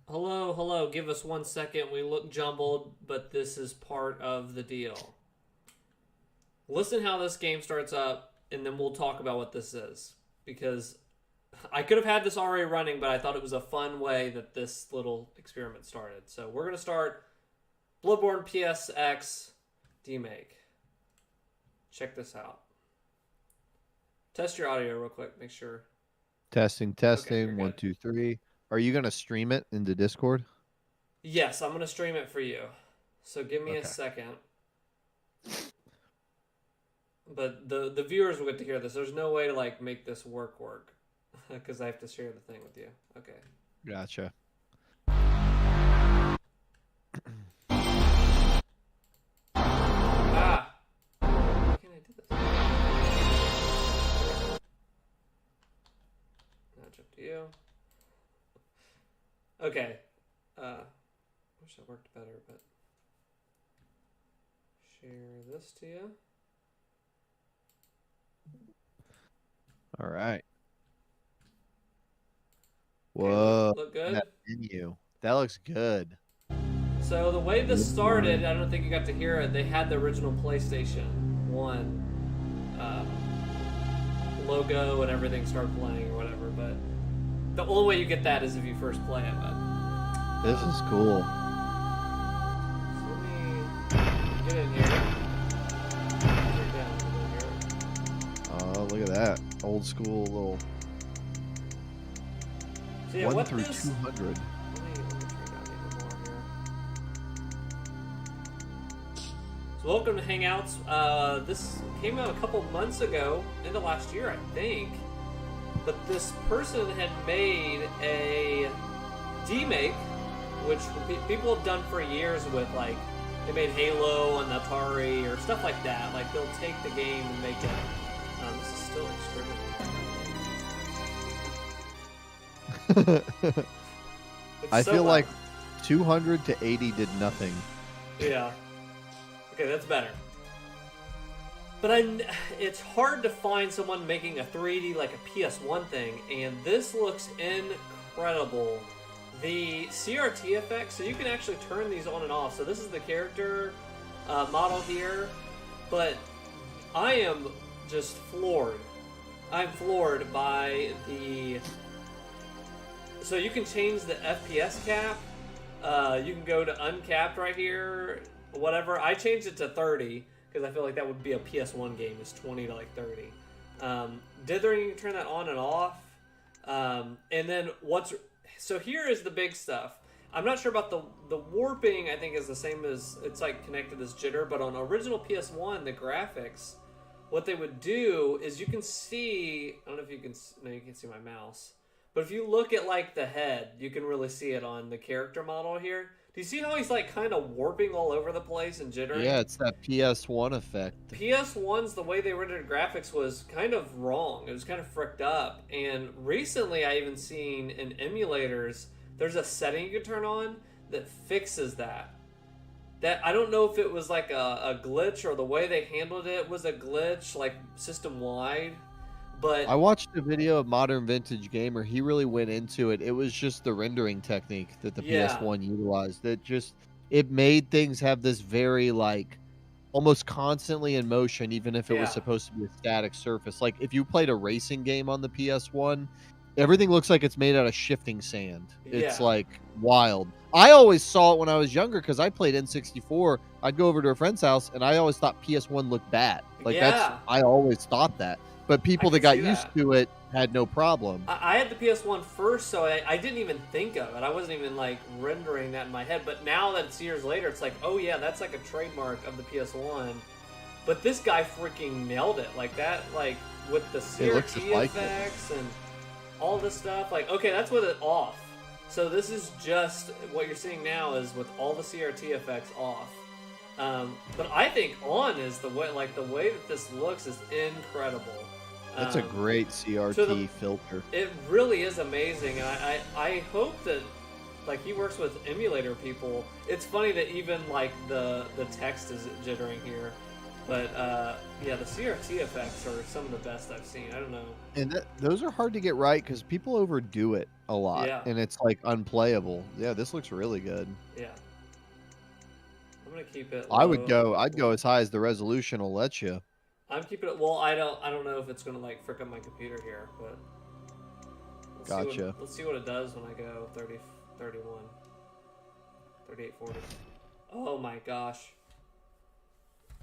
Hello, hello. Give us 1 second. We look jumbled, but this is part of the deal. Listen how this game starts up, and then we'll talk about what this is. Because I could have had this already running, but I thought it was a fun way that this little experiment started. So we're going to start BloodbornePSX Demake. Check this out. Test your audio real quick. Make sure. Testing, Okay, you're testing. good. 1, 2, 3. Are you gonna stream it into Discord? Yes, I'm going to stream it for you. So give me a Okay. second. But the viewers will get to hear this. There's no way to like make this work because I have to share the thing with you. Okay. Gotcha. Ah. Why can't I do this? Now jump to you. Okay. Wish that worked better, but share this to you. All right. Okay, Whoa. look good. That menu. That looks good. So the way this started, I don't think you got to hear it. They had the original PlayStation 1 logo and everything started playing or whatever. But the only way you get that is if you first play it. But This is cool. so let me get in here. Get down a little here. Oh, look at that. Old school little So yeah, 1 what through this? 200. Let me turn down even more here. So welcome to Hangouts. This came out a couple months ago, into last year, I think. But this person had made a Demake, which people have done for years with, like, they made Halo on Atari or stuff like that. Like, they'll take the game and make it. This is still extremely. I so feel loud. like 200 to 80 did nothing. Yeah. Okay, that's better. But it's hard to find someone making a 3D like a PS1 thing, and this looks incredible. The CRT effects, so you can actually turn these on and off. So this is the character model here, but I am just floored. I'm floored by the... So you can change the FPS cap. You can go to uncapped right here, whatever. I changed it to 30 because I feel like that would be a PS1 game, is 20 to like 30. Dithering, you can turn that on and off. And then so here is the big stuff. I'm not sure about the warping. I think is the same as, it's like connected as jitter, but on original PS1, the graphics, what they would do is you can see, I don't know if you can, no, you can see my mouse. But if you look at like the head, you can really see it on the character model here. Do you see how he's like kind of warping all over the place and jittering? Yeah, it's that PS1 effect. PS1's, the way they rendered graphics was kind of wrong. It was kind of fricked up. And recently I even seen in emulators, there's a setting you can turn on that fixes that. That I don't know if it was like a glitch or the way they handled it was a glitch, like system wide. But I watched a video of Modern Vintage Gamer. He really went into it. It was just the rendering technique that the yeah, PS1 utilized. It made things have this very like almost constantly in motion, even if it was yeah, supposed to be a static surface. Like if you played a racing game on the PS1, everything looks like it's made out of shifting sand. It's yeah, like wild. I always saw it when I was younger because I played N64. I'd go over to a friend's house and I always thought PS1 looked bad. Like yeah. I always thought that. But people I that can got see used that. to it had no problem. I had the PS1 first, so I didn't even think of it. I wasn't even like rendering that in my head. But now that it's years later, it's like, oh yeah, that's like a trademark of the PS1. But this guy freaking nailed it, like that, like with the It looks CRT just like it. effects and all this stuff. Like, okay, that's with it off. So this is just what you're seeing now is with all the CRT effects off. But I think on is the way that this looks is incredible. That's a great CRT filter. It really is amazing, and I hope that like he works with emulator people. It's funny that even like the text is jittering here. But yeah, the CRT effects are some of the best I've seen. I don't know. And those are hard to get right because people overdo it a lot, Yeah. and it's like unplayable. Yeah, this looks really good. Yeah. I'm gonna keep it I would low. go. I'd go as high as the resolution will let you. I'm keeping it. Well, I don't know if it's gonna like frick up my computer here, but Gotcha. let's see what it does when I go 30, 31, 38, 40. Oh my gosh.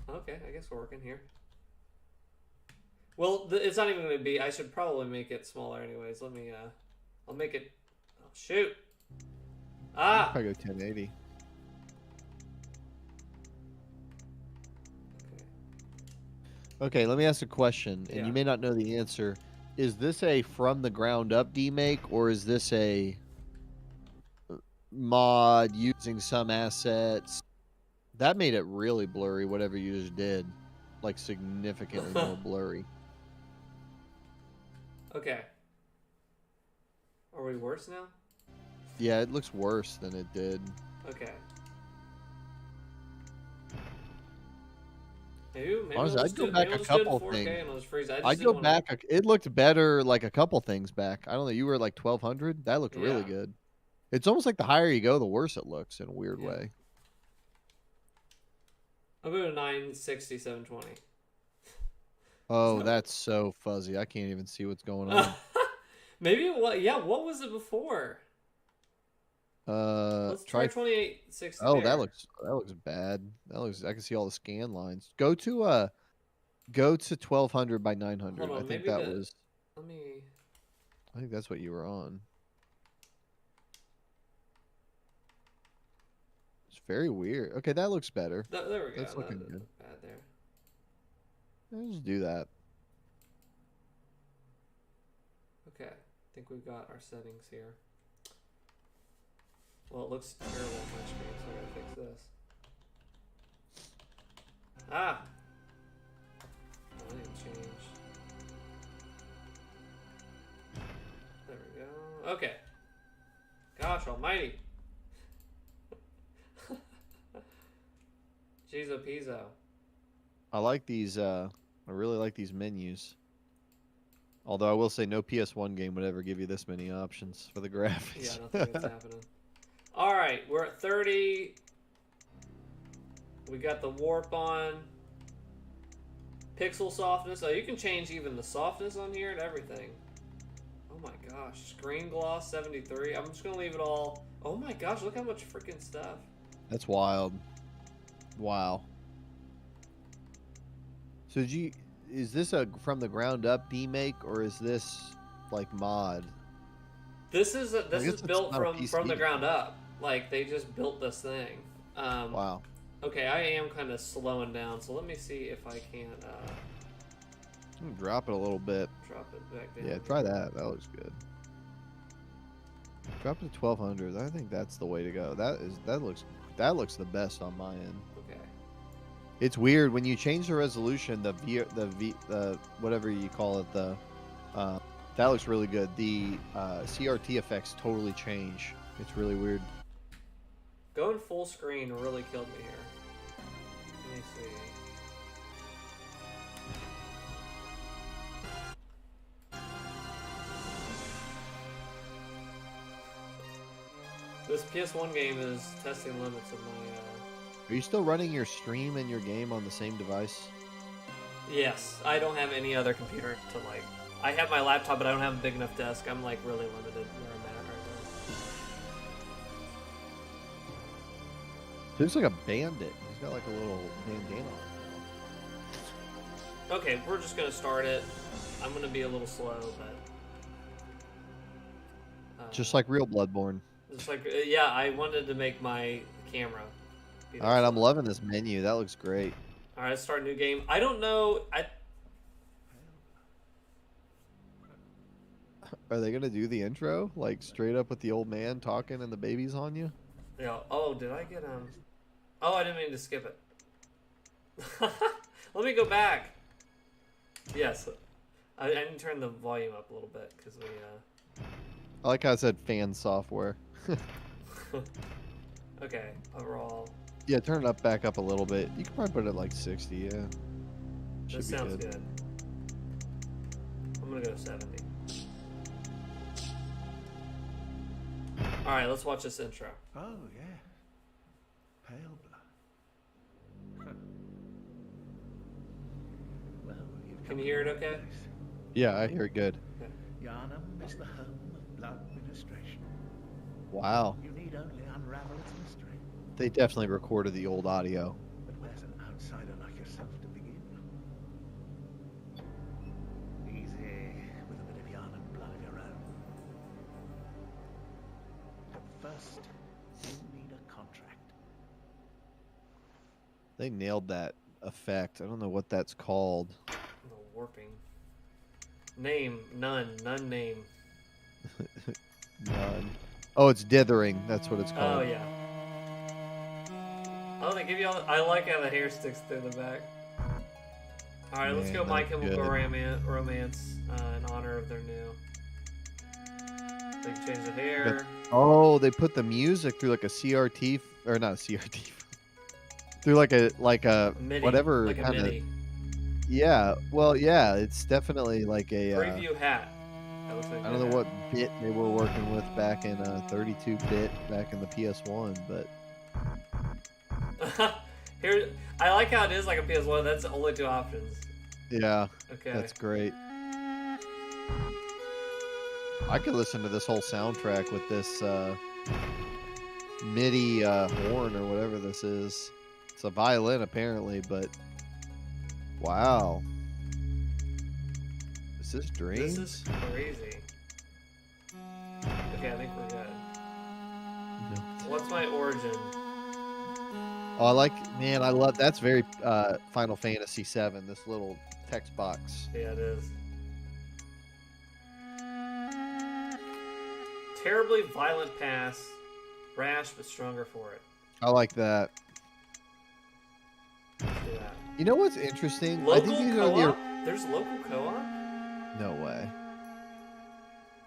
Okay, I guess we're working here. Well, it's not even going to be... I should probably make it smaller anyways. Let me... I'll make it... Oh, shoot! Ah! Probably go 1080. Okay, let me ask a question, and Yeah. you may not know the answer. Is this a from the ground up demake, or is this a mod using some assets? That made it really blurry, whatever you just did. Like, significantly more blurry. Okay. Are we worse now? Yeah, it looks worse than it did. Okay. Maybe Honestly, I'd go back a couple things. I'd go back. It looked better like a couple things back. I don't know. You were like 1200. That looked really good. It's almost like the higher you go, the worse it looks in a weird way. I'll go to 960, 720. Oh, that's so fuzzy. I can't even see what's going on. Maybe what? Yeah, what was it before? Let's try 2860. Oh, that looks bad. That looks. I can see all the scan lines. Go to 1200 by 900. Hold on, I think that was. Let me. I think that's what you were on. It's very weird. Okay, that looks better. There we go. That's looking good. Bad there. Let's do that. Okay, I think we've got our settings here. Well, it looks terrible on my screen, so I gotta fix this. Ah! Oh, I didn't change. There we go. Okay. Gosh almighty. Jeezo Pizzo. I like these. I really like these menus. Although I will say, no PS1 game would ever give you this many options for the graphics. Yeah, I don't think it's happening. All right, we're at 30. We got the warp on. Pixel softness. Oh, you can change even the softness on here and everything. Oh my gosh. Screen gloss 73. I'm just going to leave it all. Oh my gosh, look how much freaking stuff. That's wild. Wow. So is this a from the ground up demake, or is this like mod? This is built from the ground up. Like they just built this thing. Wow. Okay, I am kind of slowing down, so let me see if I can drop it a little bit. Drop it back down. Yeah, try that. That looks good. Drop it to 1200. I think that's the way to go. That looks the best on my end. Okay. It's weird when you change the resolution. The whatever you call it, that looks really good. The CRT effects totally change. It's really weird. Going full screen really killed me here. Let me see. This PS1 game is testing limits of my... Are you still running your stream and your game on the same device? Yes, I don't have any other computer to like... I have my laptop, but I don't have a big enough desk. I'm like really limited where I'm at right now. He looks like a bandit. He's got like a little bandana on. Okay, we're just gonna start it. I'm gonna be a little slow, but... just like real Bloodborne. Just like, yeah, I wanted to make my camera. Alright, I'm loving this menu. That looks great. Alright, let's start a new game. I don't know... Are they gonna do the intro? Like, straight up with the old man talking and the baby's on you? Yeah. Oh, did I get, Oh, I didn't mean to skip it. Let me go back. Yes. I didn't turn the volume up a little bit, because we, I like how I said fan software. Okay, overall. Yeah, turn it back up a little bit. You can probably put it at like 60, yeah. This be sounds good. good. I'm gonna go 70. Alright, let's watch this intro. Oh, yeah. Pale blood. Well, you've Can you hear it okay? Yeah, I hear it good. Yarnum is the home of blood ministration. Wow. You need only unravel its mystery. They definitely recorded the old audio. But where's an outsider like yourself to begin? Easy, with a bit of yarn and blood of your own. But first, you need a contract. They nailed that effect. I don't know what that's called. The warping. Name, none name. None. Oh, it's dithering. That's what it's called. Oh, yeah. Oh, they give you all. I like how the hair sticks through the back. Alright, let's Man, go My that's Chemical good. Romance in honor of their new. They can change the hair. Oh, they put the music through like a CRT or not a CRT. Through like a MIDI, whatever like a kind of. MIDI. Yeah. Well, yeah. It's definitely like a. Preview hat. That looks like I don't know what bit they were working with back in 32-bit back in the PS1, but Here, I like how it is like a PS1. That's the only two options. yeah, Okay. that's great. I could listen to this whole soundtrack with this MIDI horn or whatever this is. It's a violin apparently, but wow. Is this Dreams? This is crazy. Okay, I think we're good. No. What's my origin? Oh, I like, man, I love, that's very Final Fantasy VII, this little text box. Yeah, it is. Terribly violent pass. Rash, but stronger for it. I like that. Let's do that. You know what's interesting? Local I think these co-op? are There's local co-op? no way.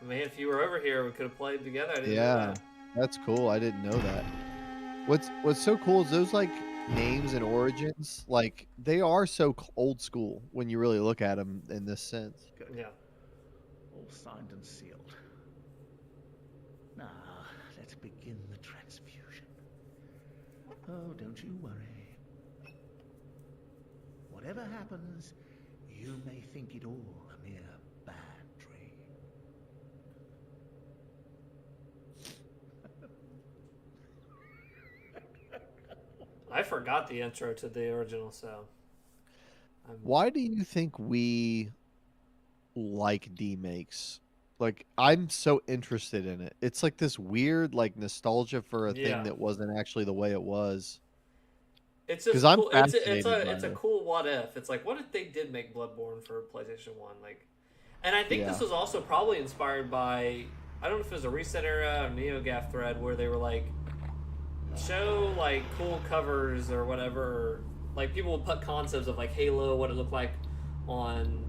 Man, if you were over here, we could have played together. I didn't know Yeah, that. that's cool. I didn't know that. What's so cool is those like names and origins, like they are so old school when you really look at them in this sense. Good. Yeah. All signed and sealed. Now, let's begin the transfusion. Oh, don't you worry. Whatever happens, you may think it all a mere bad dream. I forgot the intro to the original, so. Why do you think we like demakes? Like I'm so interested in it. It's like this weird like nostalgia for a Yeah. thing that wasn't actually the way it was. It's 'Cause just I'm cool. It's fascinated by a it. cool what if. It's like, what if they did make Bloodborne for PlayStation 1? Like, and I think this Yeah. was also probably inspired by, I don't know if it was a Reset Era or NeoGAF thread where they were like, show like cool covers or whatever. Like people would put concepts of like Halo, what it looked like on,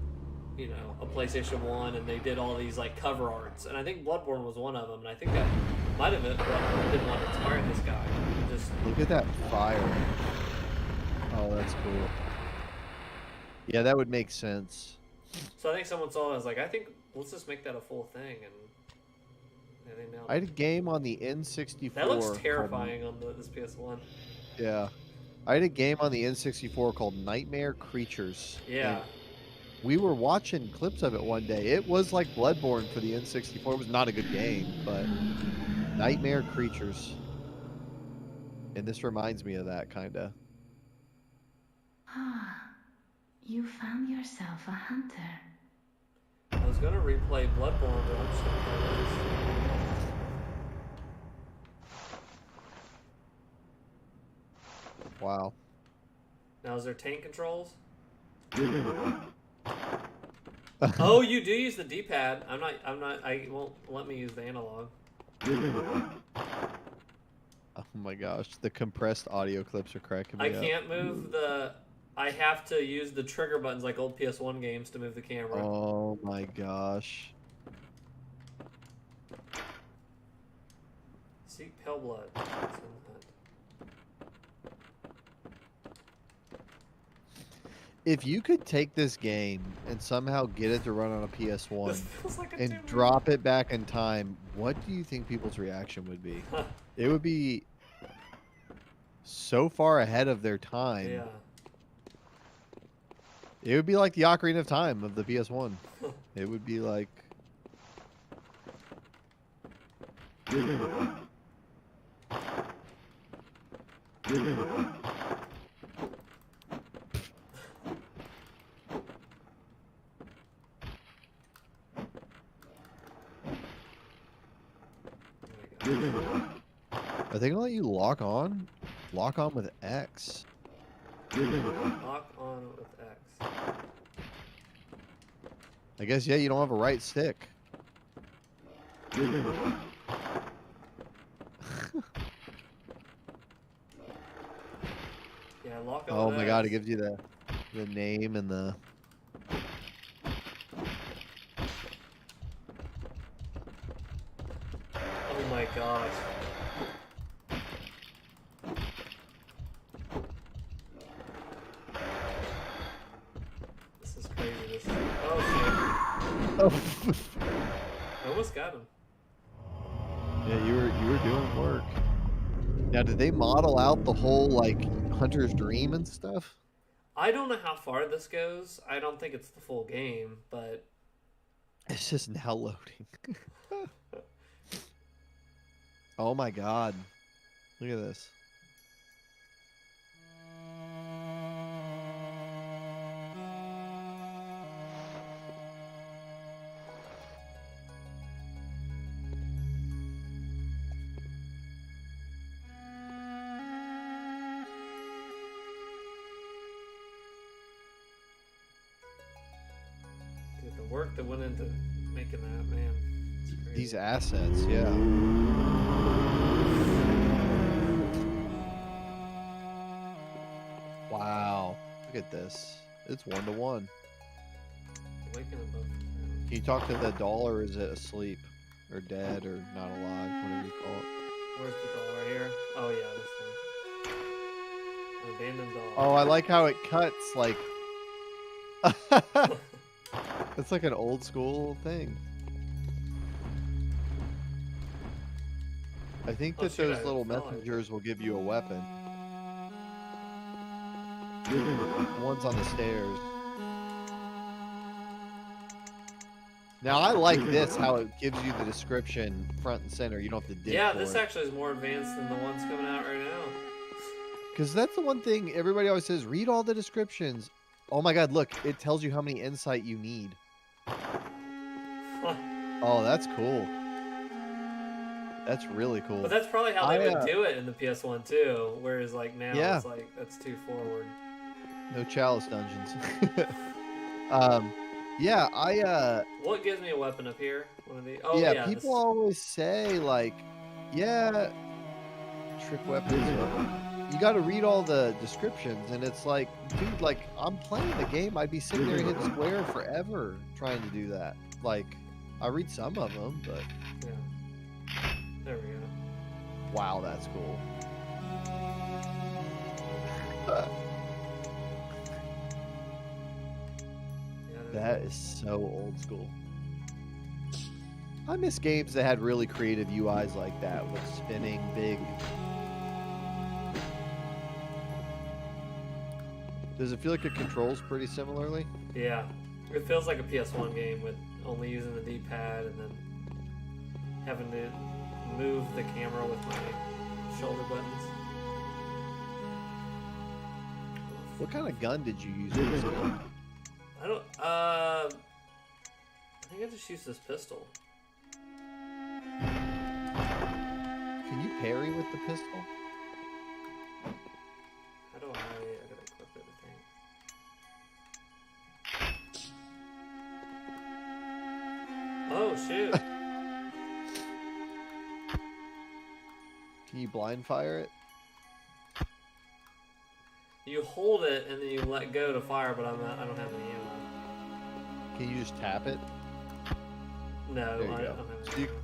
you know, a PlayStation 1, and they did all these like cover arts. And I think Bloodborne was one of them. And I think that might have been what inspired this guy. Just Look at that fire. Oh, that's cool. Yeah, that would make sense. so I think someone saw it and was like, I think let's just make that a full thing, and they nailed I it. had a game on the N64. That looks called- terrifying on this PS1. Yeah. I had a game on the N64 called Nightmare Creatures. Yeah. And we were watching clips of it one day. It was like Bloodborne for the N64. It was not a good game, but Nightmare Creatures. And this reminds me of that, kind of. Ah, you found yourself a hunter. I was gonna replay Bloodborne, but I'm just gonna play this. Wow. Now, is there tank controls? Oh, you do use the D-pad. I won't let me use the analog. Oh my gosh. The compressed audio clips are cracking me I up. can't move the... I have to use the trigger buttons like old PS1 games to move the camera. Oh my gosh. Seek Pale Blood. If you could take this game and somehow get it to run on a PS1 This feels like a and Tomb drop it back in time, what do you think people's reaction would be? Raider. It would be so far ahead of their time. Yeah. It would be like the Ocarina of Time of the PS1. It would be like... Are they gonna let you lock on? Lock on with X. Lock on with X. I guess, yeah, you don't have a right stick. Yeah, lock on Oh with my X. god, it gives you the name and the... Oh my gosh. This is crazy. This is... Oh shit. I almost got him. Yeah, you were doing work. Now, did they model out the whole, like, Hunter's Dream and stuff? I don't know how far this goes. I don't think it's the full game, but It's just now loading. Oh my god. Look at this. dude, the work that went into making that, man. It's crazy. These assets, yeah. Wow. Look at this. It's 1-to-1. Waking above the ground. Can you talk to the doll, or is it asleep? Or dead, or not alive, whatever you call it? Where's the doll right here? Oh yeah, this thing. An abandoned doll. Oh, I like how it cuts, like... It's like an old school thing. I think Oh, that shoot, those I little fell. messengers will give you a weapon. The ones on the stairs. Now I like this, how it gives you the description front and center. You don't have to dig Yeah, for this it. actually is more advanced than the ones coming out right now. Because that's the one thing everybody always says, read all the descriptions. Oh my god, look, it tells you how many insight you need. Oh, that's cool. That's really cool. But that's probably how I, they would do it in the PS1 too. Whereas like now Yeah. it's like that's too forward. No chalice dungeons. Yeah, What gives me a weapon up here? One of the. Oh yeah, yeah. people always say, like, yeah, trick weapons, but you got to read all the descriptions, and it's like, dude, like, I'm playing the game, I'd be sitting there hitting square forever trying to do that. Like, I read some of them, but Yeah. There we go. wow, that's cool. Yeah, That is so old school. I miss games that had really creative UIs like that, with spinning big. Does it feel like it controls pretty similarly? Yeah. It feels like a PS1 game with only using the D-pad and then having to move the camera with my shoulder buttons. What kind of gun did you use in this game? I don't. I think I just used this pistol. Can you parry with the pistol? How do I gotta equip it, I think. Oh shoot! Can you blind fire it? You hold it and then you let go to fire, but I don't have any ammo. Can you just tap it? No, There you I go. don't have So any you- ammo.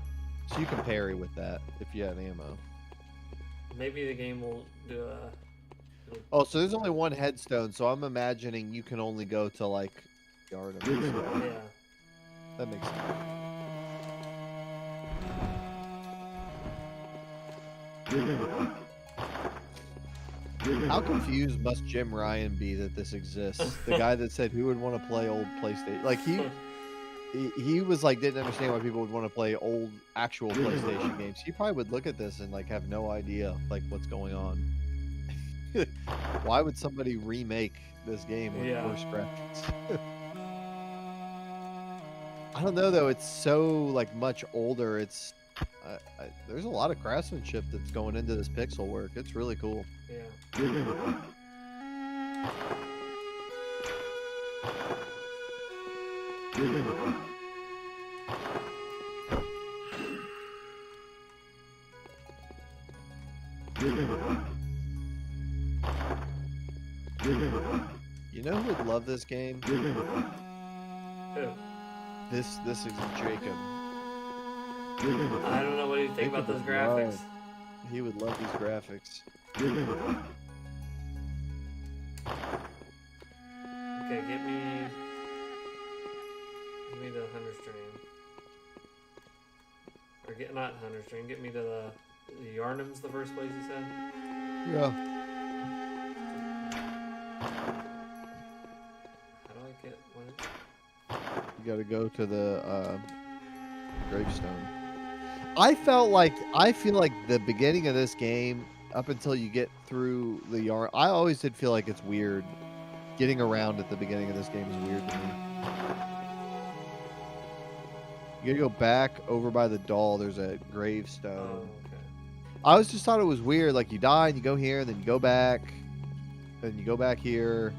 So you can parry with that if you have ammo. Maybe the game will do a. Oh, so there's only one headstone, so I'm imagining you can only go to like yard of it. Yeah. That makes sense. How confused must Jim Ryan be that this exists? The guy that said who would want to play old PlayStation, like he was like didn't understand why people would want to play old actual PlayStation games. He probably would look at this and like have no idea like what's going on. Why would somebody remake this game with worse graphics? I don't know though. It's so like much older. It's there's a lot of craftsmanship that's going into this pixel work. It's really cool. Yeah. You know who would love this game? Who? This is Jacob. I don't know what you think about those graphics. He would love these graphics. Okay, get me the 100 string. Or not 100 string, get me to the Yarnum's the first place you said? Yeah. How do I get one? You gotta go to the gravestone. I feel like the beginning of this game, up until you get through the yarn, I always did feel like it's weird. Getting around at the beginning of this game is weird to me. You gotta go back over by the doll. There's a gravestone. Oh, okay. I always just thought it was weird. Like you die and you go here, and then you go back, then you go back here.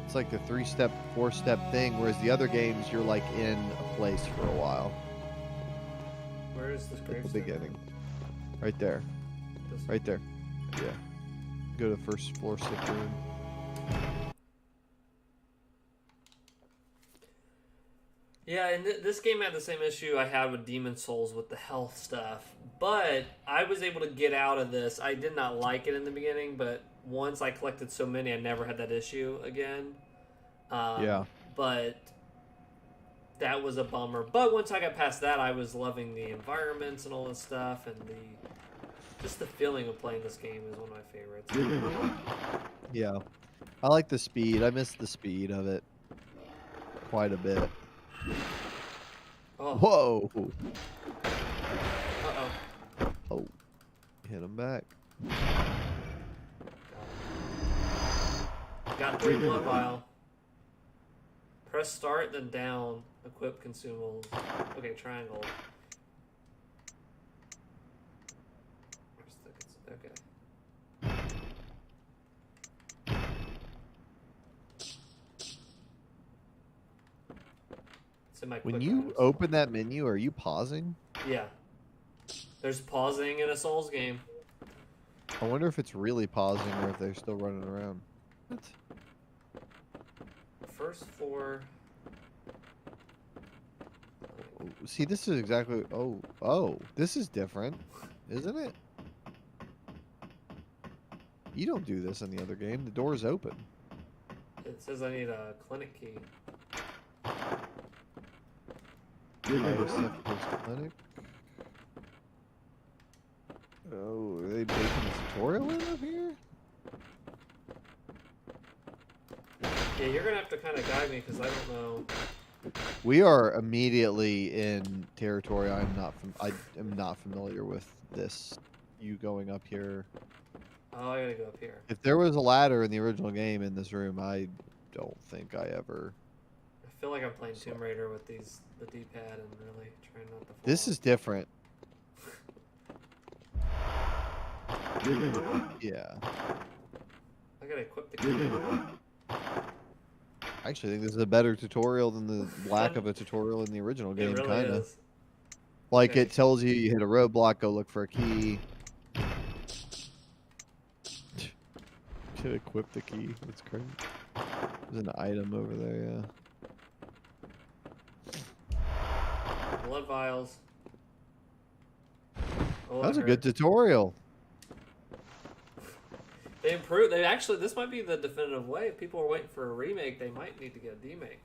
It's like the 3-step, 4-step thing. Whereas the other games, you're like in a place for a while. Where is this At gravestone? the beginning, right there, right there. Yeah. Go to first floor, sick room. Yeah, and this game had the same issue I had with Demon Souls with the health stuff. But I was able to get out of this. I did not like it in the beginning, but once I collected so many, I never had that issue again. Yeah. But that was a bummer. But once I got past that, I was loving the environments and all this stuff, and just the feeling of playing this game is one of my favorites. Yeah. I like the speed. I miss the speed of it quite a bit. Oh. Whoa! Uh-oh. Oh, hit him back. Got 3 blood vial. Press start, then down. Equip consumables. Okay, triangle. Okay. It's in my When quick you items. open that menu, are you pausing? Yeah. There's pausing in a Souls game. I wonder if it's really pausing or if they're still running around. What? First floor. See, this is exactly... Oh, this is different, isn't it? You don't do this in the other game. The door is open. It says I need a clinic key. Clinic. Oh, are they making a tutorial in up here? Yeah, you're gonna have to kind of guide me because I don't know. We are immediately in territory I am not familiar with this. You going up here. Oh, I gotta go up here. If there was a ladder in the original game in this room, I don't think I ever... I feel like I'm playing Tomb Raider with the D-pad and really trying not to fall This is different. Yeah. I gotta equip the key. I actually think this is a better tutorial than the lack of a tutorial in the original game, It really kind of. is. Like, Okay. it tells you hit a roadblock, go look for a key. To equip the key. That's crazy. There's an item over there, yeah. Blood vials. Oh, That was a good tutorial. They improved. They actually, this might be the definitive way. If people are waiting for a remake, they might need to get a demake.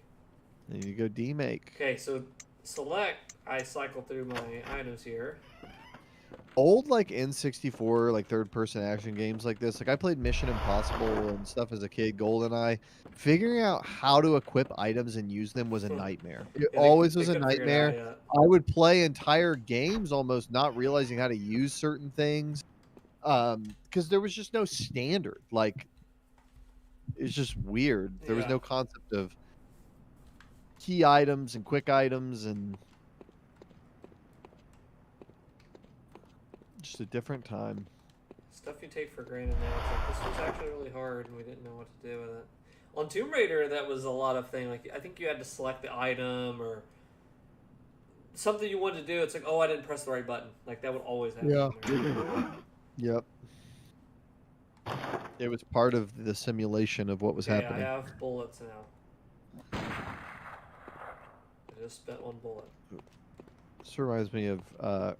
There you go, Demake. Okay, so select. I cycle through my items here. Old like N64 like third person action games like this, like I played Mission Impossible and stuff as a kid, GoldenEye. Figuring out how to equip items and use them was a nightmare. It Yeah, always was they a couldn't figure it out nightmare. yet. I would play entire games almost not realizing how to use certain things, because there was just no standard. Like it's just weird. There was Yeah. no concept of key items and quick items and just a different time. Stuff you take for granted now. It's like, this was actually really hard, and we didn't know what to do with it. On Tomb Raider, that was a lot of thing. Like, I think you had to select the item or something you wanted to do. It's like, oh, I didn't press the right button. Like, that would always happen. Yep. It was part of the simulation of what was Okay, happening. I have bullets now. I just spent one bullet. This reminds me of I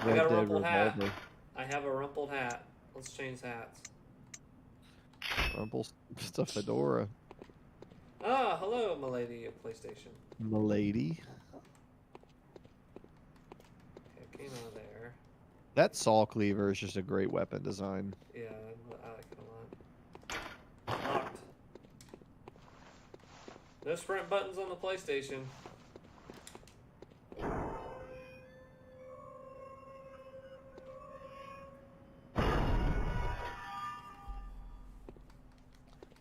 Red got a Dead rumpled hat. Revolver. I have a rumpled hat. Let's change hats. Rumple, it's a fedora. Ah, hello, milady of PlayStation. Milady. Okay, came out of there. That saw cleaver is just a great weapon design. Yeah, I like it a lot. Locked. No sprint buttons on the PlayStation.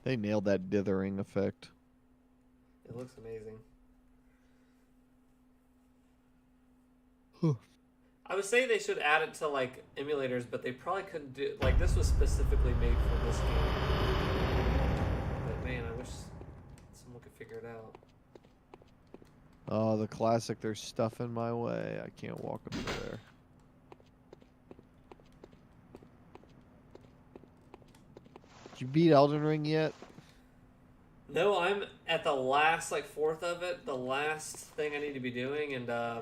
They nailed that dithering effect. It looks amazing. Huh. I would say they should add it to like emulators, but they probably couldn't do like this was specifically made for this game. But man, I wish someone could figure it out. Oh, the classic, there's stuff in my way. I can't walk up there. Did you beat Elden Ring yet? No, I'm at the last like fourth of it, the last thing I need to be doing, and I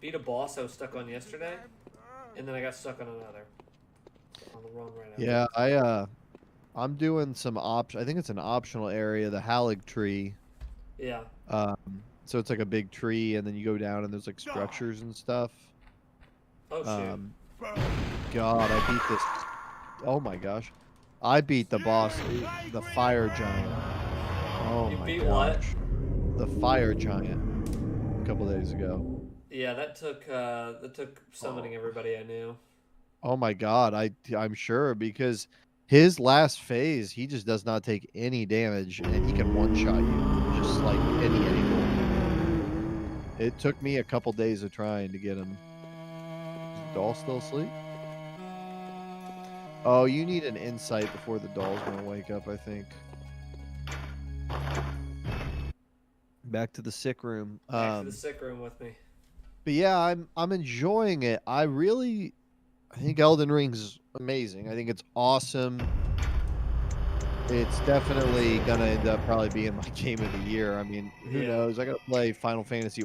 beat a boss I was stuck on yesterday, and then I got stuck on another. On the run right now. Yeah, I'm doing some I think it's an optional area, the Hallig tree. Yeah. So it's like a big tree, and then you go down, and there's like structures and stuff. Oh shoot. God, I beat this. Oh my gosh, I beat the boss, the fire giant. Oh You my beat gosh. what? The fire giant. A couple days ago. Yeah, that took summoning everybody I knew. Oh my God, I'm sure because his last phase, he just does not take any damage, and he can one-shot you just like any angle. It took me a couple days of trying to get him. Is the doll still asleep? Oh, you need an insight before the doll's gonna wake up, I think. Back to the sick room. Back to the sick room with me. But yeah, I'm enjoying it. I think Elden Ring's amazing. I think it's awesome. It's definitely gonna end up probably being my game of the year. I mean, who Yeah. knows? I gotta play Final Fantasy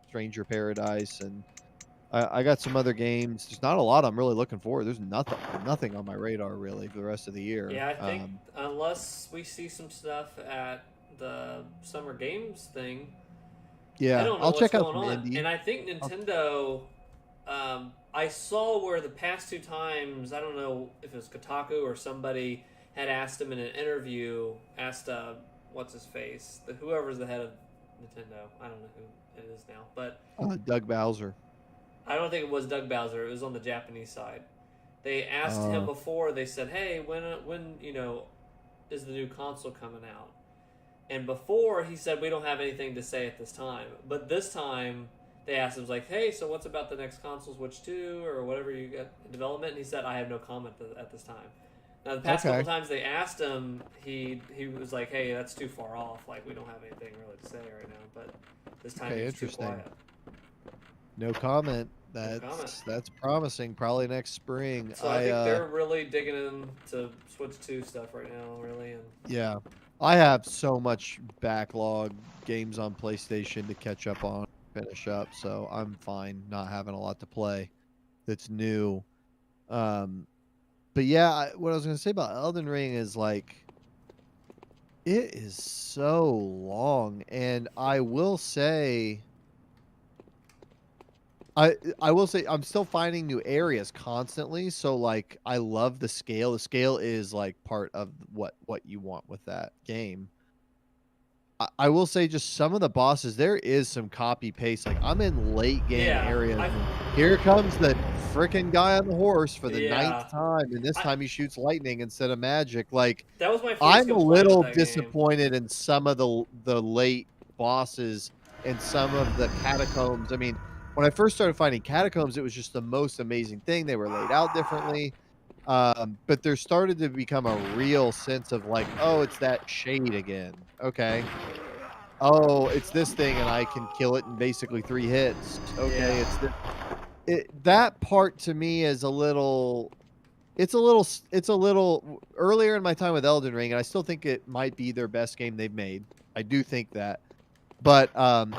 Stranger Paradise, and I got some other games. There's not a lot I'm really looking for. There's nothing on my radar really for the rest of the year. Yeah, I think unless we see some stuff at the Summer Games thing, Yeah, I don't know I'll what's check out going some on. indie. And I think Nintendo, I saw where the past two times, I don't know if it was Kotaku or somebody had asked him in an interview, what's his face, whoever's the head of Nintendo. I don't know who it is now, but Doug Bowser. I don't think it was Doug Bowser. It was on the Japanese side. They asked him before. They said, "Hey, when is the new console coming out?" And before he said, "We don't have anything to say at this time." But this time they asked him, like, "Hey, so what's about the next console, Switch 2 or whatever you got in development?" And he said, "I have no comment at this time." Now the past couple times they asked him, he was like, "Hey, that's too far off. Like, we don't have anything really to say right now." But this time he was too quiet. No comment. That's promising. Probably next spring. So I think they're really digging into Switch 2 stuff right now, really. And yeah, I have so much backlog games on PlayStation to catch up on, finish up. So I'm fine not having a lot to play that's new. Um, but yeah, what I was gonna say about Elden Ring is like it is so long, and I will say I will say I'm still finding new areas constantly. So like I love the scale. The scale is like part of what you want with that game. I will say just some of the bosses, there is some copy paste. Like I'm in late game Yeah, areas, and here comes the freaking guy on the horse for the yeah. ninth time, and this I time he shoots lightning instead of magic. Like that was my first I'm a complaint with little that game. disappointed in some of the late bosses and some of the catacombs. I mean, when I first started finding catacombs, it was just the most amazing thing. They were laid out differently. But there started to become a real sense of like, oh, it's that shade again. Okay. Oh, it's this thing and I can kill it in basically 3 hits. Okay, Yeah, it's the that part to me is a little it's a little earlier in my time with Elden Ring, and I still think it might be their best game they've made. I do think that. But,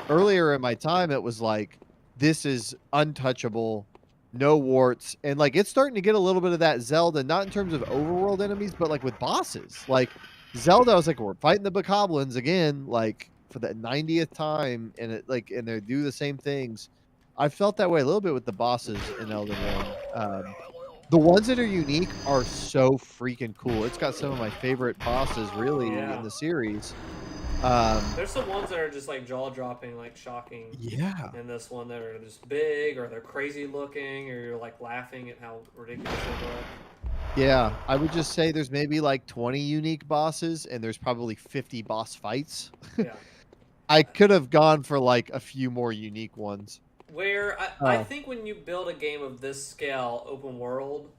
earlier in my time, it was like, this is untouchable, no warts, and, like, it's starting to get a little bit of that Zelda, not in terms of overworld enemies, but, like, with bosses. Like, Zelda, I was like, "We're fighting the bokoblins again," like, for the 90th time, and and they do the same things. I felt that way a little bit with the bosses in Elden Ring. The ones that are unique are so freaking cool. It's got some of my favorite bosses, really, in yeah. the series. Um There's some ones that are just like jaw dropping, like shocking. Yeah. In this one, that are just big, or they're crazy looking, or you're like laughing at how ridiculous they look. Yeah, I would just say there's maybe like 20 unique bosses and there's probably 50 boss fights. Yeah. I could have gone for like a few more unique ones. Where I Uh, think when you build a game of this scale, open world,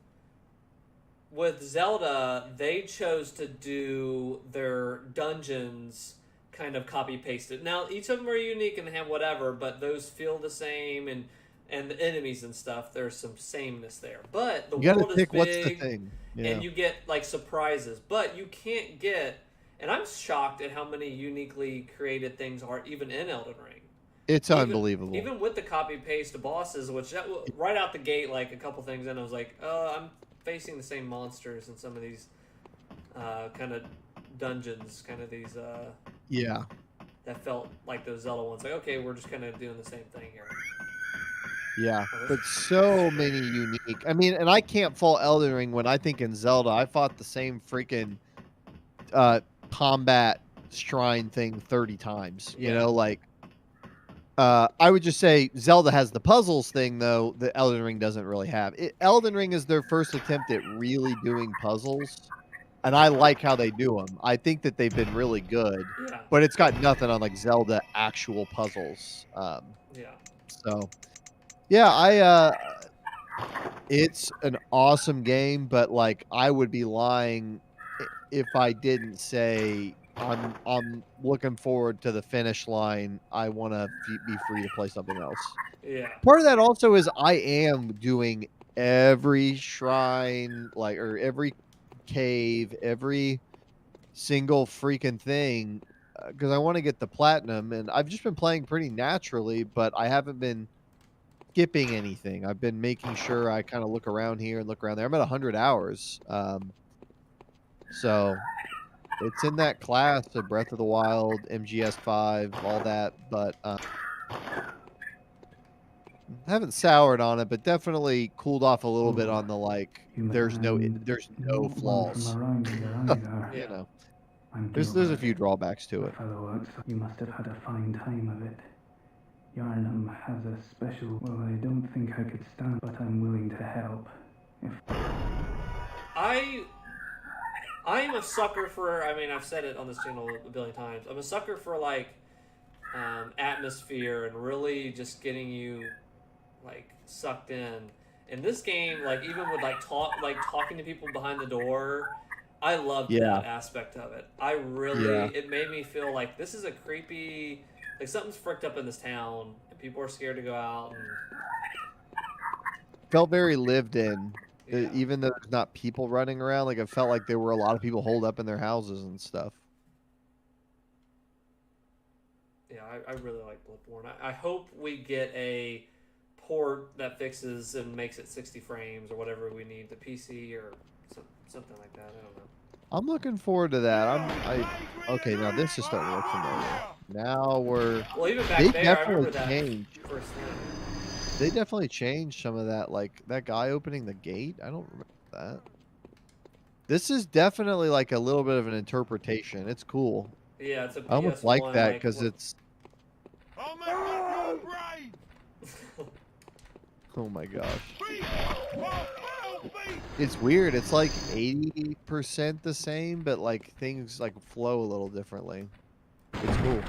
with Zelda, they chose to do their dungeons kind of copy pasted. Now each of them are unique and have whatever, but those feel the same, and the enemies and stuff. There's some sameness there, but the you got to world is pick what's the big, thing. Yeah. and you get like surprises, but you can't get. And I'm shocked at how many uniquely created things are even in Elden Ring. It's Even unbelievable. even with the copy paste bosses, which right out the gate, like a couple things in, I was like, I'm facing the same monsters in some of these kind of dungeons, kind of these Yeah. that felt like those Zelda ones. Like, okay, we're just kind of doing the same thing here. Yeah. Oh, But so many unique. I mean, and I can't fault Elden Ring when I think in Zelda, I fought the same freaking uh combat shrine thing 30 times. You Yeah, know, like I would just say Zelda has the puzzles thing though that Elden Ring doesn't really have. Elden Ring is their first attempt at really doing puzzles, and I like how they do them. I think that they've been really good, yeah, but it's got nothing on like Zelda actual puzzles. yeah. So yeah, it's an awesome game, but like I would be lying if I didn't say I'm looking forward to the finish line. I want to be free to play something else. Yeah. Part of that also is I am doing every shrine, like or every cave, every single freaking thing because I want to get the platinum, and I've just been playing pretty naturally, but I haven't been skipping anything. I've been making sure I kind of look around here and look around there. I'm at 100 hours. So it's in that class of Breath of the Wild, MGS5, all that, but haven't soured on it, but definitely cooled off a little bit on the like. You must There's no one from flaws. around in your eyes are. You Yeah. know, I'm there's a Gilbert, few drawbacks to a it. fellow outside. You must have had a fine time of it. Yarnum has a special. Well, I don't think I could stand, but I'm willing to help. If I am a sucker for. I mean, I've said it on this channel a billion times. I'm a sucker for like atmosphere and really just getting you like sucked in. In this game, like even with talking to people behind the door, I loved Yeah, that aspect of it. I really, yeah. it made me feel like this is a creepy, like something's fricked up in this town and people are scared to go out. And Felt very lived in, yeah, even though there's not people running around. Like it felt like there were a lot of people holed up in their houses and stuff. yeah, I really like Bloodborne. I hope we get a port that fixes and makes it 60 frames or whatever we need, the PC or something like that. I don't know. I'm looking forward to that. Okay, now this is starting to look familiar. Now Well, even back they there, I remember definitely that changed. first thing. They definitely changed some of that, like that guy opening the gate. I don't remember that. This is definitely like a little bit of an interpretation. It's cool. Yeah, it's a PS1. I almost like that because it's. I'll make that go brave! Oh my gosh. Feet! Oh, feet! It's weird. It's like 80% the same, but like things like flow a little differently. It's cool.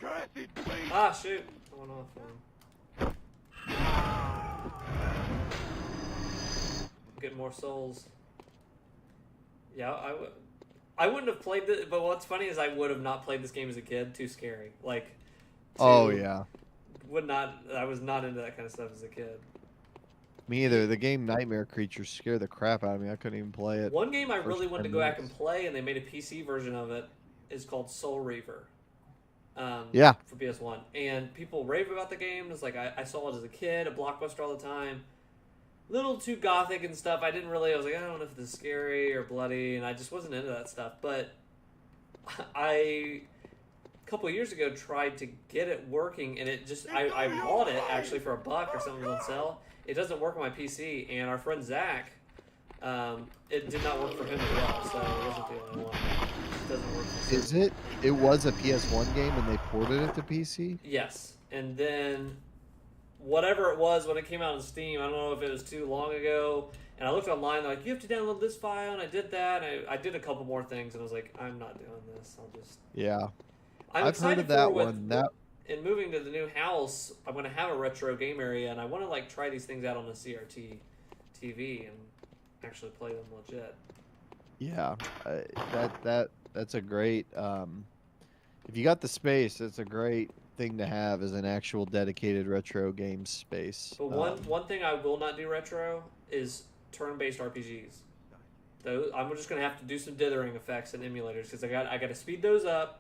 Cursed beast! Ah, shoot. I went off one. Get more souls. Yeah, I wouldn't have played this, but what's funny is I would have not played this game as a kid. Too scary. Like, Oh yeah. I was not into that kind of stuff as a kid. Me either. The game Nightmare Creatures scare the crap out of me. I couldn't even play it. One game I really First wanted to 10 go back and minutes. play, and they made a PC version of it, is called Soul Reaver. Yeah. For PS1. And people rave about the game. It's like, I saw it as a kid, a Blockbuster all the time. Little too gothic and stuff. I was like, I don't know if this is scary or bloody, and I just wasn't into that stuff. But a couple of years ago, tried to get it working, and it just, I bought it actually for $1 or something on sale. It doesn't work on my PC, and our friend Zach, it did not work for him as well, so it wasn't the only one. It doesn't work for Is it? It was a PS1 game and they ported it to PC? Yes, and then whatever it was when it came out on Steam, I don't know if it was too long ago, and I looked online, they're like, you have to download this file, and I did that, and I did a couple more things, and I was like, I'm not doing this, I'll just... Yeah. I'm I've heard excited of that for one. in moving to the new house, I'm going to have a retro game area, and I want to like try these things out on a CRT TV and actually play them legit. Yeah. That's a great... if you got the space, it's a great thing to have as an actual dedicated retro game space. But one thing I will not do retro is turn-based RPGs. Those, I'm just going to have to do some dithering effects and emulators because I got to speed those up.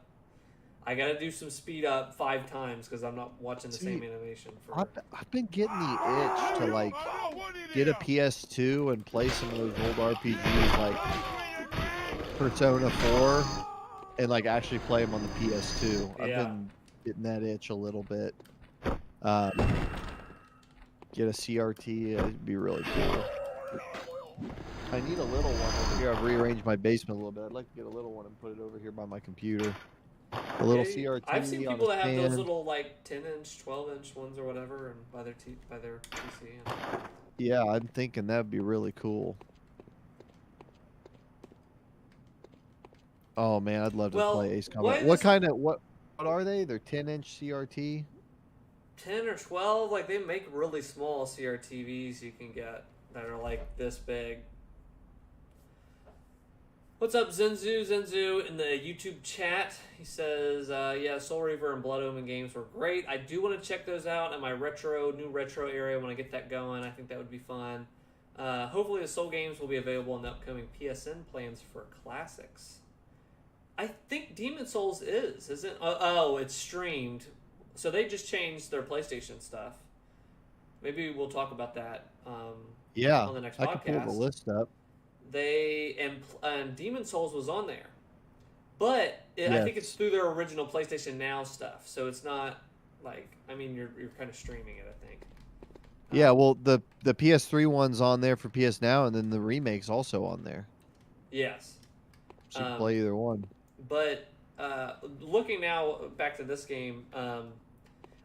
I got to do some speed up 5 times because I'm not watching the same animation for. I've been getting the itch to like get a PS2 and play some of those old RPGs like Persona 4 and like actually play them on the PS2. I've been getting that itch a little bit. Get a CRT, it'd be really cool. I need a little one over here. I've rearranged my basement a little bit. I'd like to get a little one and put it over here by my computer. A little CRT. I've seen people that have stand. those little like 10-inch, 12-inch ones or whatever, and by their PC. And... Yeah, I'm thinking that'd be really cool. Oh man, I'd love to play Ace Combat. What are they? They're 10-inch CRT. 10 or 12, like they make really small CRTVs you can get that are like this big. What's up, Zenzu? Zenzu in the YouTube chat. He says, yeah, Soul Reaver and Blood Omen games were great. I do want to check those out in my new retro area when I get that going. I think that would be fun. Hopefully the Soul games will be available in the upcoming PSN plans for classics. I think Demon Souls isn't? Oh, it's streamed. So they just changed their PlayStation stuff. Maybe we'll talk about that on the next podcast. I can pull the list up. And Demon Souls was on there, but I think it's through their original PlayStation Now stuff. So it's not like you're kind of streaming it. I think. Yeah, well, the PS3 one's on there for PS Now, and then the remake's also on there. Yes. So you can play either one. But looking now back to this game, I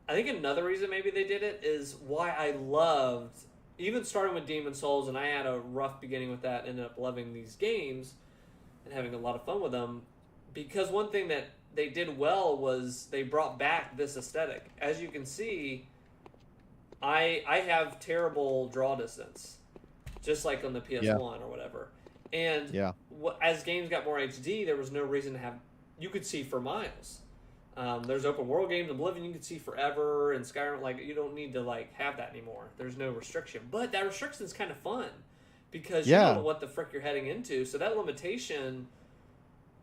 think another reason maybe they did it is why I loved. Even starting with Demon Souls, and I had a rough beginning with that, ended up loving these games and having a lot of fun with them, because one thing that they did well was they brought back this aesthetic. As you can see, I have terrible draw distance, just like on the PS1 or whatever. And as games got more HD, there was no reason to have... You could see for miles. There's open world games, Oblivion you can see forever, and Skyrim, like, you don't need to like have that anymore. There's no restriction. But that restriction is kind of fun because you don't know what the frick you're heading into. So that limitation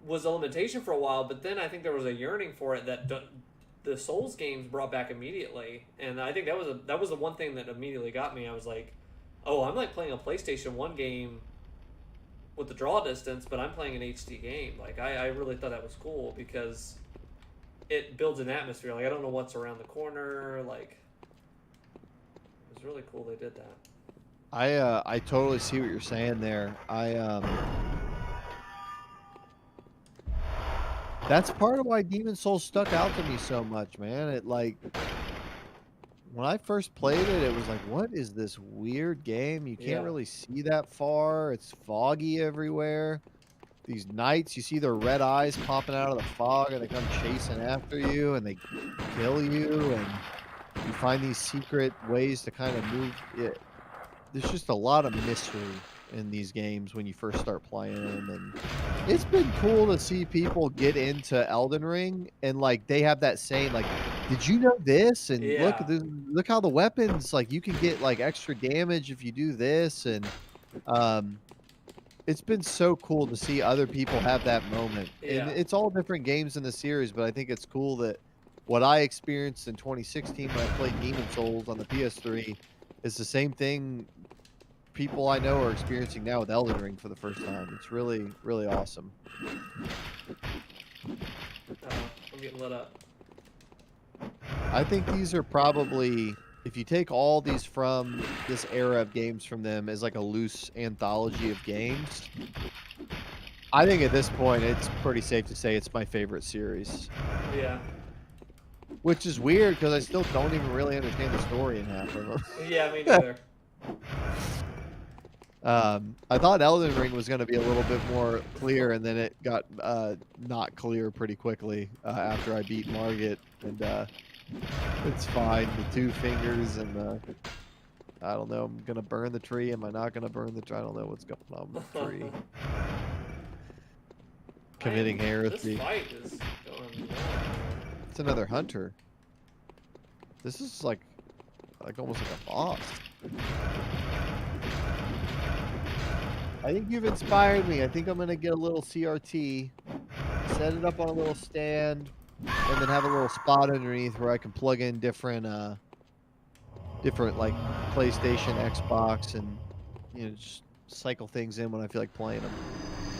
was a limitation for a while, but then I think there was a yearning for it that the Souls games brought back immediately, and I think that was the one thing that immediately got me. I was like, oh, I'm like playing a PlayStation 1 game with the draw distance, but I'm playing an HD game. Like, I really thought that was cool because it builds an atmosphere. Like, I don't know what's around the corner. Like, it was really cool they did that. I totally see what you're saying there. That's part of why Demon Souls stuck out to me so much, man. It like when I first played it, it was like, what is this weird game? You can't really see that far. It's foggy everywhere. These knights, you see their red eyes popping out of the fog, and they come chasing after you, and they kill you, and you find these secret ways to kind of move it. There's just a lot of mystery in these games when you first start playing them, and it's been cool to see people get into Elden Ring and like they have that saying like, did you know this? And look at this, look how the weapons, like you can get like extra damage if you do this, and it's been so cool to see other people have that moment. And it's all different games in the series, but I think it's cool that what I experienced in 2016 when I played Demon Souls on the PS3 is the same thing people I know are experiencing now with Elden Ring for the first time. It's really, really awesome. I'm getting lit up. I think these are probably, if you take all these from this era of games from them as like a loose anthology of games, I think at this point it's pretty safe to say it's my favorite series. Yeah. Which is weird because I still don't even really understand the story in half of them. Yeah, me neither. I thought Elden Ring was going to be a little bit more clear, and then it got not clear pretty quickly after I beat Margit, and it's fine. The 2 fingers and the... I don't know, I'm going to burn the tree. Am I not going to burn the tree? I don't know what's going on with the tree. Committing heresy. This fight is going on. It's another hunter. This is like almost like a boss. I think you've inspired me. I think I'm gonna get a little CRT, set it up on a little stand, and then have a little spot underneath where I can plug in different like PlayStation, Xbox, and just cycle things in when I feel like playing them.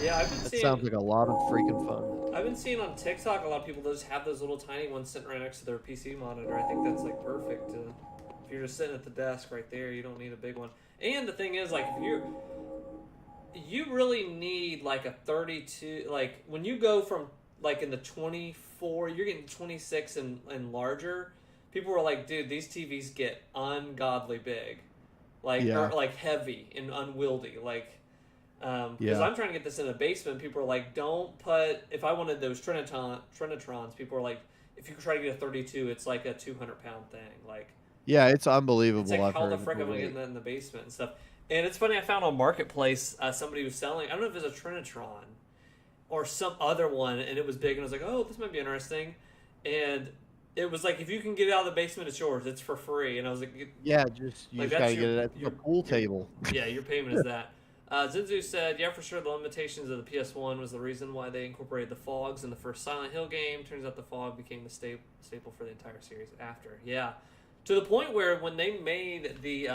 Yeah, I've been seeing. That sounds like a lot of freaking fun. I've been seeing on TikTok a lot of people that just have those little tiny ones sitting right next to their PC monitor. I think that's like perfect. If you're just sitting at the desk right there, you don't need a big one. And the thing is, like, if you really need like a 32. Like when you go from like in the 24, you're getting 26 and larger. People were like, dude, these TVs get ungodly big, like or like heavy and unwieldy, like. Because I'm trying to get this in a basement. People are like, don't put... If I wanted those Trinitrons, people are like, if you try to get a 32, it's like a 200-pound thing. Like, yeah, it's unbelievable. It's like, how the frick am I getting that in the basement and stuff? And it's funny, I found on Marketplace, somebody was selling... I don't know if it was a Trinitron or some other one, and it was big, and I was like, oh, this might be interesting. And it was like, if you can get it out of the basement, it's yours. It's for free. And I was like... Yeah, you just gotta get it at the pool table. Yeah, your payment is that. Zinzu said, yeah, for sure, the limitations of the PS1 was the reason why they incorporated the fogs in the first Silent Hill game. Turns out the fog became the staple for the entire series after. Yeah. To the point where when they made the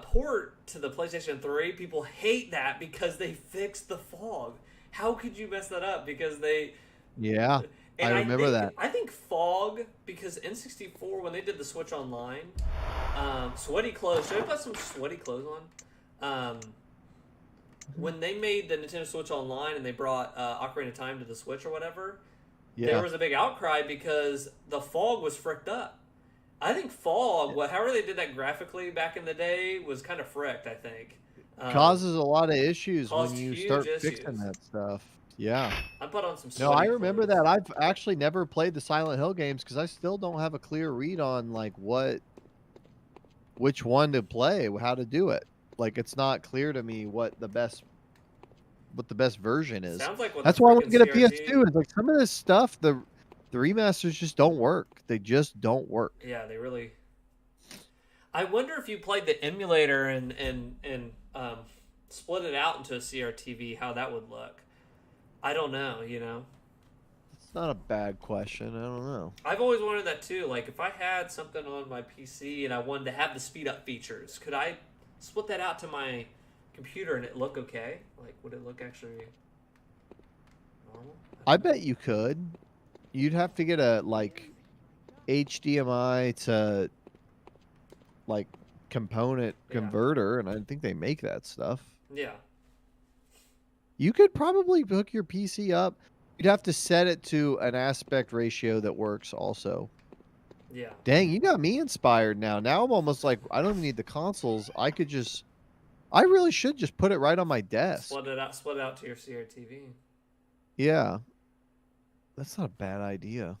port to the PlayStation 3, people hate that because they fixed the fog. How could you mess that up? Because they... Yeah, I remember that. I think fog, because N64, when they did the Switch Online, sweaty clothes. Should I put some sweaty clothes on? When they made the Nintendo Switch Online and they brought Ocarina of Time to the Switch or whatever, there was a big outcry because the fog was fricked up. I think fog, however they did that graphically back in the day, was kind of fricked, I think. Causes a lot of issues when you start fixing that stuff. Yeah. I put on some No, I remember that. I've actually never played the Silent Hill games because I still don't have a clear read on like which one to play, how to do it. Like it's not clear to me what the best version is. Sounds like that's why I want to get a PS2. Is like some of this stuff, the remasters just don't work. They just don't work. Yeah, they really. I wonder if you played the emulator and split it out into a CRTV, how that would look. I don't know, It's not a bad question. I don't know. I've always wondered that too. Like, if I had something on my PC and I wanted to have the speed up features, could I split that out to my computer and it look okay? Like, would it look actually normal? I bet you could. You'd have to get a like HDMI to like component Yeah. converter, and I think they make that stuff. Yeah. You could probably hook your PC up. You'd have to set it to an aspect ratio that works also. Yeah. Dang, you got me inspired now. Now I'm almost like, I don't even need the consoles. I really should just put it right on my desk. Split it out to your CRTV. Yeah. That's not a bad idea.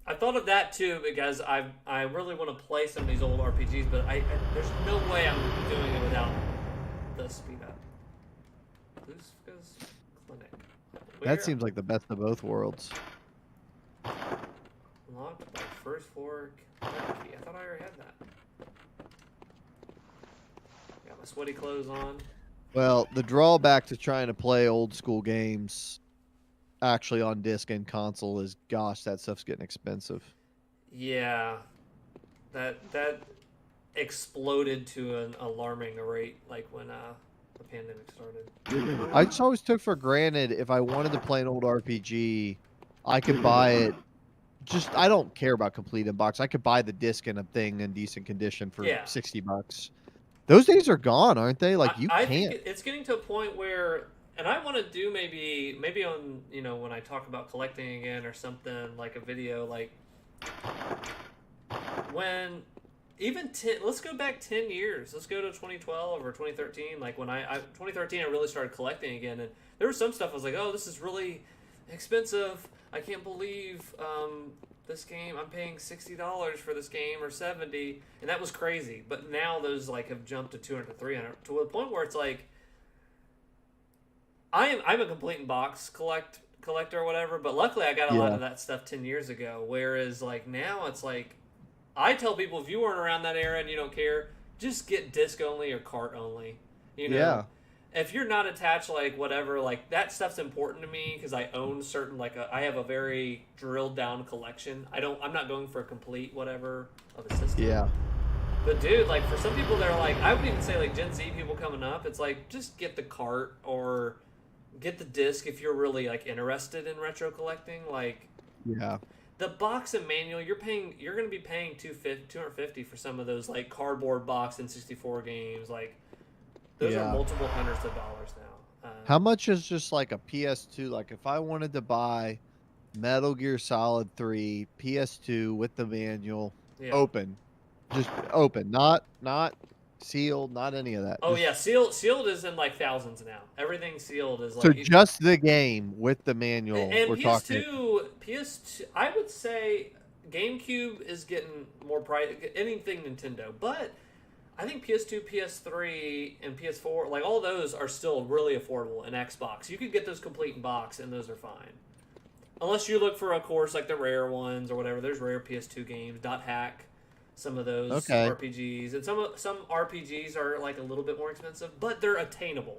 I thought of that too because I really want to play some of these old RPGs, but there's no way I'm doing it without the speed up. Who's Clinic? That seems like the best of both worlds. Locked by first floor key. I thought I already had that. Got my sweaty clothes on. Well, the drawback to trying to play old school games actually on disc and console is, gosh, that stuff's getting expensive. Yeah, that exploded to an alarming rate, like when the pandemic started. I just always took for granted if I wanted to play an old RPG, I could buy it. Just, I don't care about complete in box. I could buy the disc and a thing in decent condition for $60. Those days are gone, aren't they? Like, I think it's getting to a point where, and I want to do maybe on, when I talk about collecting again or something, like a video, like when even let's go back 10 years. Let's go to 2012 or 2013. Like when 2013, I really started collecting again, and there was some stuff I was like, oh, this is really expensive. I can't believe this game. I'm paying $60 for this game or $70, and that was crazy. But now those like have jumped to $200 to $300 to the point where it's like I'm a complete in box collector or whatever. But luckily I got a lot of that stuff 10 years ago. Whereas like now it's like I tell people, if you weren't around that era and you don't care, just get disc only or cart only. Yeah. If you're not attached, like whatever, like that stuff's important to me because I own certain, I have a very drilled down collection. I'm not going for a complete whatever of a system. Yeah. But dude, like for some people, they're like, I would even say like Gen Z people coming up, it's like just get the cart or get the disc if you're really like interested in retro collecting. Like, yeah. The box and manual, you're going to be paying $250 for some of those like cardboard box and 64 games, like. Those are multiple hundreds of dollars now. How much is just like a PS2? Like if I wanted to buy Metal Gear Solid 3 PS2 with the manual open, just open, not sealed, not any of that. Oh yeah, sealed is in like thousands now. Everything sealed is like. So just the game with the manual. And we're PS2, I would say GameCube is getting more price. Anything Nintendo, but. I think PS2, PS3, and PS4, like all those are still really affordable in Xbox. You could get those complete in box, and those are fine. Unless you look for, of course, like the rare ones or whatever. There's rare PS2 games. .hack, some of those RPGs, and some RPGs are like a little bit more expensive, but they're attainable.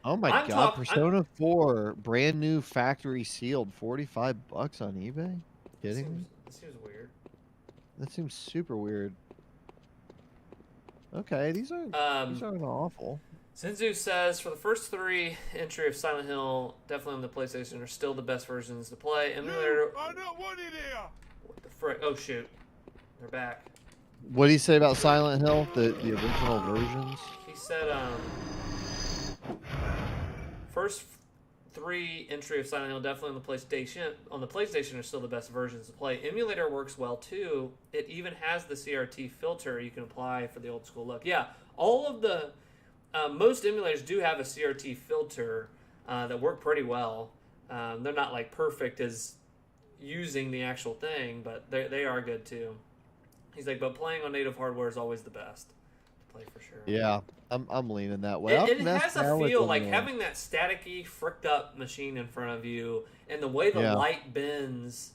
Oh my god! Persona 4, brand new factory sealed, $45 on eBay. Kidding me? That seems weird. That seems super weird. Okay, these aren't awful. Sinzu says, for the first 3 entry of Silent Hill, definitely on the PlayStation, are still the best versions to play. Emulator. I don't want it here. What the frick? Oh shoot, they're back. What did he say about Silent Hill? The original versions? He said, first 3 entry of Silent Hill definitely on the PlayStation. On the PlayStation are still the best versions to play. Emulator works well too. It even has the CRT filter you can apply for the old school look. Yeah, all of the most emulators do have a CRT filter that work pretty well. They're not like perfect as using the actual thing, but they are good too. He's like, but playing on native hardware is always the best. Play for sure. Yeah, I'm leaning that way. It has a feel like having that staticky, fricked up machine in front of you, and the way the light bends,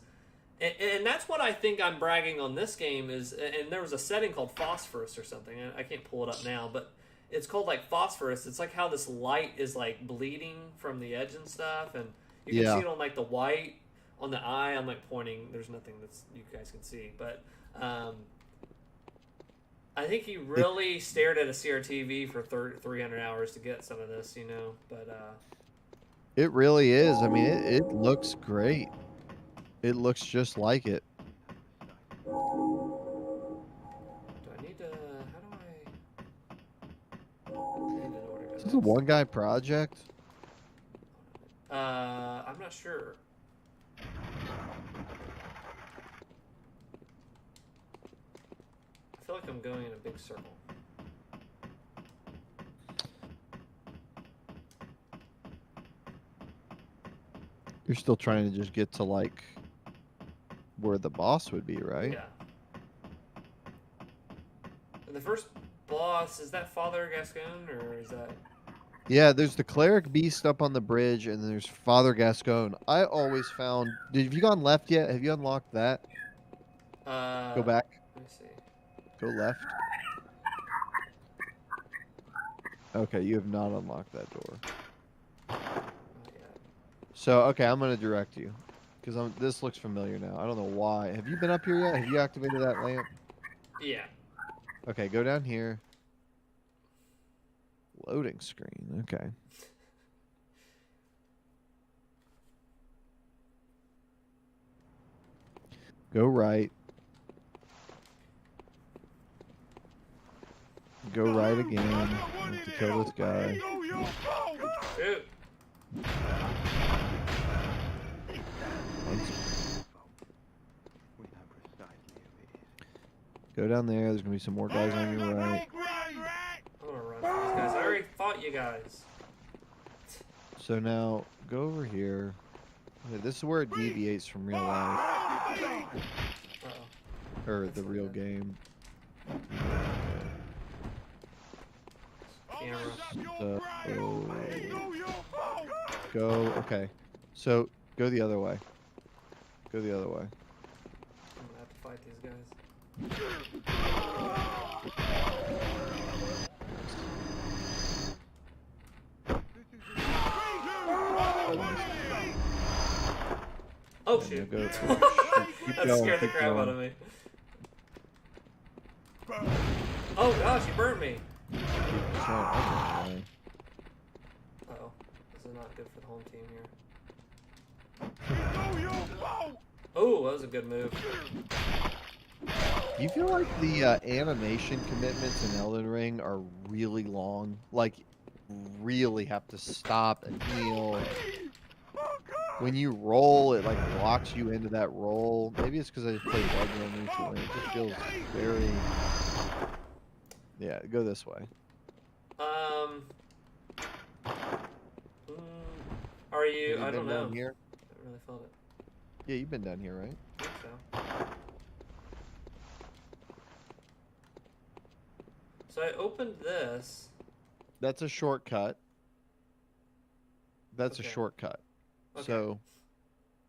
and that's what I think I'm bragging on this game is. And there was a setting called phosphorus or something. I can't pull it up now, but it's called like phosphorus. It's like how this light is like bleeding from the edge and stuff, and you can see it on like the white on the eye, I'm like pointing. There's nothing that's you guys can see, but I think he really stared at a CRTV for 300 hours to get some of this, you know. But It really is. I mean, it looks great. It looks just like it. do I need to? How do I need an order? Is this a one-guy project? I'm not sure. I feel like I'm going in a big circle. You're still trying to just get to like where the boss would be, right? Yeah. And the first boss, is that Father Gascon, or is that... Yeah, there's the Cleric Beast up on the bridge, and then there's Father Gascon. I always found... Have you gone left yet? Have you unlocked that? Go back. Let me see. Go left. Okay, you have not unlocked that door. Not yet. So, okay, I'm going to direct you. Because this looks familiar now. I don't know why. Have you been up here yet? Have you activated that lamp? Yeah. Okay, go down here. Loading screen. Okay. Go right. Go right again. I have to kill this guy. Shoot. Go down there. There's gonna be some more guys on your right. I'm gonna run from these guys. I already fought you guys. So now go over here. Okay, this is where it deviates from real life Uh-oh. or the real game. Camera. Go. Okay. So go the other way. Go the other way. I'm gonna have to fight these guys. Oh shoot. Go, keep That going, scared the keep crap out going. of me. Oh gosh, you burned me. Uh-oh. This is not good for the home team here. Oh, that was a good move. Do you feel like the animation commitments in Elden Ring are really long? Like, really have to stop and heal. When you roll, it like locks you into that roll. Maybe it's because I just played Bloodborne recently. It just feels very... Yeah, go this way. Are you? Have I don't been know. down here? I haven't really felt it. Yeah, you've been down here, right? I think so. So I opened this. That's a shortcut. That's Okay. a shortcut. Okay. So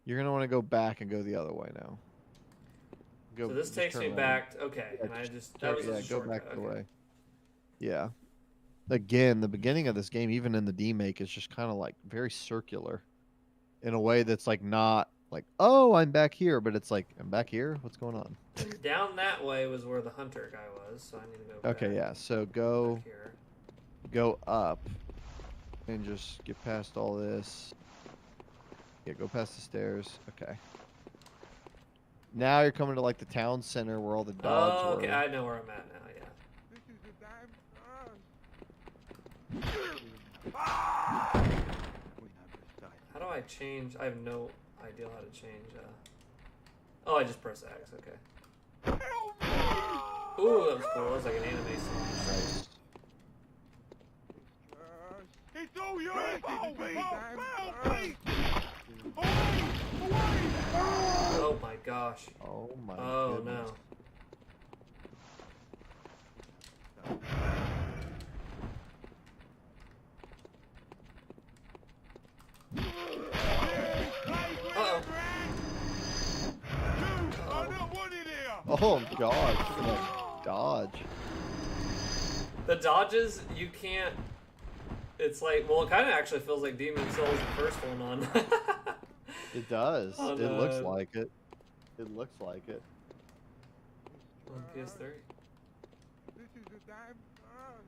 you're gonna want to go back and go the other way now. Go, So this just takes turn me around. back. Okay, Yeah, and I just just that was yeah, a go shortcut. back the Okay. way. Yeah. Again, the beginning of this game, even in the Demake, is just kind of like very circular, in a way that's like not like, oh, I'm back here, but it's like, I'm back here. What's going on? Down that way was where the hunter guy was, so I need to go. Okay, back, yeah. So go back here. go up, and just get past all this. Yeah, go past the stairs. Okay. Now you're coming to like the town center where all the dogs Oh, okay. were. I know where I'm at now. Yeah. How do I change? I have no idea how to change. Oh, I just press X. Okay. Ooh, that was cool. That was like an anime song. Nice. It's all your fault! Oh my gosh. Oh my Oh goodness. no. Uh-oh. Oh god, look at that dodge. The dodges, you can't... It's like... Well, it kind of actually feels like Demon Souls, the first one on... It does. Oh, It looks no. like it. It looks like it. On PS3. This is a damn gun.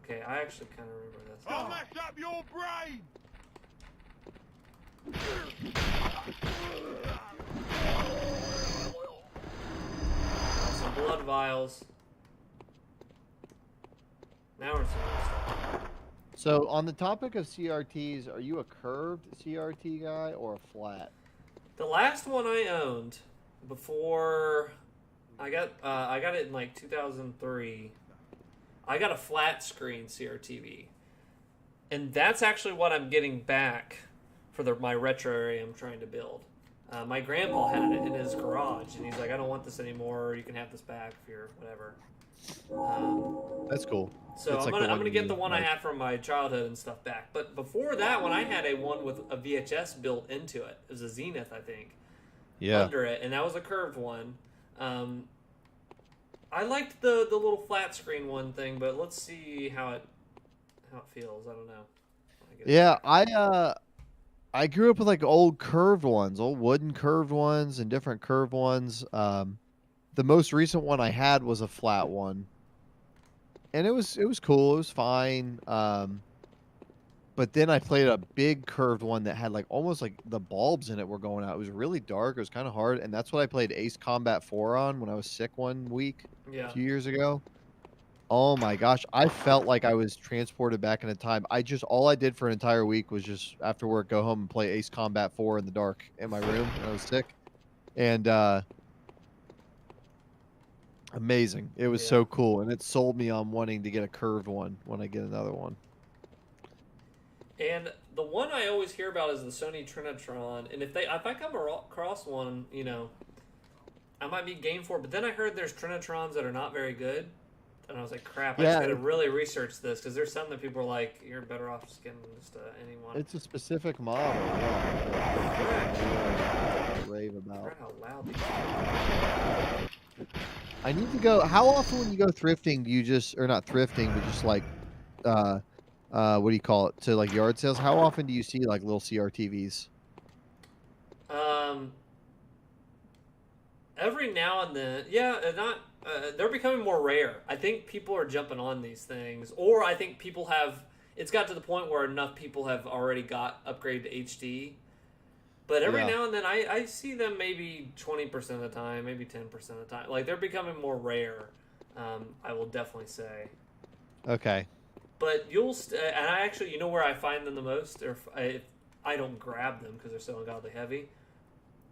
Okay, I actually kind of remember this. I'll mess up your brain. Some blood vials. Now we're seeing stuff. So on the topic of CRTs, are you a curved CRT guy or a flat? The last one I owned before I got it in like 2003. I got a flat screen CRTV, and that's actually what I'm getting back for my retro area I'm trying to build. My grandpa had it in his garage, and he's like, "I don't want this anymore. You can have this back if you're whatever." That's cool. So It's I'm like the gonna one get you the one I like. had from my childhood and stuff back. But before that one, I had a one with a VHS built into it. It was a Zenith, I think, Yeah. under it, and that was a curved one. I liked the little flat screen one thing, but let's see how it feels. I don't know. Yeah, I grew up with like old curved ones, old wooden curved ones and different curved ones. The most recent one I had was a flat one. And it was cool, it was fine. But then I played a big curved one that had like almost like the bulbs in it were going out. It was really dark, it was kind of hard, and that's what I played Ace Combat 4 on when I was sick one week Yeah. a few years ago. Oh my gosh, I felt like I was transported back in a time. All I did for an entire week was just after work go home and play Ace Combat 4 in the dark in my room when I was sick. And amazing. It was so cool, and it sold me on wanting to get a curved one when I get another one. And the one I always hear about is the Sony Trinitron, and if I come across one, I might be game for it. But then I heard there's Trinitrons that are not very good, and I was like, crap, I just got to really research this, because there's some that people are like, you're better off just getting just anyone. It's a specific model. Yeah. Rave about. How loud these I need to go. How often when you go thrifting do you just, or not thrifting, but just like, what do you call it? To like yard sales. How often do you see like little CRTVs? Every now and then, yeah, not. They're becoming more rare. I think people are jumping on these things, or I think people have. It's got to the point where enough people have already got upgraded to HD. But every now and then, I see them maybe 20% of the time, maybe 10% of the time. Like, they're becoming more rare. I will definitely say. Okay. But and I actually, you know where I find them the most, or if I don't grab them because they're so ungodly heavy.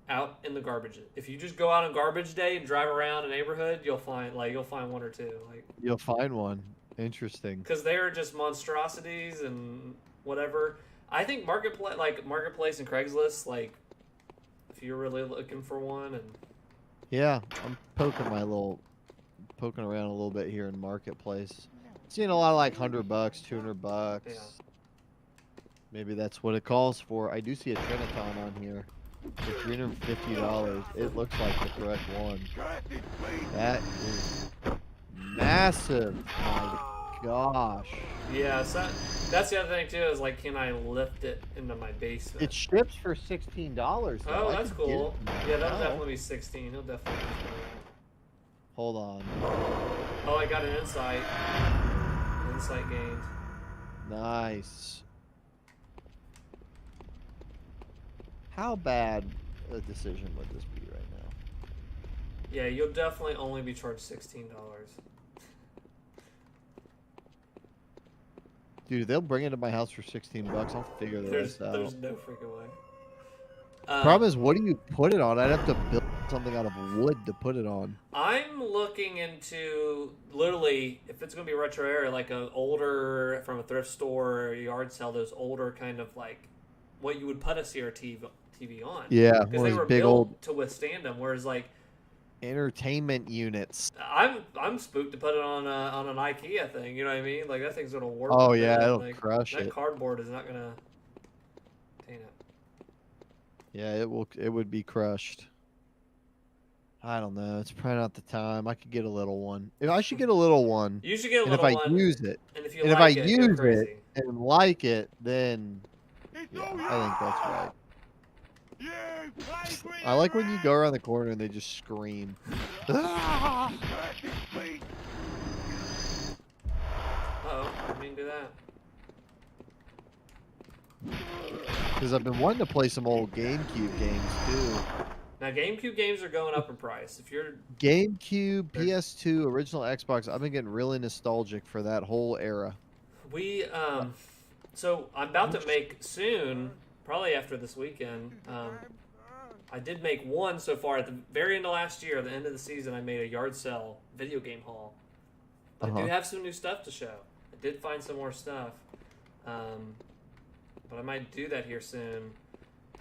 Out in the garbage. If you just go out on garbage day and drive around a neighborhood, you'll find one or two. Like, you'll find one. Interesting. Because they are just monstrosities and whatever. I think Marketplace and Craigslist, like, if you're really looking for one, and yeah, I'm poking around a little bit here in Marketplace. Seeing a lot of like $100, $200. Yeah. Maybe that's what it calls for. I do see a Triniton on here for $350. It looks like the correct one. That is massive. My gosh. yeah, so that's the other thing too. Is like, can I lift it into my basement? It ships for $16. Though. Oh, I that's could get cool. it Yeah, that'll now. definitely be 16. He'll definitely. Hold on. Oh, I got an insight. Insight gained. Nice. How bad a decision would this be right now? Yeah, you'll definitely only be charged $16. Dude, they'll bring it to my house for $16. I'll figure the rest out. There's no freaking way. Problem is, what do you put it on? I'd have to build something out of wood to put it on. I'm looking into, literally, if it's going to be retro era, like an older, from a thrift store or yard sale, those older kind of like, what you would put a CRT TV on. Yeah, because they were big built old to withstand them. Whereas, like, entertainment units. I'm spooked to put it on an IKEA thing. You know what I mean? Like, that thing's gonna work. Oh yeah, it'll like, crush that it. cardboard is not gonna contain it. Yeah, it will. It would be crushed. I don't know. It's probably not the time. I could get a little one. If I should get a little one. You should get a and little if I one. use it, And if you and like if I it, you're use crazy. it and like it, then It's Yeah, all I think that's right. You play with I like when you go around the corner and they just scream. Ah! Hurt this beast. Uh-oh, I mean do that. Because I've been wanting to play some old GameCube games too. Now, GameCube games are going up in price. If you're GameCube, PS2, original Xbox. I've been getting really nostalgic for that whole era. we so I'm about to make soon, probably after this weekend. I did make one so far at the very end of last year. At the end of the season, I made a yard sale video game haul. I do have some new stuff to show. I did find some more stuff, but I might do that here soon.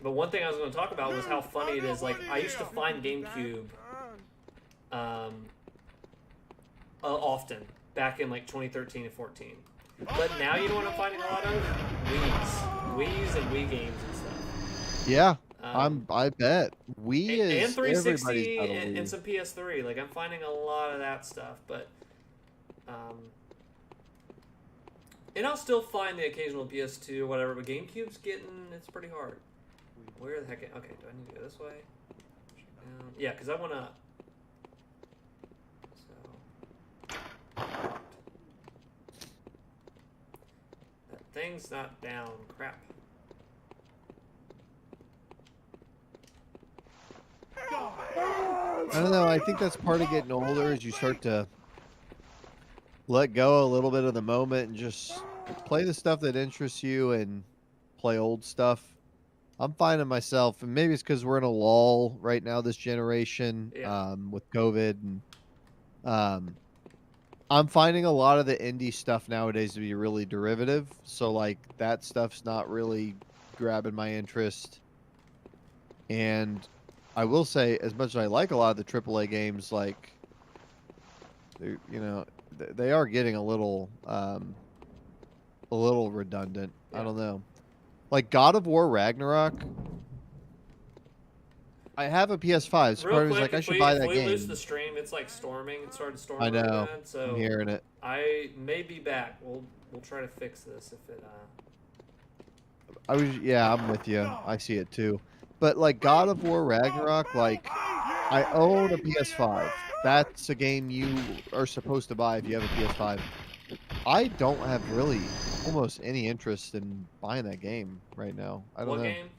But one thing I was going to talk about was how funny it is. Like, I used to find GameCube often back in like 2013 and 14. But now you know what I'm finding a lot of? Wii's and Wii games and stuff. Yeah, I bet Wii is and 360 everybody's got a Wii. and some PS3. Like, I'm finding a lot of that stuff, but and I'll still find the occasional PS2 or whatever. But GameCube's it's pretty hard. Where the heck? Okay, do I need to go this way? Yeah, because I want to. So that thing's not down. Crap. I don't know. I think that's part of getting older is you start to let go a little bit of the moment and just play the stuff that interests you and play old stuff. I'm finding myself, and maybe it's because we're in a lull right now, this generation, with COVID, and I'm finding a lot of the indie stuff nowadays to be really derivative. So like that stuff's not really grabbing my interest. And I will say, as much as I like a lot of the AAA games, like they are getting a little redundant. Yeah. I don't know. Like God of War Ragnarok. I have a PS5. So part of me is like, I should buy that if we game. lose the stream, it's like storming. It started storming. I know. Again, so I'm hearing it. I may be back. We'll try to fix this if it. I'm with you. I see it too. But like God of War Ragnarok, like I own a PS5. That's a game you are supposed to buy if you have a PS5. I don't have really almost any interest in buying that game right now. I don't know. What game?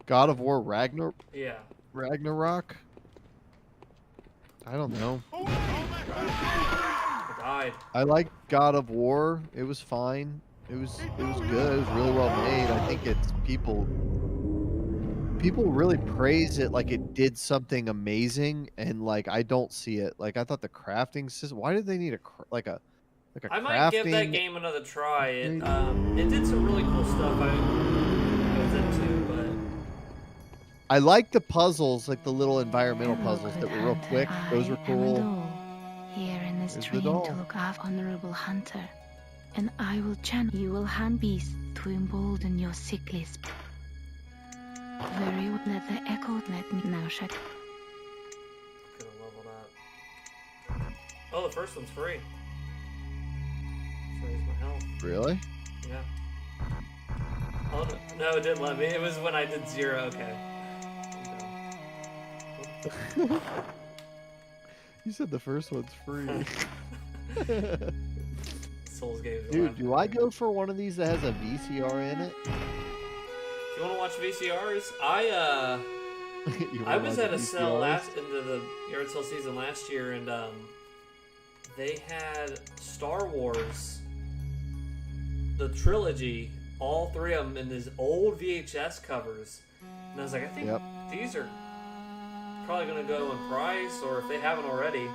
God of War Yeah. Ragnarok? I don't know. I died. I like God of War. It was fine. It was good. It was really well made. I think it's people really praise it like it did something amazing, and like I don't see it. Like I thought the crafting system. Why did they need a crafting? I might give that game another try. It did some really cool stuff. I was into, but I like the puzzles, like the little environmental puzzles that were real quick. Those were cool. Here in this There's the dream doll. to look after honorable hunter, and I will channel you will hand beast to embolden your sickly spirit. Very well, let the echo let me now shut. could have leveled up. Oh, the first one's free. Let's raise my health. Really? Yeah. Oh no, it didn't let me. It was when I did 0. Okay. You said the first one's free. Souls games. Dude, do I go for one of these that has a VCR in it? If you want to watch VCRs, I was at a sale into the yard sale season last year, and they had Star Wars, the trilogy, all 3 of them in these old VHS covers, and I was like, I think these are probably going to go in price, or if they haven't already,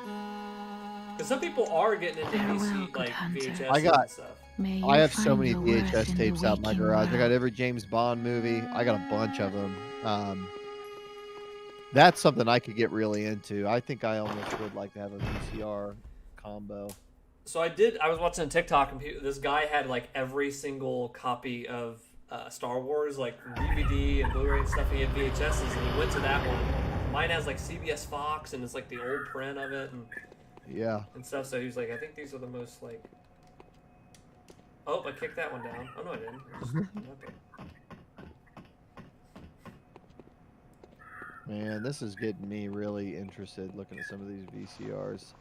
because some people are getting into VHS and stuff. I have so many VHS tapes out in my garage. I got every James Bond movie. I got a bunch of them. That's something I could get really into. I think I almost would like to have a VCR combo. So I was watching a TikTok, and this guy had like every single copy of Star Wars, like DVD and Blu-ray and stuff. He had VHSs, and he went to that one. Mine has like CBS Fox, and it's like the old print of it, and stuff. So he was like, I think these are the most like. Oh, I kicked that one down. Oh no, I didn't. Man, this is getting me really interested looking at some of these VCRs.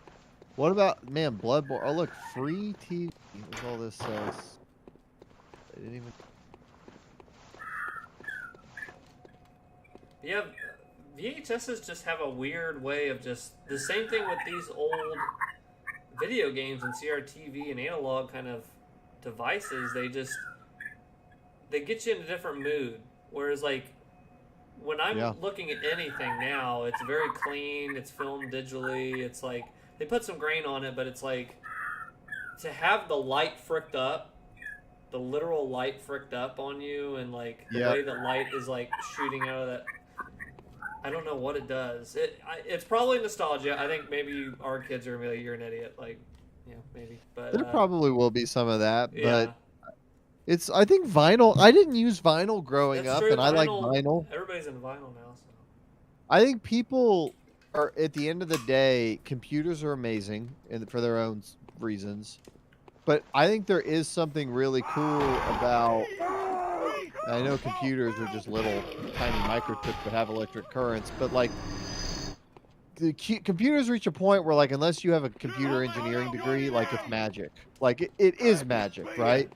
What about, man, Bloodborne? Oh, look, free TV is all this says. I didn't even. Yeah, VHSs just have a weird way of just the same thing with these old video games and CRTV and analog kind of devices. They get you in a different mood. Whereas like when I'm looking at anything now, it's very clean. It's filmed digitally. It's like they put some grain on it, but it's like to have the light fricked up. The literal light fricked up on you, and like the way that light is like shooting out of that. I don't know what it does. It's probably nostalgia. I think maybe our kids are gonna be like, "You're an idiot." Like, yeah, maybe. But There probably will be some of that, yeah. but it's. I think vinyl. I didn't use vinyl growing That's up, true. and I like vinyl. Everybody's in vinyl now. So. I think people are, at the end of the day, computers are amazing and for their own reasons. But I think there is something really cool about. I know computers are just little tiny microchips that have electric currents, but like the computers reach a point where, like, unless you have a computer engineering degree, like it's magic. Like it is magic, right?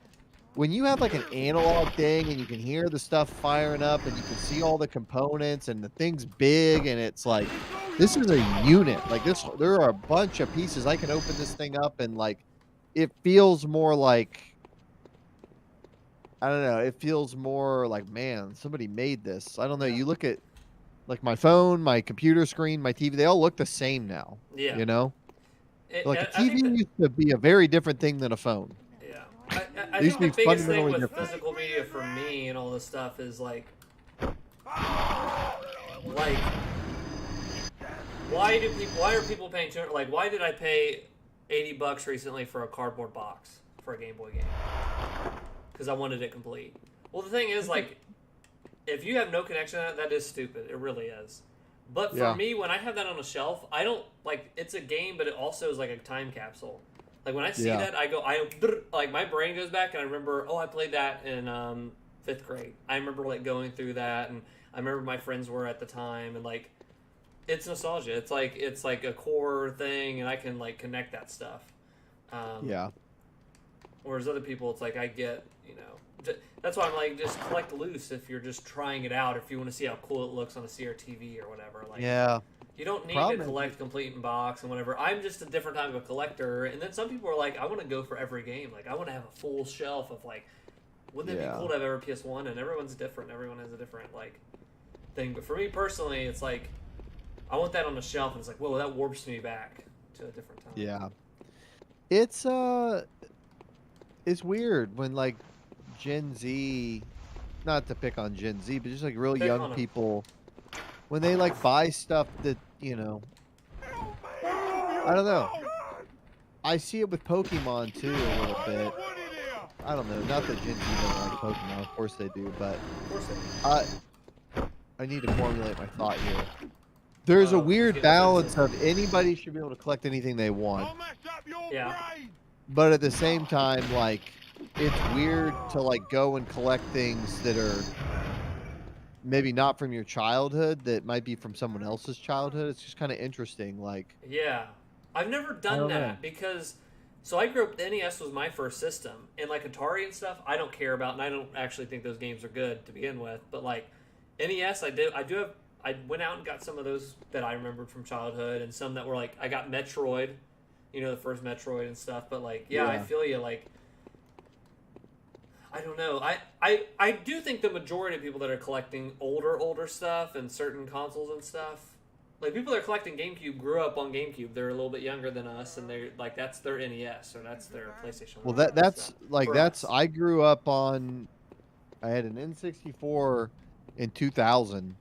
When you have like an analog thing and you can hear the stuff firing up and you can see all the components and the thing's big and it's like this is a unit. Like this, there are a bunch of pieces. I can open this thing up and like it feels more like. I don't know. It feels more like, man, somebody made this. I don't know. You look at like my phone, my computer screen, my TV, they all look the same now. Yeah. You know? Like a TV used to be a very different thing than a phone. Yeah. I think the biggest thing with physical media for me and all this stuff is like why are people paying why did I pay $80 recently for a cardboard box for a Game Boy game? Because I wanted it complete. Well, the thing is, like, if you have no connection to that, that is stupid. It really is. But for me, when I have that on a shelf, I don't, like, it's a game, but it also is like a time capsule. Like, when I see that, like, my brain goes back, and I remember, I played that in 5th grade. I remember, like, going through that, and I remember my friends were at the time, and, like, it's nostalgia. It's like a core thing, and I can, like, connect that stuff. Whereas other people, it's like, I get, that's why I'm like, just collect loose if you're just trying it out, if you want to see how cool it looks on a CRTV or whatever. Like, you don't need to collect complete in box and whatever. I'm just a different type of a collector. And then some people are like, I want to go for every game. Like, I want to have a full shelf of, like, wouldn't it be cool to have every PS1? And everyone's different. Everyone has a different, like, thing. But for me personally, it's like, I want that on the shelf. And it's like, whoa, that warps me back to a different time. Yeah. It's weird when, like, Gen Z, not to pick on Gen Z, but just like real young people, when they like buy stuff that, I don't know. I see it with Pokemon too a little bit. I don't know. Not that Gen Z doesn't like Pokemon, of course they do, but I need to formulate my thought here. There's a weird balance of anybody should be able to collect anything they want. Yeah. But at the same time, like, it's weird to like go and collect things that are maybe not from your childhood, that might be from someone else's childhood. It's just kind of interesting. Like, yeah, I've never done that because I grew up. The NES was my first system, and like Atari and stuff, I don't care about, and I don't actually think those games are good to begin with. But like NES, I went out and got some of those that I remembered from childhood, and some that were like I got Metroid, the first Metroid and stuff. But like, I feel you. Like, I don't know. I do think the majority of people that are collecting older stuff and certain consoles and stuff, like people that are collecting GameCube grew up on GameCube. They're a little bit younger than us, and they're like that's their NES or that's their PlayStation. Well, that's I grew up on. I had an N64 in 2000,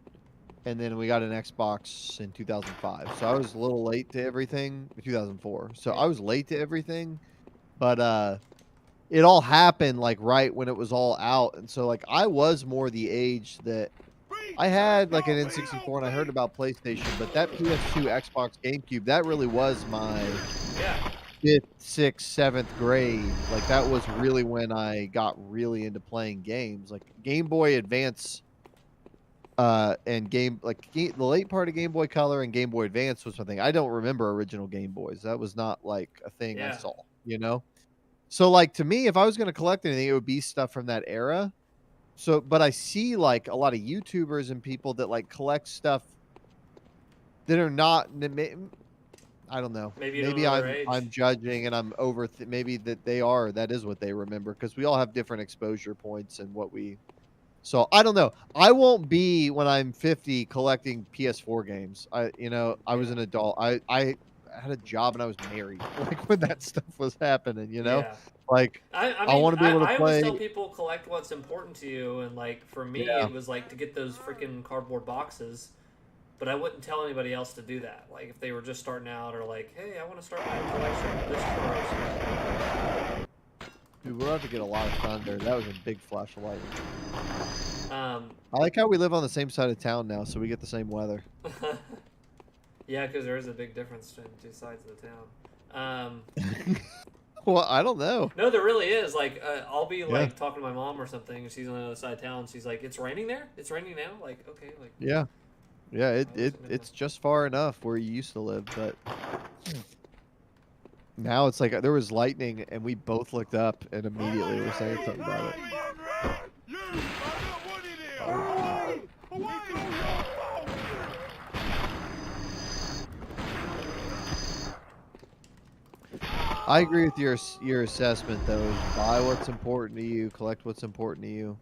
and then we got an Xbox in 2005. So I was a little late to everything. 2004. So I was late to everything, but it all happened like right when it was all out, and so like I was more the age that I had like an N64 and I heard about PlayStation, but that PS2, Xbox, GameCube, that really was my 5th, 6th, 7th grade. Like that was really when I got really into playing games. Like Game Boy Advance and the late part of Game Boy Color and Game Boy Advance was something I don't remember original Game Boys. That was not like a thing I Yeah. saw, you know. So like to me, if I was going to collect anything, it would be stuff from that era. So, but I see like a lot of YouTubers and people that like collect stuff that are not. I don't know. Maybe you don't Maybe know their age. I'm judging and I'm maybe that they are. That is what they remember because we all have different exposure points and what we. So I don't know. I won't be when I'm 50 collecting PS4 games. I was Yeah. an adult. I had a job and I was married like when that stuff was happening. Yeah. Like I I mean, want to be able to I always play. tell people collect what's important to you, and like for me, Yeah. it was like to get those freaking cardboard boxes. But I wouldn't tell anybody else to do that. Like if they were just starting out, or like, hey, I want to start my collection of this for Dude, we're about to get a lot of thunder. That was a big flash of lightning. us. I like how we live on the same side of town now, so we get the same weather. Yeah, because there is a big difference between two sides of the town. Well, I don't know. No, there really is. Like, I'll be like talking to my mom or something, and she's on the other side of town. She's like, "It's raining there. It's raining now." Like, okay, like. Yeah. It's just far enough where you used to live, but now it's like there was lightning, and we both looked up and immediately were saying something about it. I agree with your assessment though. Is buy what's important to you, collect what's important to you.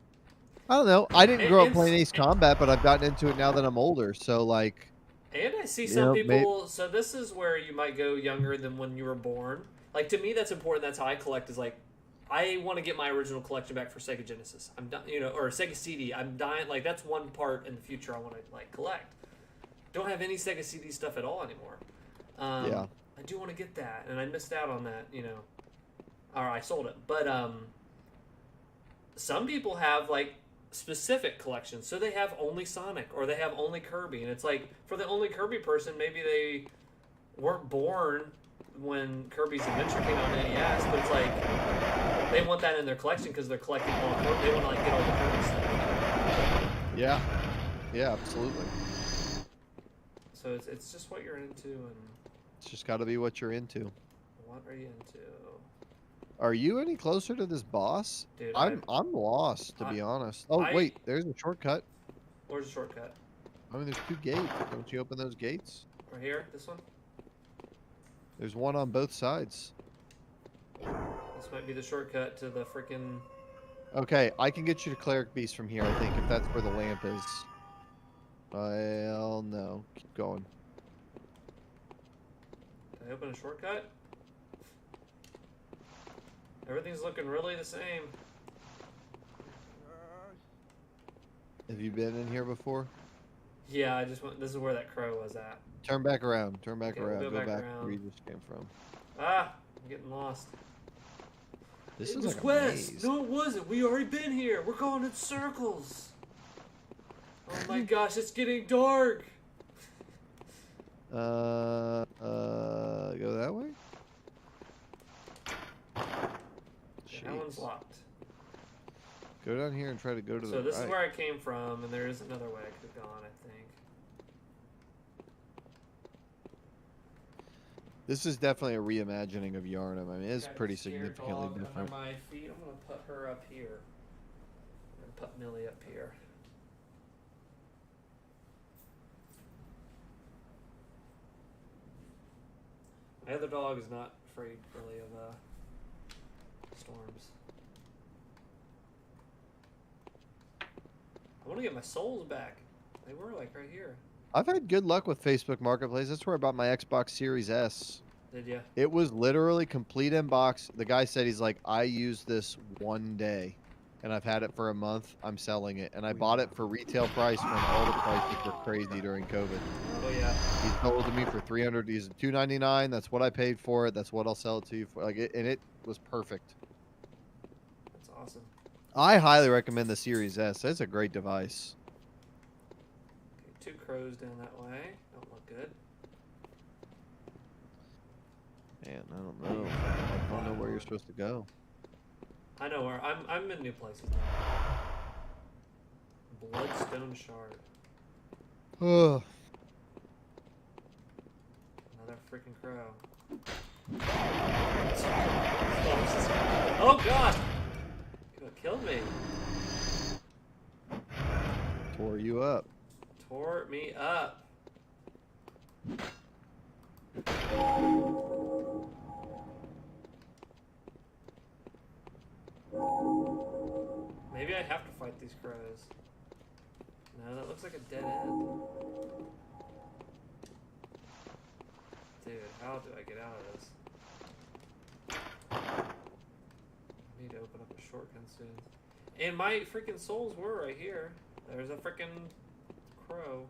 I don't know. I didn't grow up playing Ace Combat, but I've gotten into it now that I'm older. So like. And I see some people. So this is where you might go younger than when you were born. Like to me, that's important. That's how I collect. Is like, I want to get my original collection back for Sega Genesis. I'm done, or Sega CD. I'm dying. Like that's one part in the future I want to like collect. Don't have any Sega CD stuff at all anymore. Yeah. I do want to get that, and I missed out on that. Or I sold it. But some people have like specific collections, so they have only Sonic or they have only Kirby, and it's like for the only Kirby person, maybe they weren't born when Kirby's Adventure came out on NES, but it's like they want that in their collection because they're collecting all the Kirby. They want to like get all the Kirby stuff. Yeah, absolutely. So it's just what you're into, and It's just got to be what you're into. what are you into? Are you any closer to this boss? Dude, I'm lost, to be honest. Oh, wait, there's a shortcut. Where's the shortcut? I mean, there's 2 gates. Don't you open those gates? Right here? This one? There's one on both sides. This might be the shortcut to the freaking... Okay, I can get you to Cleric Beast from here, I think, if that's where the lamp is. Well, no. Keep going. Did I open a shortcut? Everything's looking really the same. Have you been in here before? Yeah, I just went... This is where that crow was at. Turn back around. Turn back Okay, we'll around. go Go back back around. where you just came from. Ah! I'm getting lost. This It is was like a west! maze. No, it wasn't! We already been here! We're going in circles! Oh my gosh, it's getting dark! Go that way? That one's locked. Go down here and try to go to the So this right. is where I came from, and there is another way I could have gone, I think. This is definitely a reimagining of Yarnum. I mean, it's Got a pretty scared significantly dog different. Under my feet. I'm gonna put her up here. I'm gonna put Millie up here. My other dog is not afraid really of storms. I want to get my souls back. They were like right here. I've had good luck with Facebook Marketplace. That's where I bought my Xbox Series S. Did ya? It was literally complete inbox. The guy said he's like, I used this one day, and I've had it for a month. I'm selling it, and I bought it for retail price when all the prices were crazy during COVID. Oh yeah. He sold it to me for $300. He's $299. That's what I paid for it. That's what I'll sell it to you for. Like and it was perfect. That's awesome. I highly recommend the Series S. It's a great device. Okay, 2 crows down that way. Don't look good. Man, I don't know. I don't know where you're supposed to go. I know where I'm in new places now. Bloodstone shard. Ugh. Another freaking crow. Oh god! You killed me. Tore you up. Tore me up. Maybe I have to fight these crows. No, that looks like a dead end. Dude, how do I get out of this? I need to open up a shotgun soon. And my freaking souls were right here. There's a freaking crow.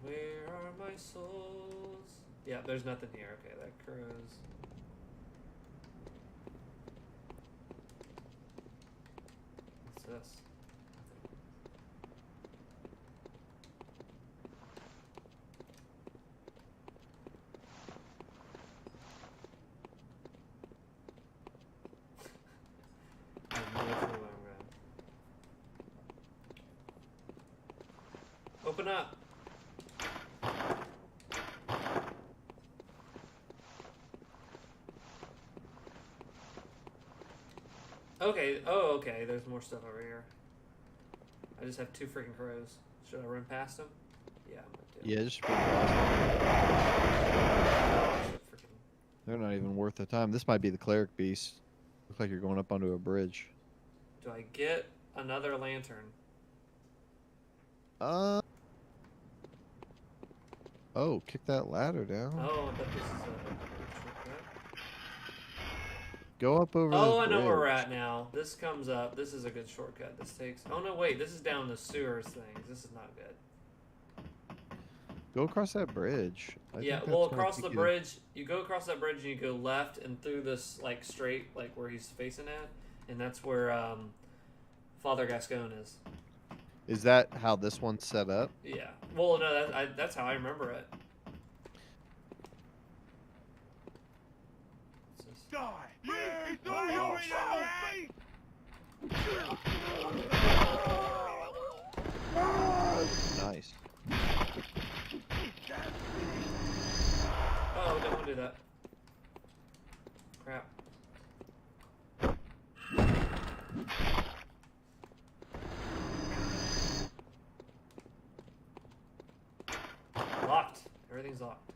Where are my souls? Yeah, there's nothing here. Okay, that crow's. What's this? I have no clue where I'm going. Open up. Okay, oh, okay, there's more stuff over here. I just have 2 freaking crows. Should I run past them? Yeah, I'm gonna do. Yeah, just Oh, shit, freaking. they're not even worth the time. This might be the Cleric Beast. Looks like you're going up onto a bridge. Do I get another lantern? Oh, kick that ladder down. Oh, I bet this is a shortcut. Go up over Oh, this I know where we're bridge. at now. This comes up. This is a good shortcut. This takes... Oh, no, wait. This is down the sewers things. This is not good. Go across that bridge. I Yeah, think well, that's gonna across take the you- bridge, you go across that bridge and you go left and through this, like, straight, like, where he's facing at. And that's where, Father Gascon is. Is that how this one's set up? Yeah. Well, no, that's how I remember it. What's this? Die! You plague Nice. Oh, don't want to do that. Crap. Locked. Everything's locked.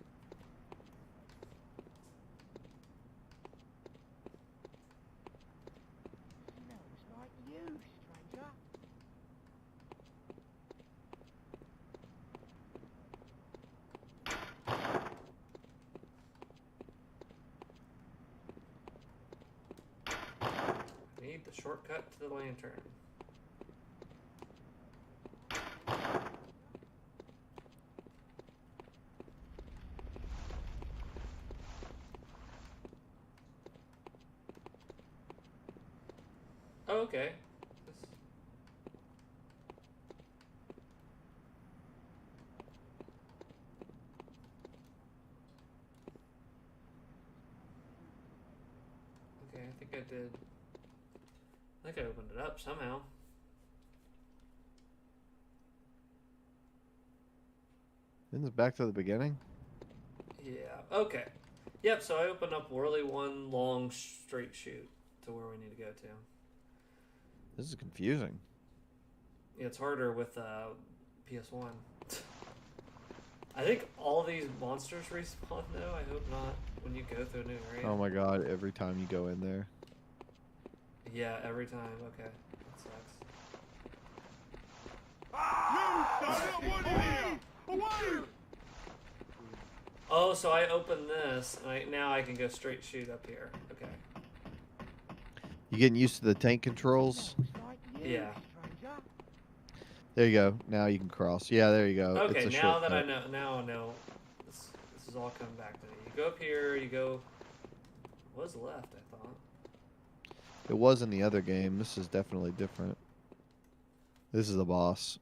Smells like you, stranger. Need the shortcut to the lantern. Oh, okay. This... Okay, I think I did. I think I opened it up somehow. Isn't this back to the beginning? Yeah, okay. Yep, so I opened up really one long straight shoot to where we need to go to. This is confusing. Yeah, it's harder with PS1. I think all these monsters respawn though. I hope not when you go through a new area. Oh my god, every time you go in there. Yeah, every time. Okay, that sucks. You don't want here! Away! Oh, so I open this, and now I can go straight shoot up here. Okay. You getting used to the tank controls? Smells like you, Yeah. stranger. There you go. Now you can cross. Yeah, there you go. Okay, It's a now that I shortcut. know, now I know. This is all coming back to me. You go up here. You go. What was left? I thought. It was in the other game. This is definitely different. This is the boss.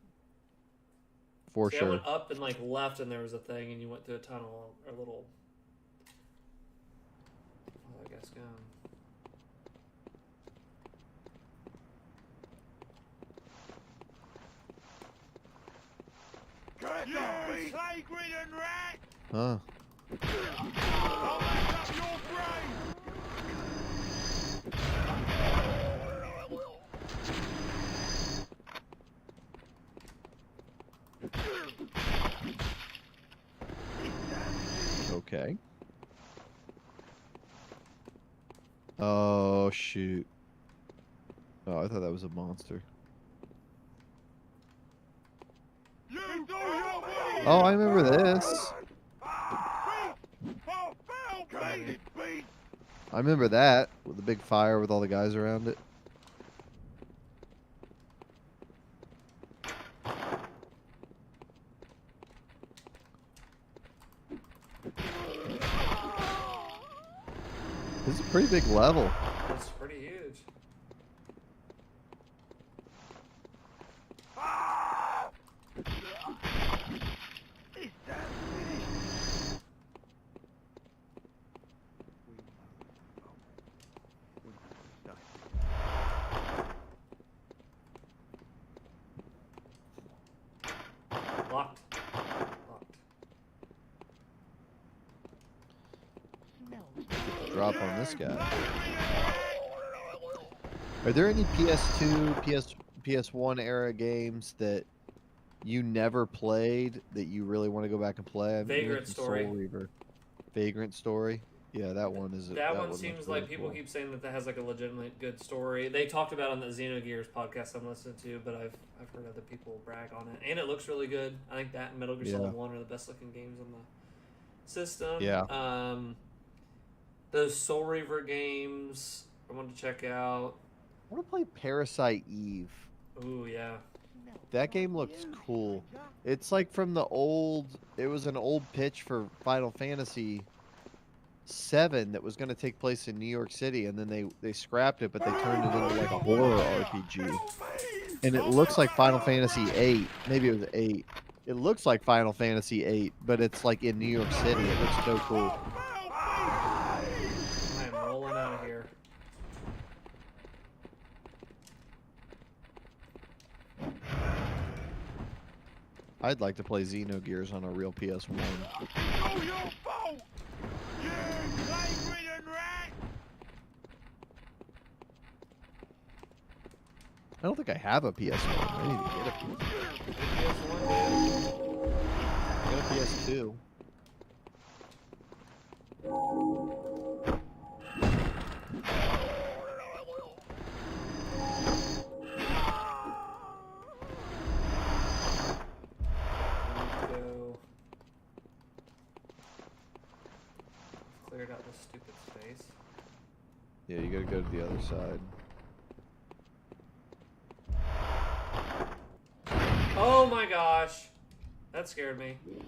For See, I sure. went up and like left, and there was a thing, and you went through a tunnel or a little. Oh, I guess gone. You sacred rat! Huh. I'll mess up your brain! Okay. Oh, shoot. Oh, I thought that was a monster. You do your way! Oh, I remember this. I remember that with the big fire with all the guys around it. This is a pretty big level. It's pretty huge. Locked. Locked. Drop on this guy. Are there any PS2, PS1 era games that you never played that you really want to go back and play? Vagrant Story. Soul Reaver. Vagrant Story. Yeah, that one is. That one looks seems really like people cool. keep saying that has like a legitimate good story. They talked about it on the Xenogears podcast I'm listening to, but I've heard other people brag on it, and it looks really good. I think that and Metal Gear Solid 1 are the best looking games on the system. Yeah. Those Soul Reaver games I wanted to check out. I want to play Parasite Eve. Ooh, yeah. That game looks cool. It's like from the old. It was an old pitch for Final Fantasy 7 that was going to take place in New York City, and then they scrapped it, but they turned it into like a horror RPG. And it looks like Final Fantasy 8. Maybe it was 8. It looks like Final Fantasy 8, but it's like in New York City. It looks so cool. I am rolling out of here. I'd like to play Xenogears on a real PS1. It's all your fault! You sacred rat! I don't think I have a PS1. I need to get a PS1. PS1, I got a PS2. go. Cleared out this stupid space. Yeah, you gotta go to the other side. Oh my gosh! That scared me. Look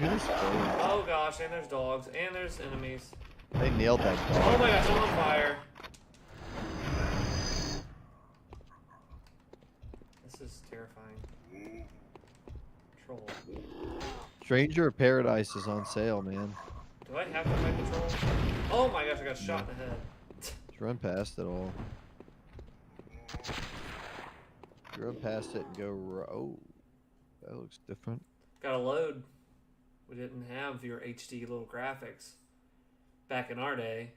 at this game. Oh gosh, and there's dogs, and there's enemies. They nailed that Oh dog. my gosh, I'm on fire. This is terrifying. Troll. Stranger of Paradise is on sale, man. Do I have to fight the troll? Oh my gosh, I got shot in the head. Just run past it all. Run past it and go. Oh, that looks different. Gotta load. We didn't have your HD little graphics back in our day.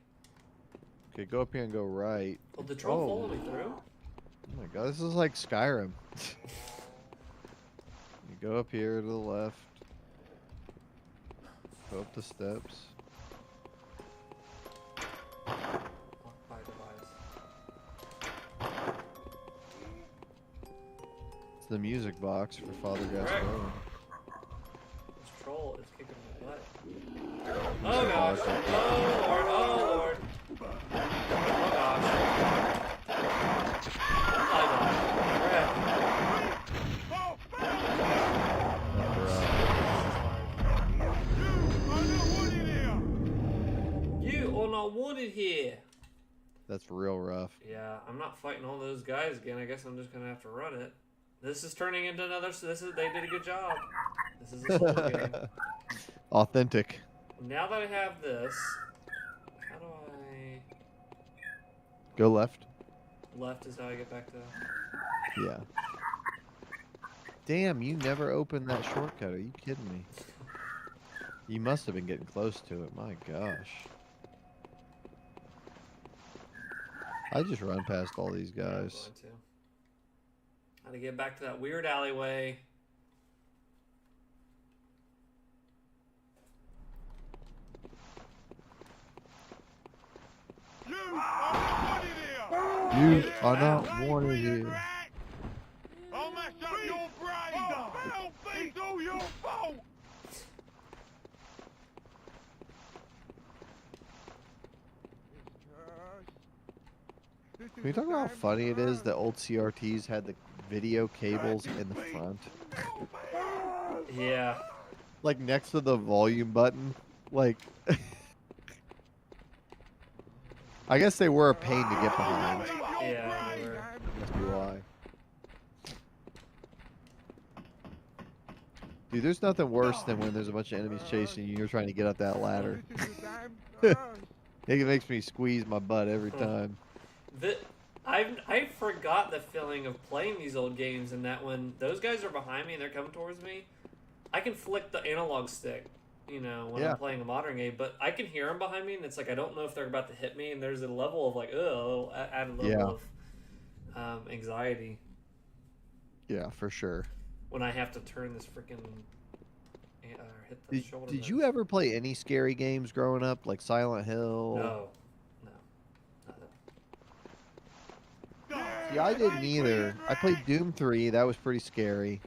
Okay, go up here and go right. Well, the troll Oh. follow me through? Oh my god, this is like Skyrim. You go up here to the left. Go up the steps. Lock by device. It's the music box for Father Right. Gasparilla. This troll is kicking my butt. Oh gosh. Oh lord. Oh lord. Oh gosh. I died. You are not wanted here. That's real rough. Yeah, I'm not fighting all those guys again. I guess I'm just gonna have to run it. This is turning into another. They did a good job. This is a solo game. Authentic. Now that I have this, how do I? Go left. Left is how I get back to. Yeah. Damn, you never opened that shortcut. Are you kidding me? You must have been getting close to it. My gosh. I just run past all these Yeah, I'm guys. going to. How to get back to that weird alleyway. You are not wanted here! You are not wanted here. I'll mess up your brain! Help me! It's all your fault! Can we talk about how funny it is that old CRTs had the video cables in the front? Yeah. Like next to the volume button? Like... I guess they were a pain to get behind. Yeah, they were. Must be why. Dude, there's nothing worse than when there's a bunch of enemies chasing you and you're trying to get up that ladder. It makes me squeeze my butt every time. I forgot the feeling of playing these old games, and that when those guys are behind me and they're coming towards me, I can flick the analog stick, you know, when I'm playing a modern game, but I can hear them behind me, and it's like I don't know if they're about to hit me, and there's a level of like, added level of anxiety. Yeah, for sure. When I have to turn this freaking hit the shoulder. Did you ever play any scary games growing up, like Silent Hill? No. Yeah, I didn't either. I played Doom 3. That was pretty scary.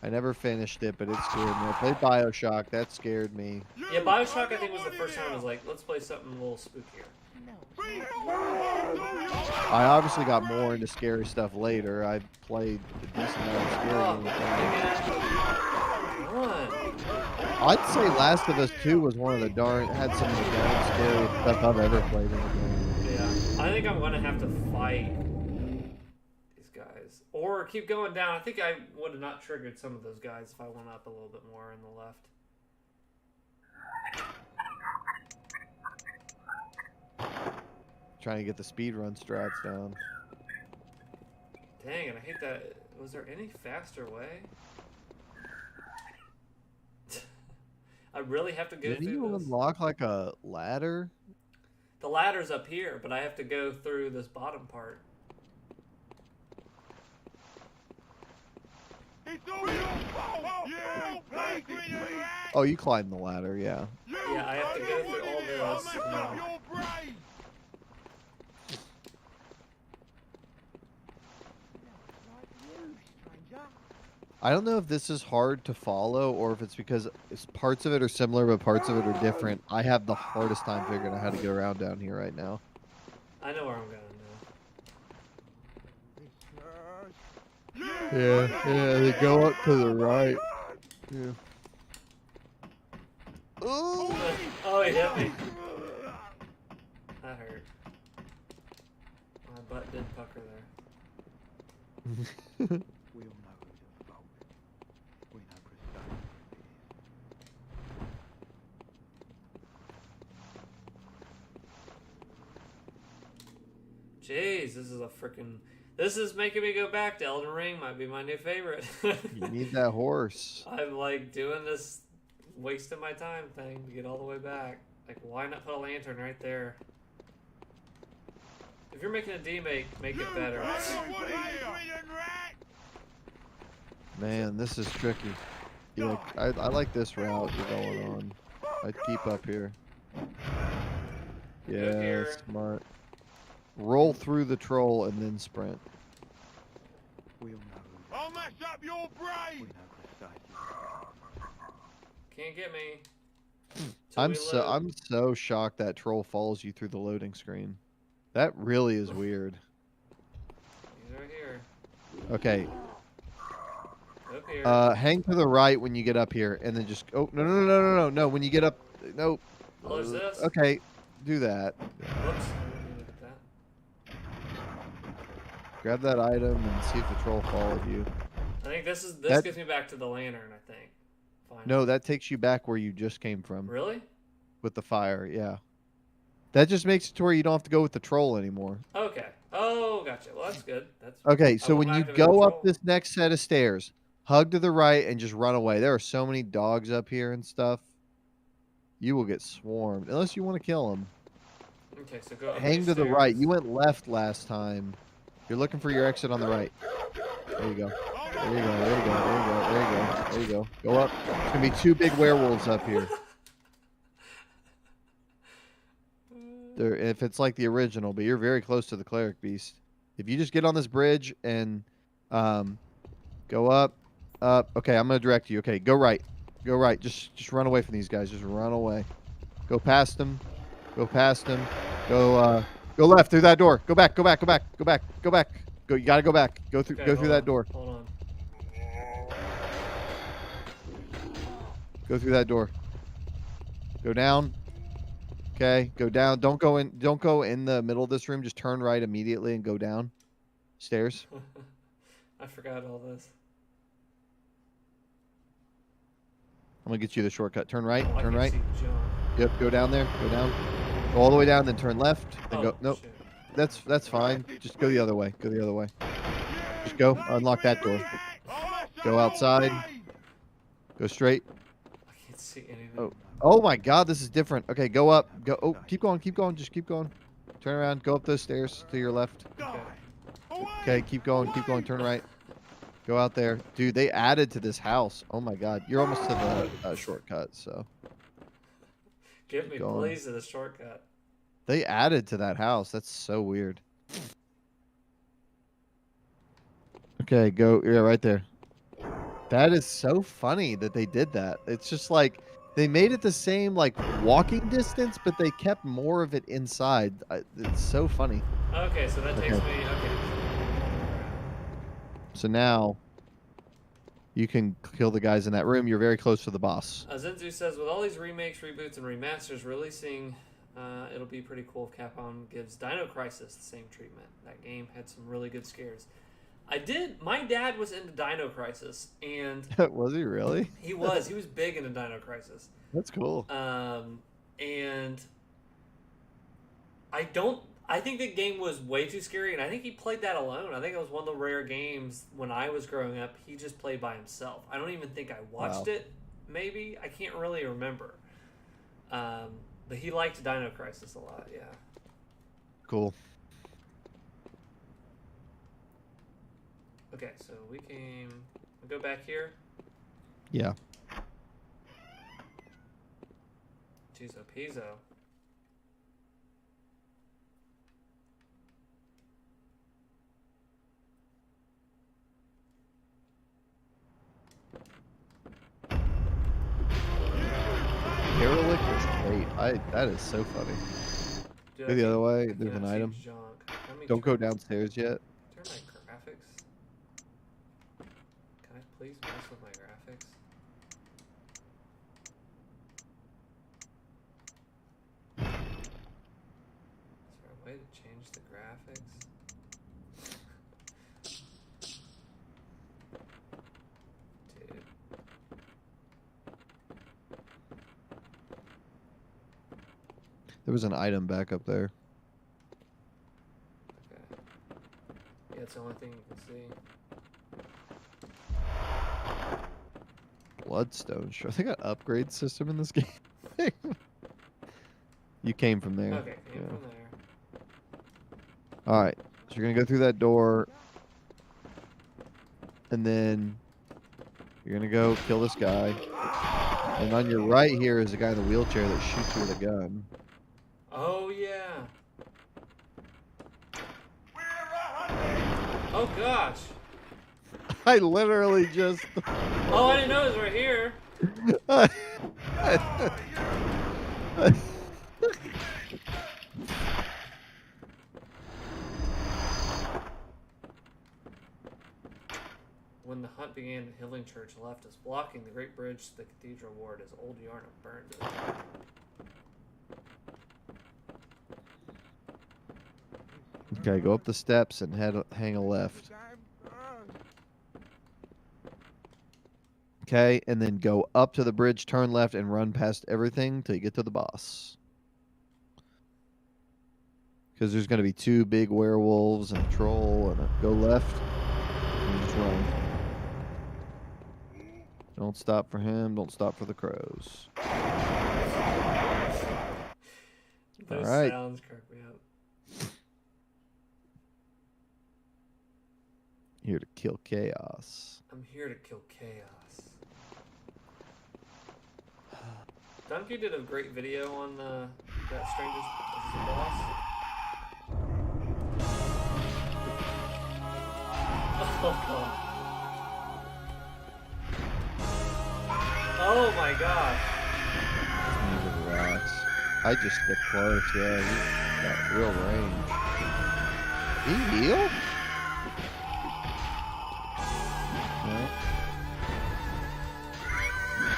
I never finished it, but it scared me. I played Bioshock. That scared me. Yeah, Bioshock I think was the first time I was like, let's play something a little spookier. I obviously got more into scary stuff later. I played a decent amount of scary games. I'd say Last of Us 2 was one of the had some of the darn scariest stuff I've ever played in a game. Yeah, I think I'm going to have to fight these guys. Or keep going down. I think I would have not triggered some of those guys if I went up a little bit more in the left. Trying to get the speedrun strats down. Dang it, I hate that. Was there any faster way? I really have to go Didn't through you this? unlock like a ladder? The ladder's up here, but I have to go through this bottom part. It's all your fault! You Oh, you climbed the ladder, yeah. Yeah, I have to go through all this. I'll mess up your brain! I don't know if this is hard to follow or if it's because parts of it are similar but parts of it are different. I have the hardest time figuring out how to get around down here right now. I know where I'm going now. Yeah, they go up to the right. Yeah. Ooh. Oh, he hit me. That hurt. My butt did pucker there. Jeez, this is making me go back to Elden Ring. Might be my new favorite. You need that horse. I'm like doing this wasting my time thing to get all the way back. Like, why not put a lantern right there? If you're making a demake, make it better. Man, this is tricky. Yeah, I like this route you're going on. I'd keep up here. Yeah, here. Smart. Roll through the troll and then sprint. I'll mess up your brain! Can't get me. I'm so shocked that troll follows you through the loading screen. That really is weird. He's right here. Okay. Up here. Hang to the right when you get up here, and then just no. When you get up, nope. Oh, there's this. Okay, do that. Whoops. Look at that. Grab that item and see if the troll followed you. I think this gets me back to the lantern. I think. Finally. No, that takes you back where you just came from. Really? With the fire, yeah. That just makes it to where you don't have to go with the troll anymore. Okay. Oh, gotcha. Well, that's good. That's okay. So when you go up this next set of stairs, hug to the right and just run away. There are so many dogs up here and stuff. You will get swarmed unless you want to kill them. Okay, so go up Hang these to the right. stairs. You went left last time. You're looking for your exit on the right. There you go. There you go. There you go. There you go. There you go. There you go. Go up. There's gonna be 2 big werewolves up here. There, if it's like the original, but you're very close to the Cleric Beast. If you just get on this bridge and go up. Okay, I'm gonna direct you. Okay, go right. Go right. Just run away from these guys. Just run away. Go past them. Go past them. Go left through that door. Go back. Go back. Go back. Go back. Go back. Go. You gotta go back. Go through. Okay, Go through that door. Hold on. Go through that door. Go down. Okay. Go down. Don't go in. Don't go in the middle of this room. Just turn right immediately and go down. Stairs. I forgot all this. I'm gonna get you the shortcut. Turn right. Oh, I Turn can right. see junk. Yep. Go down there. Go down. Go all the way down. Then turn left. Then Oh, go. Nope. shit. That's fine. Just go the other way. Go the other way. Just go. Unlock that door. Go outside. Go straight. I can't see anything. Oh. Oh my God, this is different. Okay, go up. Go. Oh, keep going. Keep going. Just keep going. Turn around. Go up those stairs to your left. Okay. Okay, keep going. Keep going. Turn right. Go out there, dude. They added to this house. Oh my God, you're almost to the shortcut. So Give me going. please to the shortcut. they added to that house. That's so weird. Okay, go. Yeah, right there. That is so funny that they did that. It's just like they made it the same like walking distance, but they kept more of it inside. It's so funny. Okay, so that takes Okay. me. Okay. So now you can kill the guys in that room. You're very close to the boss. Zenzu says, with all these remakes, reboots, and remasters releasing, it'll be pretty cool if Capcom gives Dino Crisis the same treatment. That game had some really good scares. My dad was into Dino Crisis, and Was he really? he was big into Dino Crisis. That's cool. And I think the game was way too scary, and I think he played that alone. I think it was one of the rare games when I was growing up, he just played by himself. I don't even think I watched Wow. it, maybe. I can't really remember. But he liked Dino Crisis a lot, yeah. Cool. Okay, so we go back here. Yeah. Jeez, Pizzo. Derelict is great. That is so funny. Dude, Go I the other can't- way. I There's an cannot item. change junk. Let me Don't go turn- downstairs yet. Turn my graphics. Can I please mess with my graphics? Is there a way to change the graphics? Dude. There was an item back up there. Okay. Yeah, it's the only thing you can see. Bloodstone. Sure. They got upgrade system in this game. You came from there. Okay, came Yeah. from there. All right. So you're gonna go through that door, and then you're gonna go kill this guy. And on your right here is a guy in the wheelchair that shoots you with a gun. Oh, yeah. Oh, gosh. I literally just. Oh, I didn't know it was right here. When the hunt began, the Healing Church left us, blocking the great bridge to the cathedral ward as old Yarna burned it. Okay, go up the steps and hang a left. Okay, and then go up to the bridge, turn left, and run past everything till you get to the boss. Because there's going to be 2 big werewolves and a troll, and go left, and just run. Don't stop for him. Don't stop for the crows. Those All right. sounds crack me up. Here to kill chaos. I'm here to kill chaos. Donkey did a great video on that Strangers as a boss. Oh god. Oh my gosh. This music rocks. I just get close, yeah. He's got real range. He healed? No.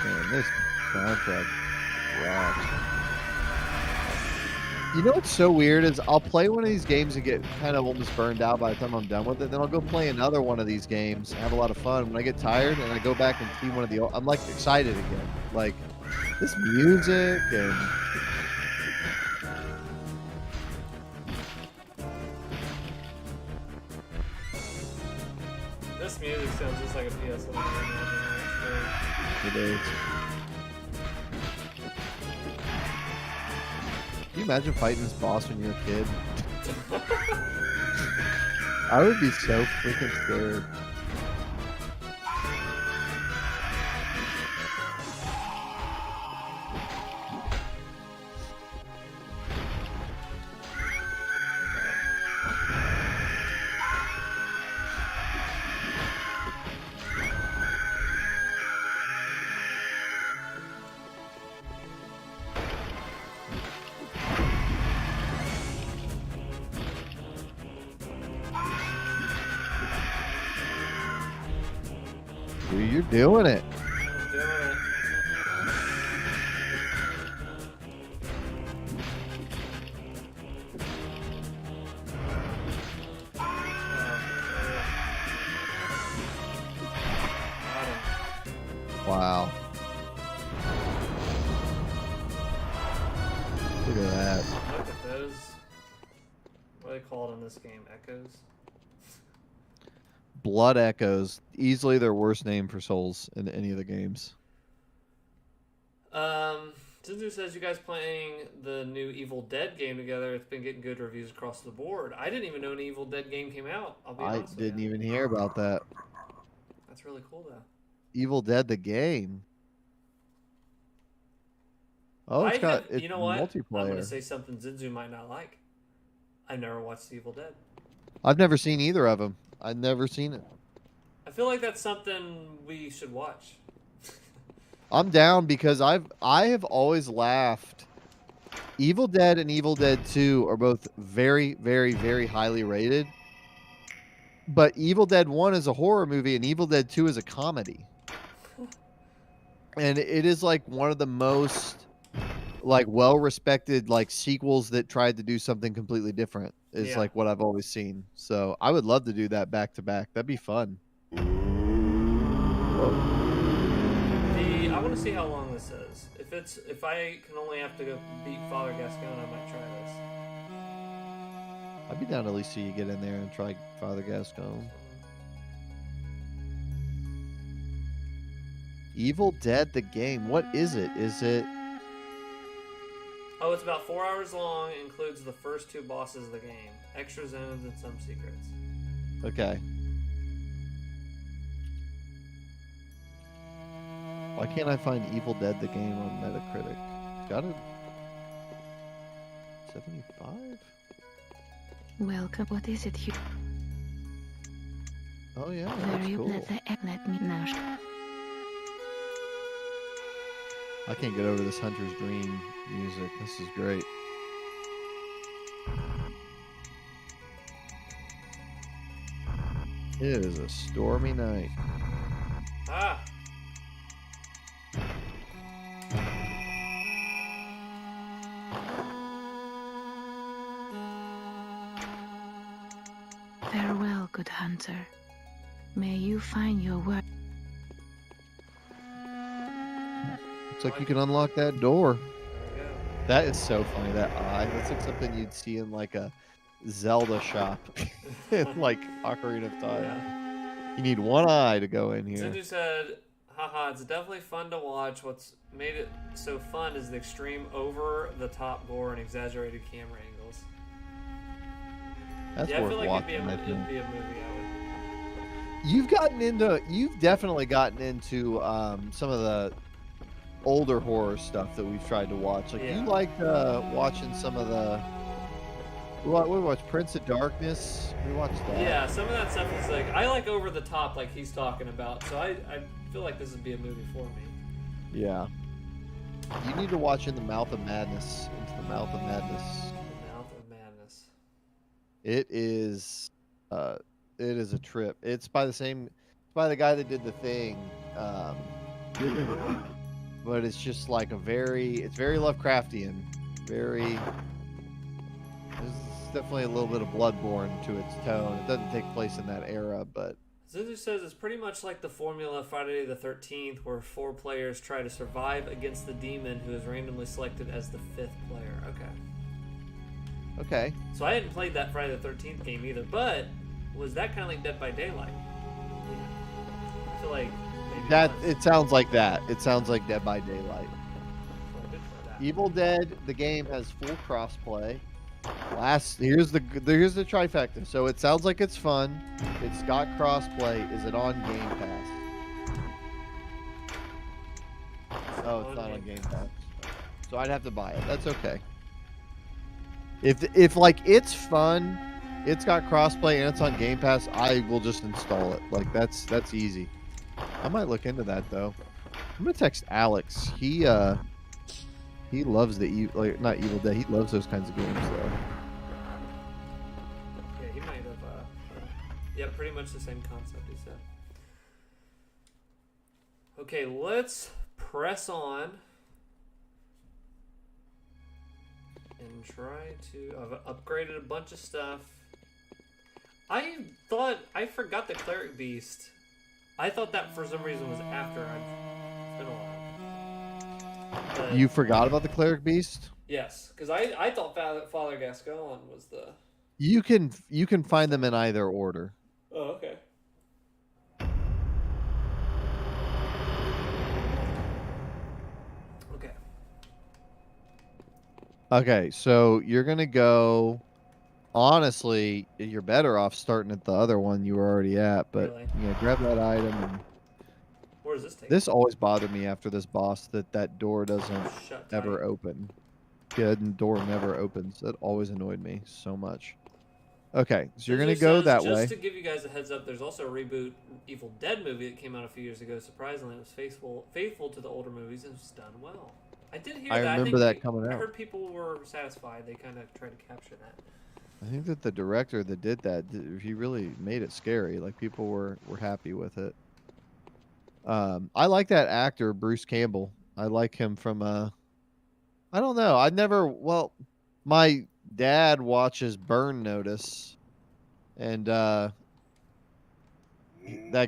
Man, this soundtrack rocks. You know what's so weird is I'll play one of these games and get kind of almost burned out by the time I'm done with it. Then I'll go play another one of these games, have a lot of fun. When I get tired and I go back and see one of the old, I'm like excited again. Like this music and This music sounds just like a PS1 game. it is. Can you imagine fighting this boss when you're a kid? I would be so freaking scared. Dude, you're doing it. I'm doing it. Wow. Look at that. Look at those. What are they called in this game? Echoes? Blood Echoes. Easily their worst name for souls in any of the games. Zinzu says you guys playing the new Evil Dead game together. It's been getting good reviews across the board. I didn't even know an Evil Dead game came out. I'll be I honest with didn't you. even hear about that. That's really cool though. Evil Dead the game. Oh, it's you know what? multiplayer. I'm going to say something Zinzu might not like. I've never watched Evil Dead. I've never seen either of them. I've never seen it. I feel like that's something we should watch. I'm down because I have always laughed. Evil Dead and Evil Dead 2 are both very, very, very highly rated. But Evil Dead 1 is a horror movie and Evil Dead 2 is a comedy. And it is like one of the most like well-respected like sequels that tried to do something completely different is like what I've always seen. So I would love to do that back to back. That'd be fun. Whoa. I want to see how long this is. If I can only have to go beat Father Gascon, I might try this. I'd be down to at least see you get in there and try Father Gascon. Evil Dead the game. What is it? Is it... Oh, it's about 4 hours long. Includes the first 2 bosses of the game. Extra zones and some secrets. Okay. Why can't I find Evil Dead the game on Metacritic? Got it. 75? Welcome. What is it you? Oh yeah, Very that's cool. let me now. I can't get over this Hunter's Dream music. This is great. It is a stormy night. Ah! Farewell, good hunter. May you find your work. Looks like you can unlock that door. There we go. That is so funny. That eye. That's like something you'd see in like a Zelda shop. In like Ocarina of Time. Yeah. You need one eye to go in here. Zindu said, Haha, it's definitely fun to watch. What's made it so fun is the extreme over-the-top gore and exaggerated camera angles. That's Yeah, I worth feel like watching. it'd be a movie I You've definitely gotten into some of the older horror stuff that we've tried to watch. Like Yeah. you liked watching some of the. We watched Prince of Darkness. We watched would. that. Yeah, some of that stuff is like, I like over-the-top like he's talking about, so I feel like this would be a movie for me. Yeah. You need to watch In the Mouth of Madness. Into the Mouth of Madness. The Mouth of Madness. It is a trip. It's by the guy that did The Thing. But it's just like it's very Lovecraftian. There's definitely a little bit of Bloodborne to its tone. It doesn't take place in that era, but Zizu says it's pretty much like the formula of Friday the 13th, where 4 players try to survive against the demon who is randomly selected as the 5th player. okay. So I hadn't played that Friday the 13th game either, but was that kind of like Dead by Daylight? I feel like maybe That it was. it sounds like that. It sounds like Dead by Daylight. So good for that. Evil Dead, the game has full crossplay. Here's the trifecta. So it sounds like it's fun. It's got crossplay. Is it on Game Pass? Oh, it's not on Game Pass. So I'd have to buy it. That's okay. If like it's fun, it's got crossplay and it's on Game Pass, I will just install it. Like that's easy. I might look into that though. I'm gonna text Alex. He loves not Evil Dead. He loves those kinds of games though. Yeah, he might have. Yeah, pretty much the same concept he said. Okay, let's press on and try to. I've upgraded a bunch of stuff. I forgot the Cleric Beast. I thought that for some reason was after. It's been a while. But, You forgot about the Cleric Beast? yes, because I thought Father Gascon was the. You can find them in either order. Oh, okay. Okay. Okay, so you're gonna go. Honestly, you're better off starting at the other one you were already at, but Really? yeah, grab that item. And Where does this take? this always bothered me after this boss that door doesn't Shut ever tight. open. Yeah, the door never opens. That always annoyed me so much. Okay, so you're gonna Scissor go says, that just way. to give you guys a heads up, there's also a reboot Evil Dead movie that came out a few years ago. Surprisingly, it was faithful to the older movies and was done well. I did hear I that. remember that coming I out. heard people were satisfied. They kind of tried to capture that. I think that the director that did that, he really made it scary. Like people were happy with it. I like that actor Bruce Campbell. I like him from I don't know. Well, my dad watches Burn Notice, and that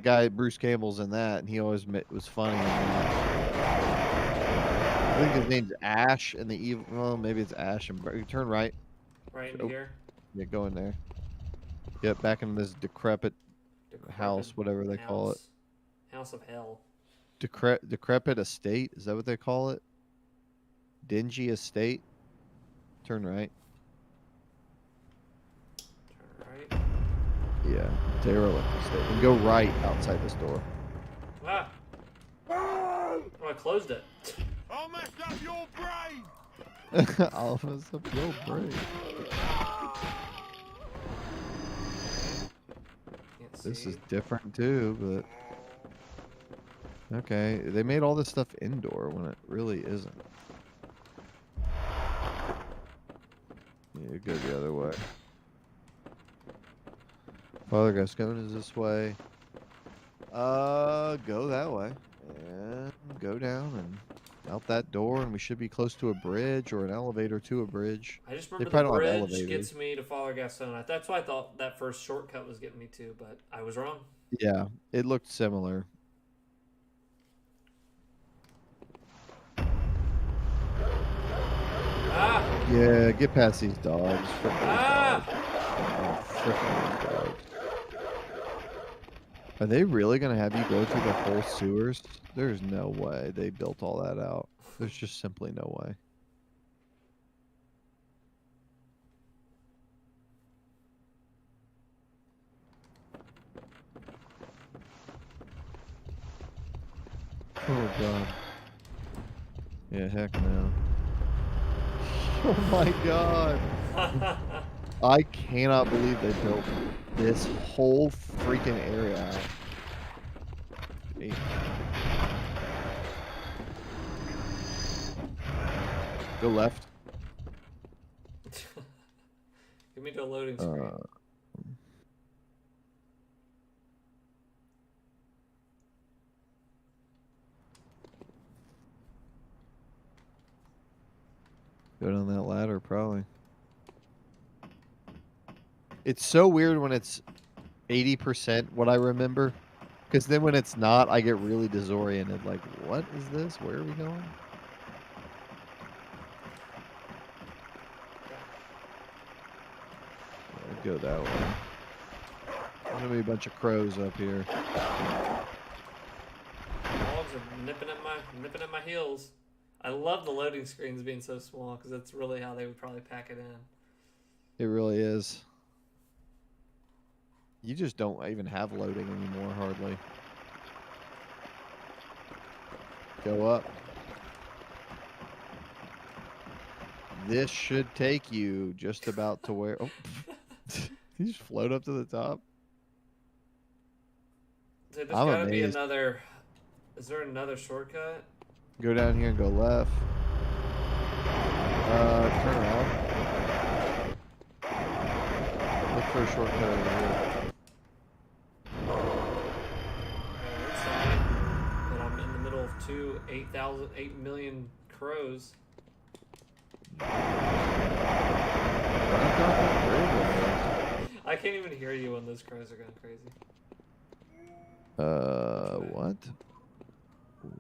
guy Bruce Campbell's in that, and he always was funny in that. I think his name's Ash in the evil. Well, maybe it's Ash and you turn right. Right into here. Yeah, go in there. Yep, back in this decrepit house, whatever they call it. House of Hell. Decrepit estate, is that what they call it? Dingy estate. Turn right. Turn right. Yeah, derelict estate. And go right outside this door. Ah! Oh, I closed it. I'll mess up your brain! I'll mess up your brain. Can't This see. is different too, but okay. They made all this stuff indoor when it really isn't. Yeah, go the other way. Father Gascon is this way. Go that way. And go down and out that door, and we should be close to a bridge or an elevator to a bridge. I just remember the probably don't have bridge elevators. gets me to Father Gascon. That's why I thought that first shortcut was getting me to, but I was wrong. Yeah, it looked similar. Ah! Yeah, get past these dogs. Frickin' these Ah! dogs. Oh, frickin' these dogs. Are they really gonna have you go through the whole sewers? There's no way they built all that out. There's just simply no way. Oh god. Yeah, heck no. Oh my god. I cannot believe they built this whole freaking area out. Hey. Go left. Give me the loading screen. Go down that ladder, probably. It's so weird when it's 80% what I remember. Because then when it's not, I get really disoriented. Like, what is this? Where are we going? I'd go that way. There's gonna be a bunch of crows up here. Dogs are nipping at my heels. I love the loading screens being so small because that's really how they would probably pack it in. It really is. You just don't even have loading anymore, hardly. Go up. This should take you just about to where... Oh, you just float up to the top. Dude, there's gotta be another... Is there another shortcut? Go down here and go left. Turn around. Look for a shortcut over here. But I'm in the middle of 8 million crows. I can't even hear you when those crows are going crazy. What?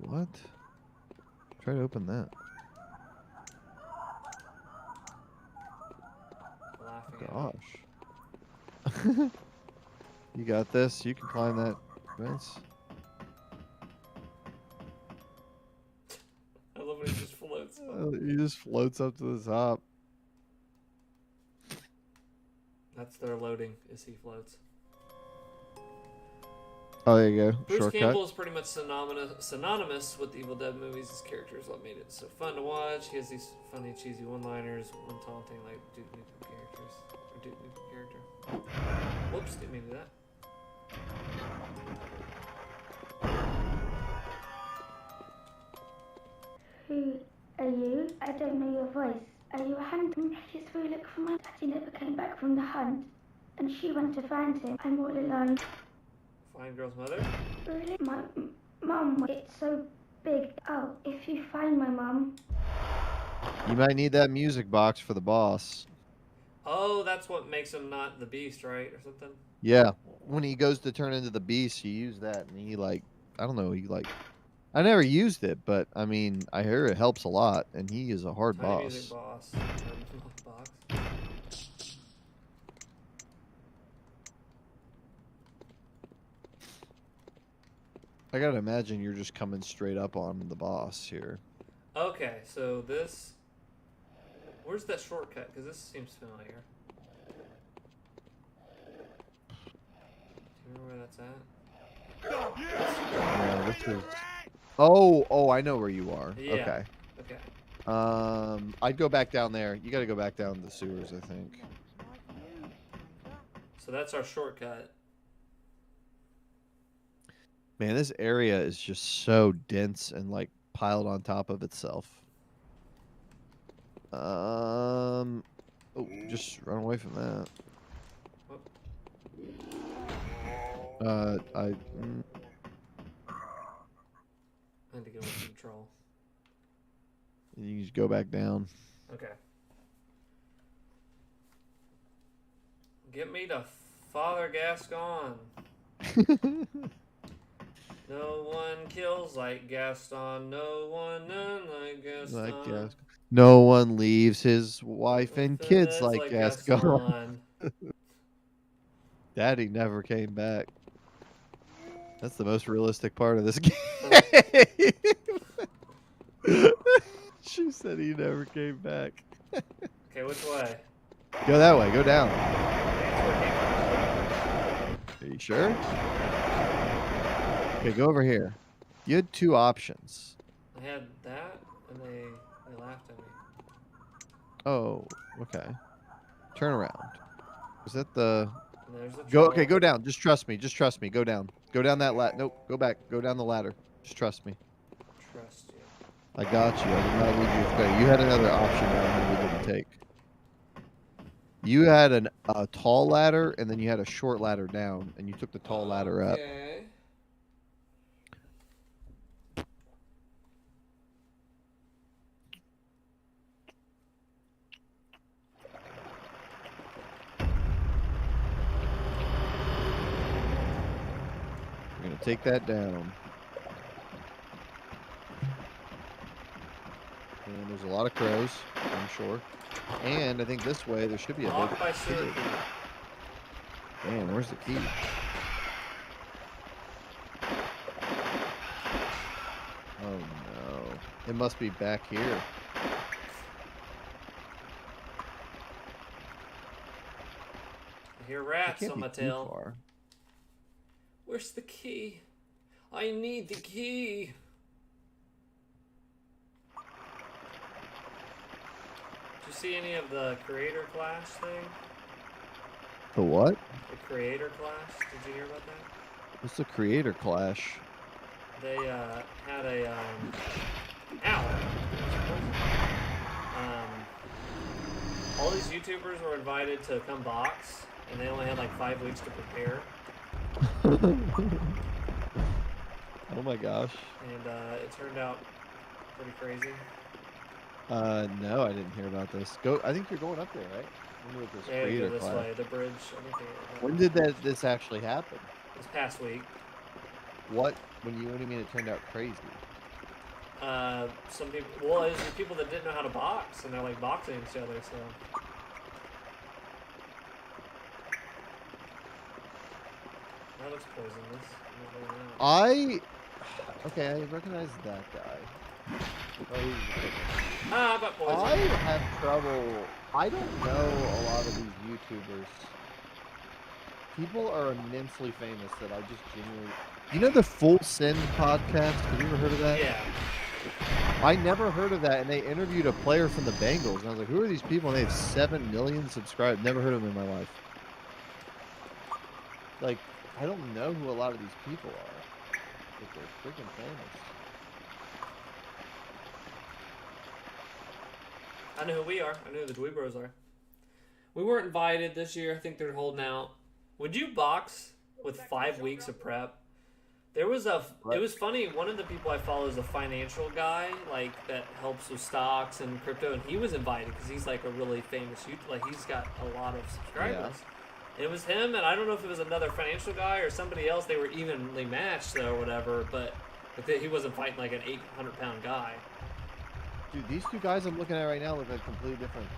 What? Try to open that. Gosh. You got this. You can climb that fence. I love when he just floats up. He just floats up to the top. That's their loading, is he floats. Oh, there you go. Bruce Shortcut. Campbell is pretty much synonymous with the Evil Dead movies. His character is what made it so fun to watch. He has these funny, cheesy one-liners, one taunting like Duke Nukem characters. Or Duke Nukem character. Whoops, didn't mean to do that. Who are you? I don't know your voice. Are you a hunter? I just really look for my daddy never came back from the hunt. And she went to find him. I'm all alone. Find girl's mother? Really? My mum, it's so big. Oh, if you find my mum. You might need that music box for the boss. Oh, that's what makes him not the beast, right? Or something? Yeah. When he goes to turn into the beast, you use that, and he, like, I don't know, he, like... I never used it, but, I mean, I hear it helps a lot, and he is a hard boss. Music boss. Box. I gotta imagine you're just coming straight up on the boss here. Okay, so this... Where's that shortcut? Because this seems familiar. Do you remember where that's at? Yeah, this is... Oh, I know where you are. Yeah. Okay. Okay. I'd go back down there. You gotta go back down the sewers, I think. So that's our shortcut. Man, this area is just so dense and, like, piled on top of itself. Oh, just run away from that. I need to get under control. You just go back down. Okay. Get me to Father Gascon. No one kills like Gaston. No one none like Gaston. No one leaves his wife and kids like Gaston. Daddy never came back. That's the most realistic part of this game. She said he never came back. Okay, which way? Go that way. Go down. Are you sure? Okay, go over here. You had 2 options. I had that, and they laughed at me. Oh, okay. Turn around. Is that the... And there's a Go. troll. Okay, go down. Just trust me. Just trust me. Go down. Go down that ladder. Nope. Go back. Go down the ladder. Just trust me. Trust you. I got you. I did not leave you astray. You had another option that we didn't take. You had a tall ladder, and then you had a short ladder down, and you took the tall ladder up. Okay. We're gonna take that down. And there's a lot of crows, I'm sure. And I think this way there should be a Locked big by sewer key. Man, where's the key? Oh no. It must be back here. I hear It rats can't on be my too tail. far. Where's the key? I need the key. Did you see any of the creator class thing? The what? The creator class? Did you hear about that? What's the creator clash? They had a ow. All these YouTubers were invited to come box, and they only had like 5 weeks to prepare. Oh my gosh. And it turned out pretty crazy. No, I didn't hear about this. Go. I think you're going up there, right? When with this Yeah, go creator this clash. way. The bridge. I think When did this actually happen? this past week. What do you mean it turned out crazy? Some people. Well, it was the people that didn't know how to box, and they're like boxing each other. So. That looks poisonous. Okay, I recognize that guy. Oh, he's a good one. Ah, but poison. I have trouble. I don't know a lot of these YouTubers. People are immensely famous that I just genuinely... You know the Full Sin podcast? Have you ever heard of that? Yeah. I never heard of that, and they interviewed a player from the Bengals, and I was like, who are these people? And they have 7 million subscribers. Never heard of them in my life. Like, I don't know who a lot of these people are. But they're freaking famous. I know who we are. I know who the Dweebros are. We weren't invited this year. I think they're holding out. Would you box with 5 weeks of prep? There was it was funny. One of the people I follow is a financial guy, like that helps with stocks and crypto, and he was invited because he's like a really famous YouTuber. Like he's got a lot of subscribers. Yeah. It was him, and I don't know if it was another financial guy or somebody else. They were evenly matched though, or whatever. But he wasn't fighting like an 800-pound guy. Dude, these 2 guys I'm looking at right now look like completely different.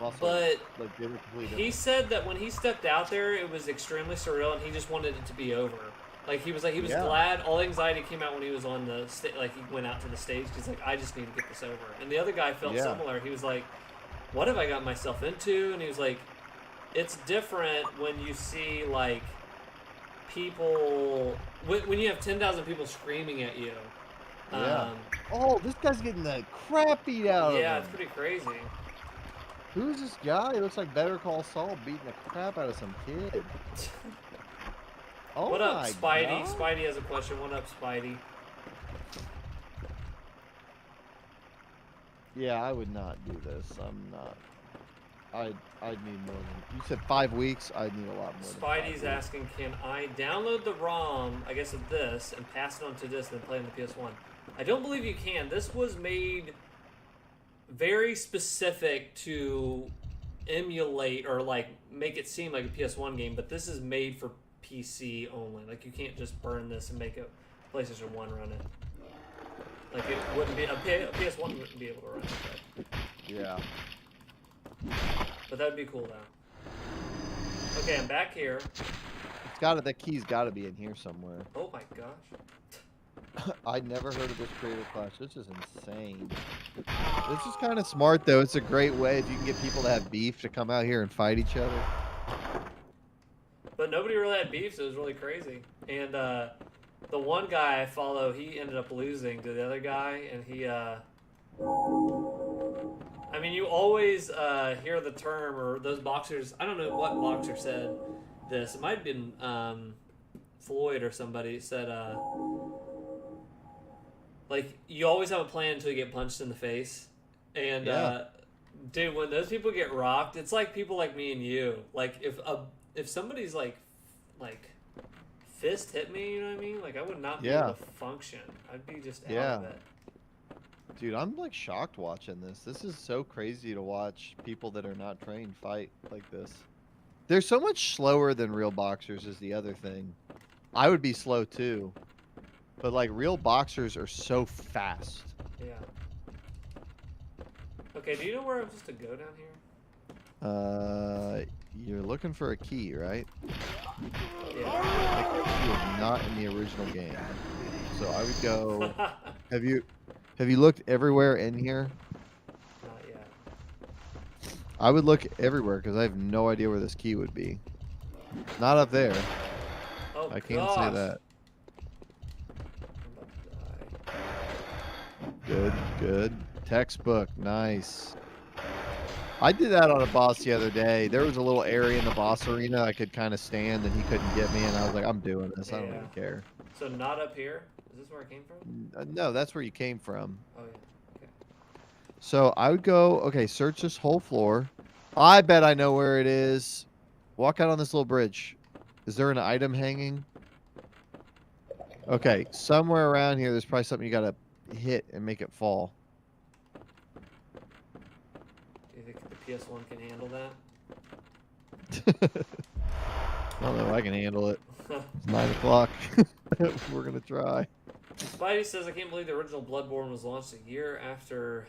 Muscles. But like they look completely different. He said that when he stepped out there, it was extremely surreal, and he just wanted it to be over. Like he was glad. All anxiety came out when he was on the stage. Like he went out to the stage. He's like, I just need to get this over. And the other guy felt similar. He was like, what have I got myself into? And he was like, it's different when you see like people when you have 10,000 people screaming at you. Yeah. Oh, this guy's getting the crap beat out of him. Yeah, it's pretty crazy. Who's this guy? He looks like Better Call Saul beating the crap out of some kid. Oh, what up, Spidey? God. Spidey has a question. What up, Spidey? Yeah, I would not do this. I'm not. I'd need more than... You said 5 weeks. I'd need a lot more. Spidey's asking, can I download the ROM, I guess, of this and pass it on to this and then play on the PS1? I don't believe you can. This was made very specific to emulate or like make it seem like a PS1 game, but this is made for PC only. Like you can't just burn this and make a PlayStation 1 run it. Like it wouldn't be a PS1 wouldn't be able to run it. But, Yeah. but that would be cool though. Okay, I'm back here. It's got it. That key's got to be in here somewhere. Oh my gosh. I never heard of this creator class. This is insane. This is kind of smart though. It's a great way if you can get people to have beef to come out here and fight each other. But nobody really had beef, so it was really crazy. And the one guy I follow, he ended up losing to the other guy, and he. I mean, you always hear the term, or those boxers. I don't know what boxer said this. It might have been Floyd or somebody said, like, you always have a plan until you get punched in the face. And, dude, when those people get rocked, it's like people like me and you. Like, if somebody's, like fist hit me, you know what I mean? Like, I would not be able to function. I'd be just out of it. Dude, I'm, like, shocked watching this. This is so crazy to watch people that are not trained fight like this. They're so much slower than real boxers is the other thing. I would be slow, too. But, like, real boxers are so fast. Yeah. Okay, do you know where I'm supposed to go down here? You're looking for a key, right? Yeah. That key is not in the original game. So I would go... Have you looked everywhere in here? Not yet. I would look everywhere because I have no idea where this key would be. Not up there. Oh, I can't say that. Good, good. Textbook, nice. I did that on a boss the other day. There was a little area in the boss arena I could kind of stand and he couldn't get me, and I was like, I'm doing this. I don't even care. So not up here? Is this where I came from? No, that's where you came from. Oh, yeah. Okay. So I would go, okay, search this whole floor. I bet I know where it is. Walk out on this little bridge. Is there an item hanging? Okay, somewhere around here, there's probably something you gotta hit and make it fall. Do you think the PS1 can handle that? I don't know if I can handle it. It's 9 o'clock. We're gonna try. Spidey says, I can't believe the original Bloodborne was launched a year after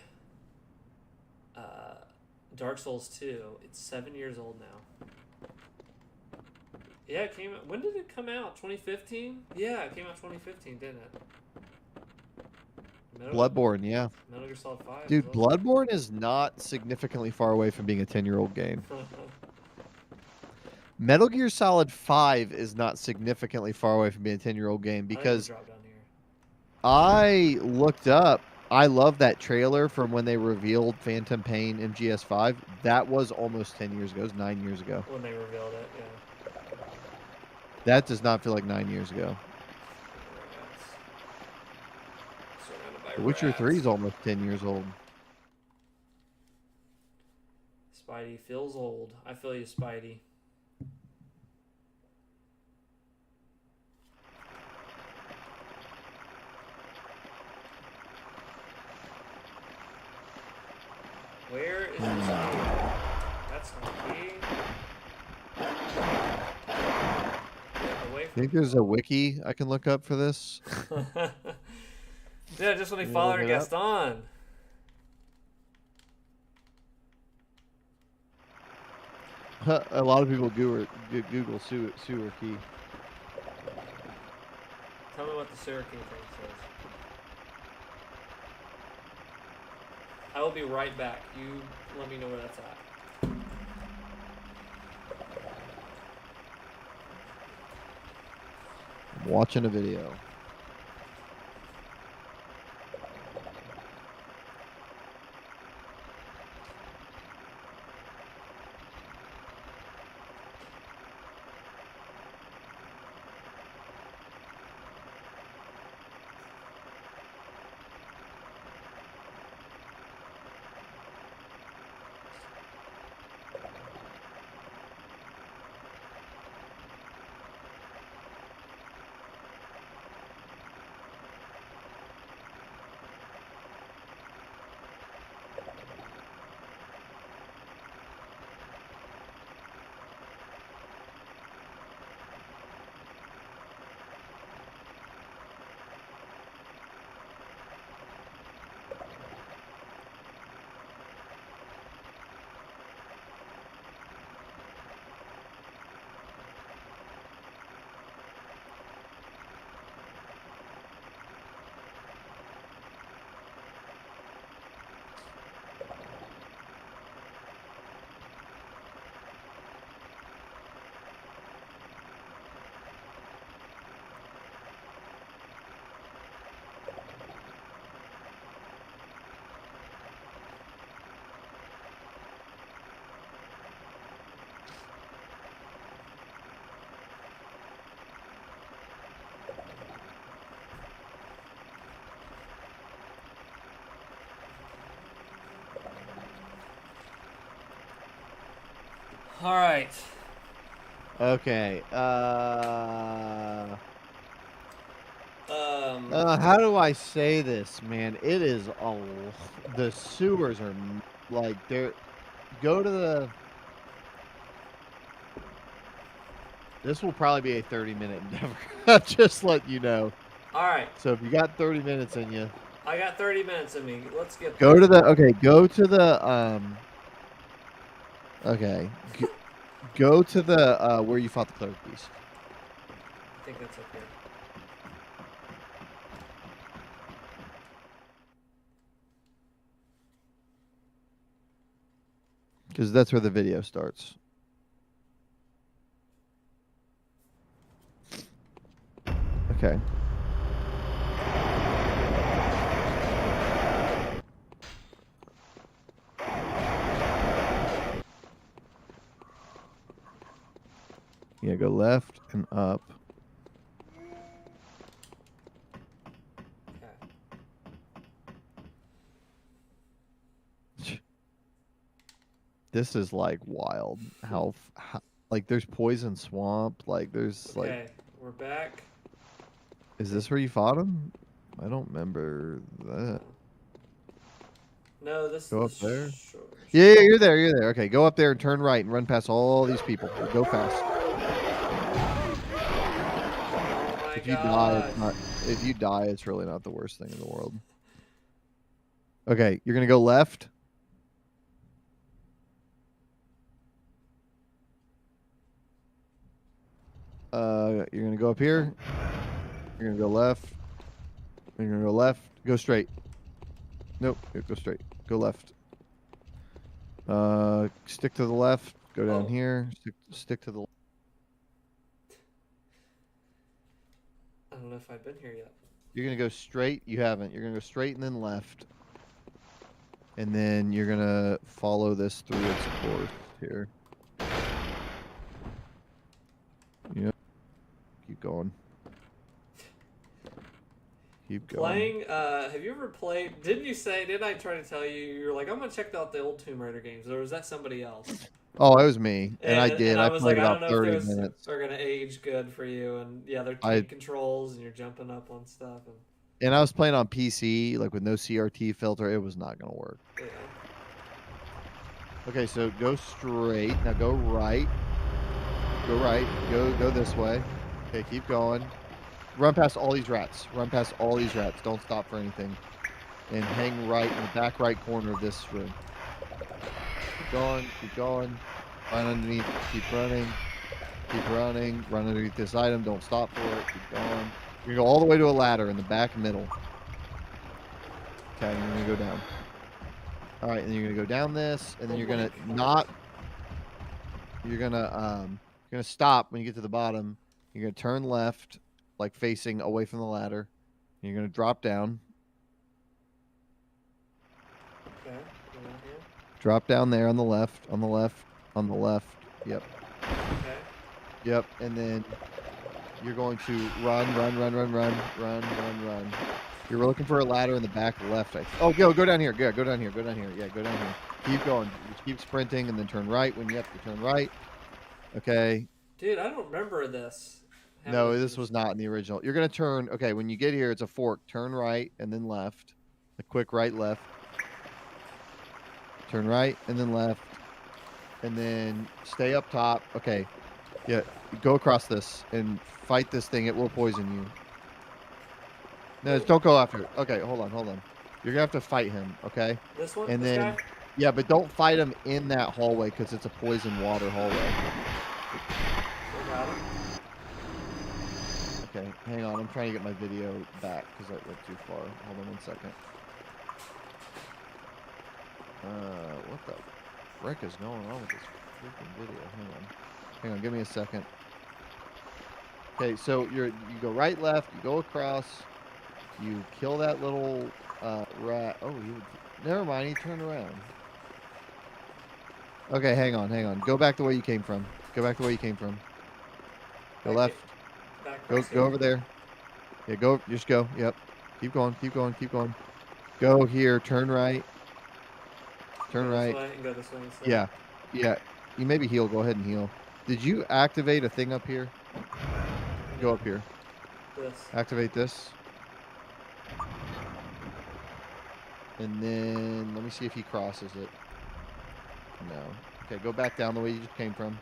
Dark Souls 2. It's 7 years old now. Yeah, it came out. When did it come out? 2015? Yeah, it came out 2015, didn't it? Bloodborne, yeah. Metal Gear Solid 5. Dude, Bloodborne is not significantly far away from being a 10-year-old game. Metal Gear Solid 5 is not significantly far away from being a 10-year-old game because I looked up. I love that trailer from when they revealed Phantom Pain MGS5. That was almost 10 years ago. It was 9 years ago. When they revealed it, yeah. That does not feel like 9 years ago. Witcher 3 is almost 10 years old. Spidey feels old. I feel you, Spidey. Where is this key? That's not a key. Think there's a wiki I can look up for this? Yeah, just when they follow her Gaston. A lot of people Google sewer key. Tell me what the sewer key thing says. I will be right back. You let me know where that's at. I'm watching a video. All right. Okay. Um. How do I say this, man? It is the sewers are like they're. Go to the. This will probably be a 30-minute endeavor. I'll just let you know. All right. So if you got 30 minutes in you, I got 30 minutes in me. Let's get go there. to the. Okay, go to the. Okay, go to the where you fought the Cleric Beast. I think that's up here. Because that's where the video starts. Okay. Yeah, go left and up. Okay. This is like wild. How like there's poison swamp. Like there's like. Okay, we're back. Is this where you fought him? I don't remember that. No, this Go up is there. Sure. Yeah, you're there. You're there. Okay, go up there and turn right and run past all these people. Go fast. Oh my If you God. die, it's not. If you die, it's really not the worst thing in the world. Okay, you're gonna go left. You're gonna go up here. You're gonna go left. You're gonna go left. Go straight. Nope. Go straight. Go left. Stick to the left. Go down here. Stick to the. I don't know if I've been here yet. You're gonna go straight. You haven't. You're gonna go straight and then left. And then you're gonna follow this through its course here. Yep. Keep going. Keep going. Playing, have you ever played, did I try to tell you were like, I'm gonna check out the old Tomb Raider games, or was that somebody else? Oh, it was me. And I did. And I was played like, I about don't know 30 if those minutes. are gonna age good for you, and yeah, they're tank controls, and you're jumping up on stuff, and I was playing on PC, like with no CRT filter. It was not gonna work. Yeah. Okay, so go straight. Now go right. Go right. Go this way. Okay, keep going. Run past all these rats. Run past all these rats. Don't stop for anything. And hang right in the back right corner of this room. Keep going. Keep going. Run underneath. Keep running. Keep running. Run underneath this item. Don't stop for it. Keep going. You're gonna go all the way to a ladder in the back middle. Okay, and you're gonna go down. All right, and then you're gonna go down this, and then you're gonna not. You're gonna stop when you get to the bottom. You're gonna turn left, like facing away from the ladder. And you're gonna drop down. Okay. Drop down there on the left. On the left. On the left. Yep. Okay. Yep. And then you're going to run. You're looking for a ladder in the back left. Oh, go down here. Yeah, go down here. Yeah, go down here. Keep going. Just keep sprinting and then turn right when you have to turn right. Okay. Dude, I don't remember this. No, this was not in the original. You're going to turn. Okay, when you get here, it's a fork. Turn right and then left. A quick right, left. Turn right and then left. And then stay up top. Okay. Yeah, go across this and fight this thing. It will poison you. No, don't go after it. Okay, hold on. You're gonna have to fight him, okay? This one? And this then, guy? yeah, but don't fight him in that hallway because it's a poison water hallway. Got him. Okay, hang on. I'm trying to get my video back because I went too far. Hold on 1 second. What the frick is going on with this freaking video? Hang on. Give me a second. Okay, so you go right, left. You go across. You kill that little rat. Oh, never mind. He turned around. Okay, hang on. Go back the way you came from. Go left. Go over there. Yeah, go. Just go. Yep. Keep going. Go here. Turn right. Turn right. Go this way instead. Yeah. You maybe heal. Go ahead and heal. Did you activate a thing up here? Go up here. This. Activate this. And then let me see if he crosses it. No. Okay, go back down the way you just came from.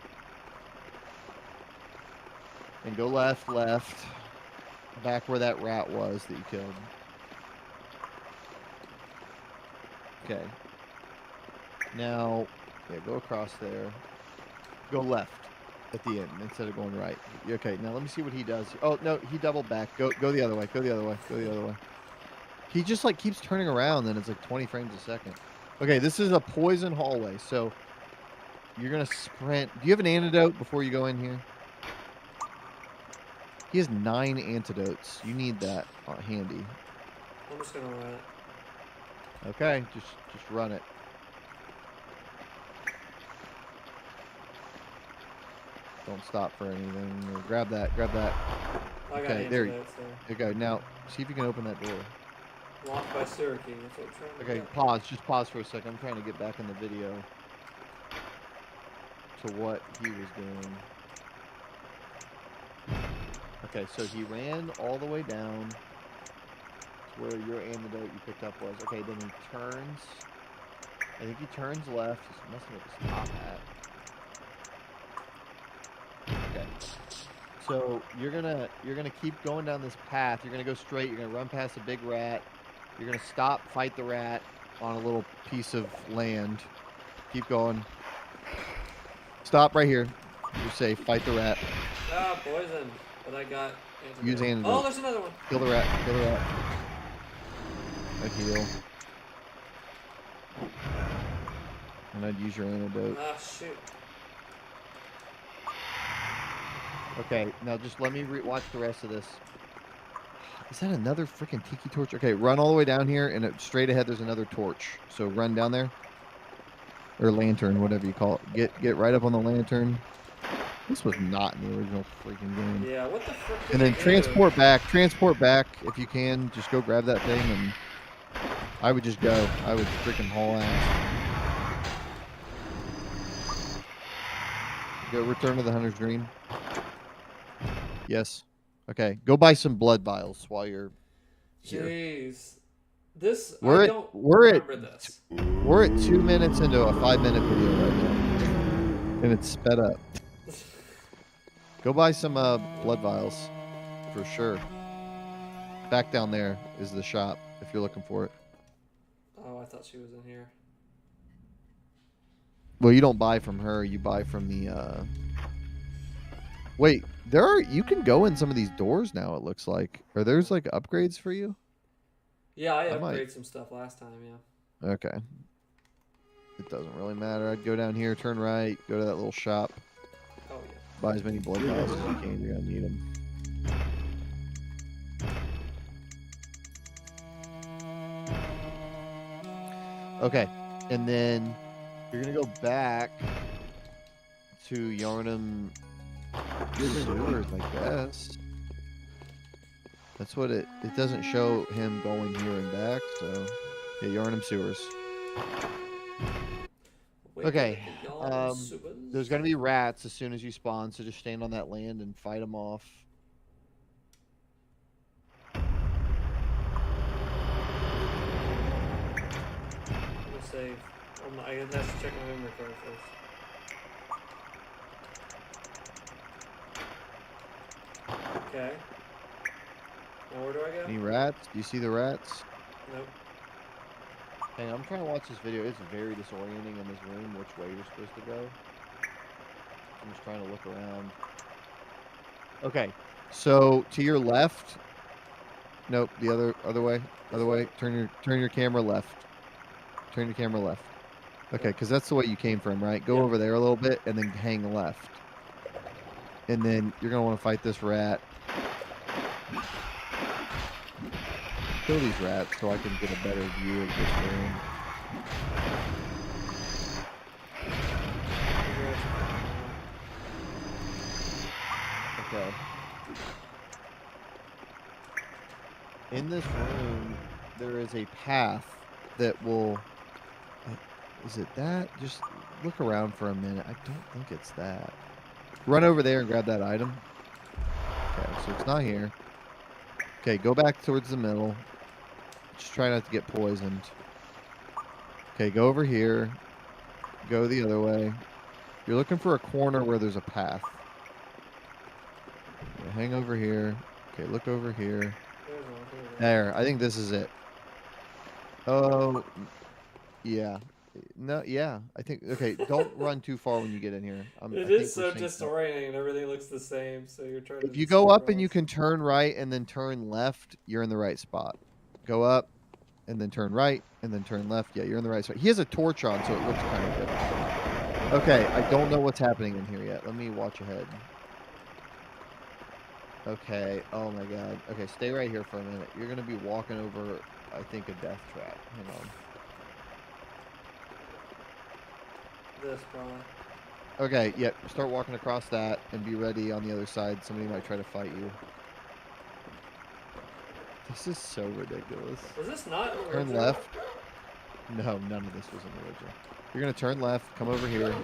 And go left, left. Back where that rat was that you killed. Okay. Now, yeah, go across there. Go left at the end instead of going right. Okay, now let me see what he does. Oh, no, he doubled back. Go the other way. Go the other way. Go the other way. He just like keeps turning around, and it's like 20 frames a second. Okay, this is a poison hallway, so you're gonna sprint. Do you have an antidote before you go in here? He has 9 antidotes. You need that handy. I'm just gonna run it. Okay, just run it. Don't stop for anything. Or grab that. Grab that. I got Okay, there antidotes there. you go. Now, see if you can open that door. Locked by sewer key. That's what I'm trying to Okay, get. pause. Just pause for a second. I'm trying to get back in the video to what he was doing. Okay, so he ran all the way down to where your antidote you picked up was. Okay, then he turns. I think he turns left. He's messing with his top hat. Okay. So you're gonna keep going down this path. You're gonna go straight. You're gonna run past a big rat. You're gonna stop, fight the rat on a little piece of land. Keep going. Stop right here. You're safe. Fight the rat. Ah, poison. But I got antidote. Use antidote. Oh, there's another one. Kill the rat. Kill the rat. I'd heal. And I'd use your antidote. Ah, shoot. Okay, now just let me watch the rest of this. Is that another freaking tiki torch? Okay, run all the way down here, and straight ahead there's another torch. So run down there. Or lantern, whatever you call it. Get right up on the lantern. This was not in the original freaking game. Yeah, what the frick did And then they do? transport back if you can. Just go grab that thing, and I would just go. I would freaking haul ass. Go return to the Hunter's Green. Yes. Okay. Go buy some blood vials while you're here. Jeez. This, We're I at- don't we're at- remember this. We're at 2 minutes into a 5-minute video right now. And it's sped up. Go buy some blood vials. For sure. Back down there is the shop if you're looking for it. Oh, I thought she was in here. Well, you don't buy from her. You buy from the... Wait, you can go in some of these doors now, it looks like. Are there's like upgrades for you? Yeah, I might- upgraded some stuff last time, yeah. Okay. It doesn't really matter. I'd go down here, turn right, go to that little shop. Oh, yeah. Buy as many blood vials as you can. You're going to need them. Okay. And then you're going to go back to Yarnum Sewers, I guess. That's what it doesn't show him going here and back, so yeah, Yarnum Sewers. Wait, Okay, y'all subas? There's gonna be rats as soon as you spawn, so just stand on that land and fight them off. I'm gonna save. I have to check my memory card first. Okay. Now where do I go? Any rats? Do you see the rats? Nope. Hey, I'm trying to watch this video. It's very disorienting in this room which way you're supposed to go. I'm just trying to look around. Okay, so to your left. Nope, the other way. Other way. Turn your camera left. Turn your camera left. Okay, because that's the way you came from, right? Go Yep. over there a little bit and then hang left. And then you're gonna want to fight this rat. Kill these rats so I can get a better view of this room. Okay. In this room, there is a path that will... Is it that? Just look around for a minute. I don't think it's that. Run over there and grab that item. Okay, so it's not here. Okay, go back towards the middle. Just try not to get poisoned. Okay, go over here. Go the other way. You're looking for a corner where there's a path. Okay, hang over here. Okay, look over here. There, I think this is it. Oh, yeah. No, yeah. I think, okay, don't run too far when you get in here. I It think is we're so synced up. disorienting and everything looks the same, so you're trying to If you just go get up and you across. can turn right and then turn left, you're in the right spot. Go up and then turn right and then turn left. Yeah, you're in the right spot. He has a torch on, so it looks kind of different. Okay, I don't know what's happening in here yet. Let me watch ahead. Okay, oh my god. Okay, stay right here for a minute. You're going to be walking over, I think, a death trap. Hang on. This probably. Okay, yep. Start walking across that and be ready on the other side. Somebody might try to fight you. This is so ridiculous. Was this not Turn original? left. No, none of this was an original. You're going to turn left, come over here.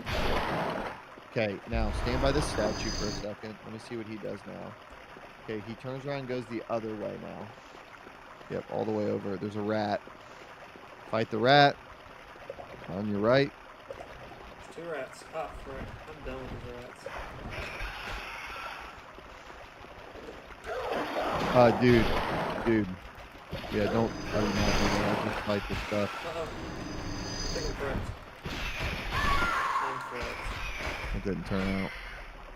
Okay, now stand by this statue for a second. Let me see what he does now. Okay, he turns around and goes the other way now. Yep, all the way over. There's a rat. Fight the rat. On your right. There's 2 rats. Oh, frick. I'm done with these rats. Dude. Yeah, don't. I would not do that. Just fight this stuff. Uh-oh. Taking friends. It didn't turn out.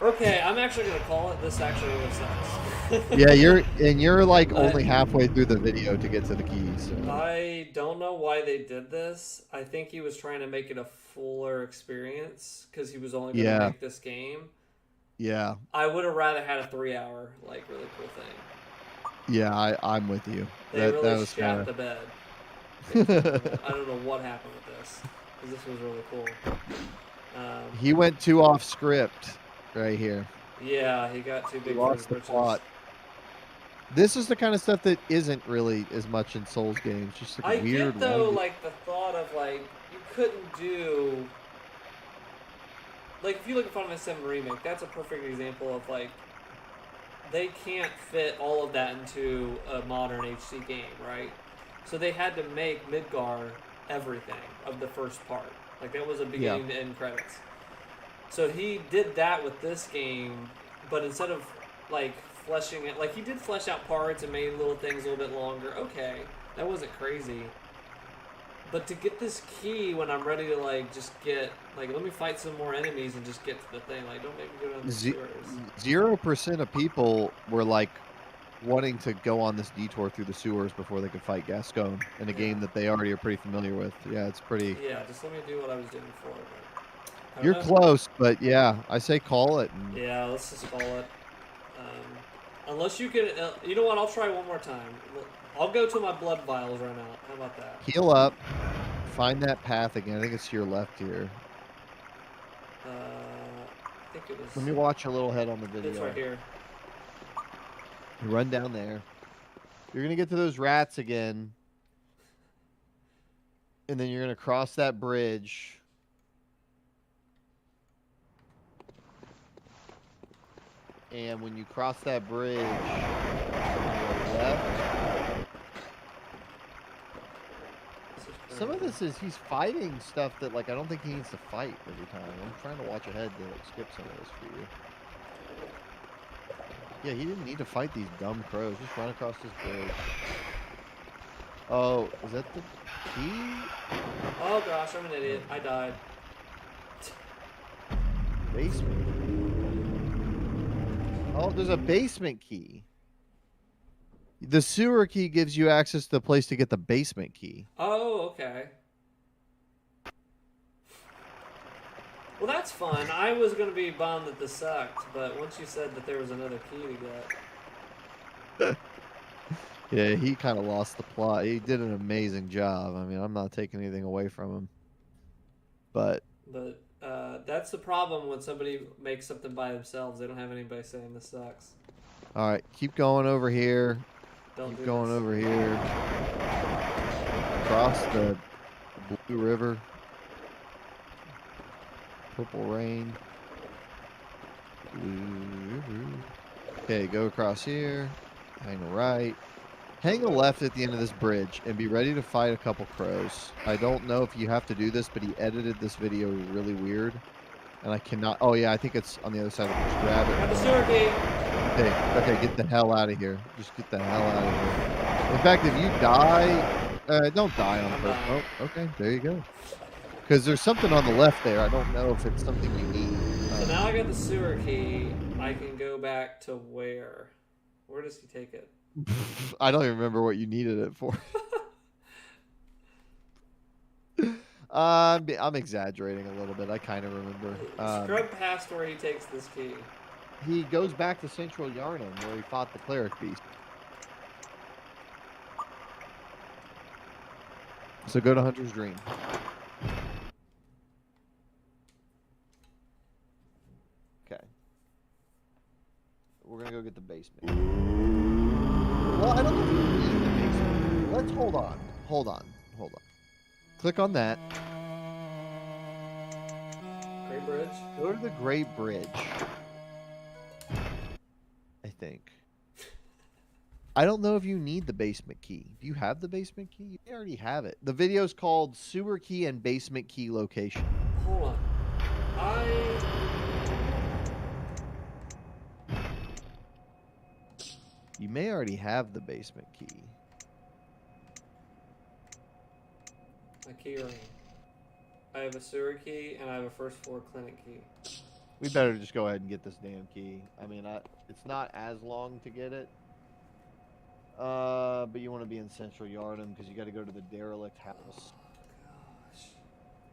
Okay, I'm actually gonna call it. This actually really sucks. Yeah, you're like only halfway through the video to get to the keys. So. I don't know why they did this. I think he was trying to make it a fuller experience because he was only gonna make this game. Yeah. I would have rather had a 3-hour like really cool thing. Yeah, I'm with you. They that really was shat kinda... the bed. I don't know what happened with this because this was really cool. He went too off script right here. Yeah, he got too big He for lost his the britches. plot. This is the kind of stuff that isn't really as much in Souls games. Just like I weird. get though, like the thought of like you couldn't do. Like if you look at Final Fantasy VII Remake, that's a perfect example of like they can't fit all of that into a modern HD game, right? So they had to make Midgar everything of the first part. Like that was a beginning to end credits. So he did that with this game, but instead of like fleshing it, like he did flesh out parts and made little things a little bit longer. Okay, that wasn't crazy. But to get this key when I'm ready to like just get like let me fight some more enemies and just get to the thing. Like don't make me go down the sewers. 0% of people were like wanting to go on this detour through the sewers before they could fight Gascon in a game that they already are pretty familiar with. Yeah, it's pretty. Yeah, just let me do what I was doing before. But you're close, but yeah, I say call it. And... yeah, let's just call it. Unless you can, you know what? I'll try one more time. I'll go to my blood vials right now. How about that? Heal up. Find that path again. I think it's to your left here. I think it was. Let me watch a little head on the video. It's right here. You run down there. You're gonna get to those rats again, and then you're gonna cross that bridge. And when you cross that bridge, on your left. Some of this is he's fighting stuff that like I don't think he needs to fight every time. I'm trying to watch ahead to like, skip some of this for you. Yeah, he didn't need to fight these dumb crows. Just run across this bridge. Oh, is that the key? Oh gosh, I'm an idiot. I died. Basement. Oh, there's a basement key. The sewer key gives you access to the place to get the basement key. Oh, okay. Well, that's fun. I was going to be bummed that this sucked, but once you said that there was another key to get... Yeah, he kind of lost the plot. He did an amazing job. I mean, I'm not taking anything away from him. But that's the problem when somebody makes something by themselves. They don't have anybody saying this sucks. All right, keep going over here. Keep going over here. Across the Blue River. Purple rain. Okay, go across here. Hang a right. Hang a left at the end of this bridge and be ready to fight a couple crows. I don't know if you have to do this, but he edited this video really weird. And I cannot... Oh, yeah, I think it's on the other side of the bridge. Grab it. Got the sewer key. Okay, get the hell out of here. Just get the hell out of here. In fact, if you die... don't die on purpose. Oh, okay, there you go. Because there's something on the left there. I don't know if it's something you need. So now I got the sewer key. I can go back to where? Where does he take it? I don't even remember what you needed it for. I'm exaggerating a little bit. I kind of remember. Scrub past where he takes this key. He goes back to Central Yarnum where he fought the Cleric Beast. So go to Hunter's Dream. Okay. We're gonna go get the basement. Well, I don't know if you need the basement. Let's hold on. Hold on. Click on that. Great Bridge. Go to the Great Bridge. I think. I don't know if you need the basement key. Do you have the basement key? You already have it. The video's called Sewer Key and Basement Key Location. Hold on. You may already have the basement key. My key ring. I have a sewer key and I have a first floor clinic key. We better just go ahead and get this damn key. I mean, it's not as long to get it. But you want to be in Central Yardum because you got to go to the derelict house. Gosh.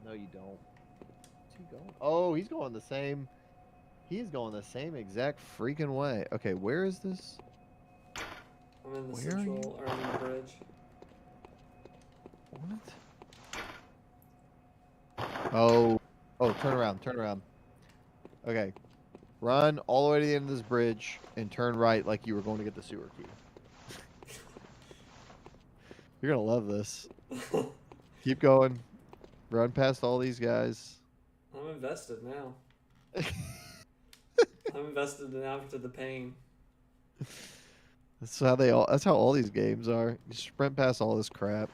No, you don't. Where's he going? Oh, he's going the same. He's going the same exact freaking way. Okay, where is this? I'm in the Where are central, or I'm in the bridge. What? Oh, turn around. Okay, run all the way to the end of this bridge and turn right like you were going to get the sewer key. You're gonna love this. Keep going. Run past all these guys. I'm invested now. I'm invested now after the pain. That's how all these games are. You sprint past all this crap.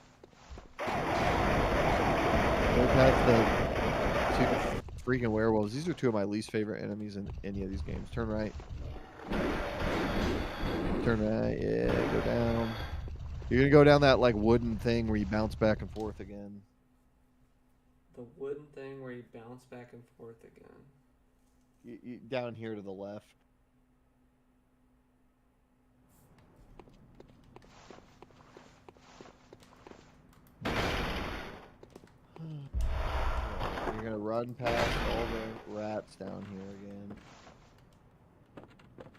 Go past the two freaking werewolves. These are two of my least favorite enemies in any of these games. Turn right. Turn right. Yeah, go down. You're gonna go down that like wooden thing where you bounce back and forth again. The wooden thing where you bounce back and forth again. You down here to the left. You're gonna run past all the rats down here again.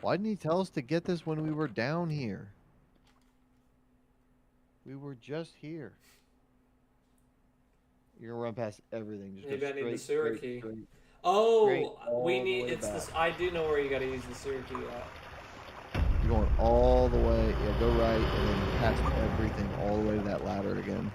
Why didn't he tell us to get this when we were down here? We were just here. You're gonna run past everything. Just Maybe go I need the straight, sewer straight, key. straight. Oh, all we the need. way It's back. this. I do know where you got to use the sewer key at. You're going all the way. Yeah, go right and then past everything all the way to that ladder again.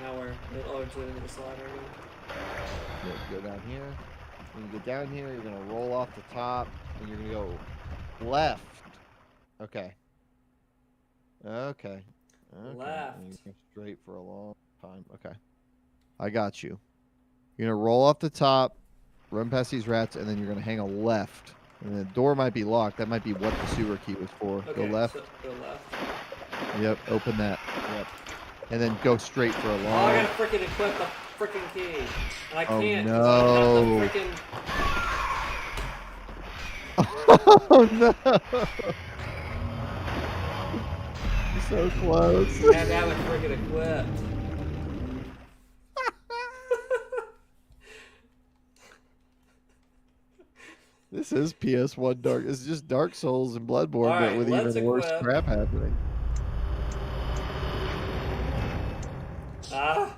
Now we're to the end of this ladder again. Yeah, go down here. When you get down here, you're gonna roll off the top, and you're gonna go left. Okay. Okay. Left. And you go straight for a long time. Okay. I got you. You're gonna roll off the top, run past these rats, and then you're gonna hang a left. And the door might be locked. That might be what the sewer key was for. Okay, Go left. So go left. Yep. Open that. Yep. And then go straight for a long. Oh, I gotta freaking equip the freaking key. And I Oh, can't. 'Cause no. I don't have the freaking. Oh no! So close. You had to have it freaking equipped. This is PS1 Dark. It's just Dark Souls and Bloodborne, Alright, but with let's even worse equip. crap happening. Ah.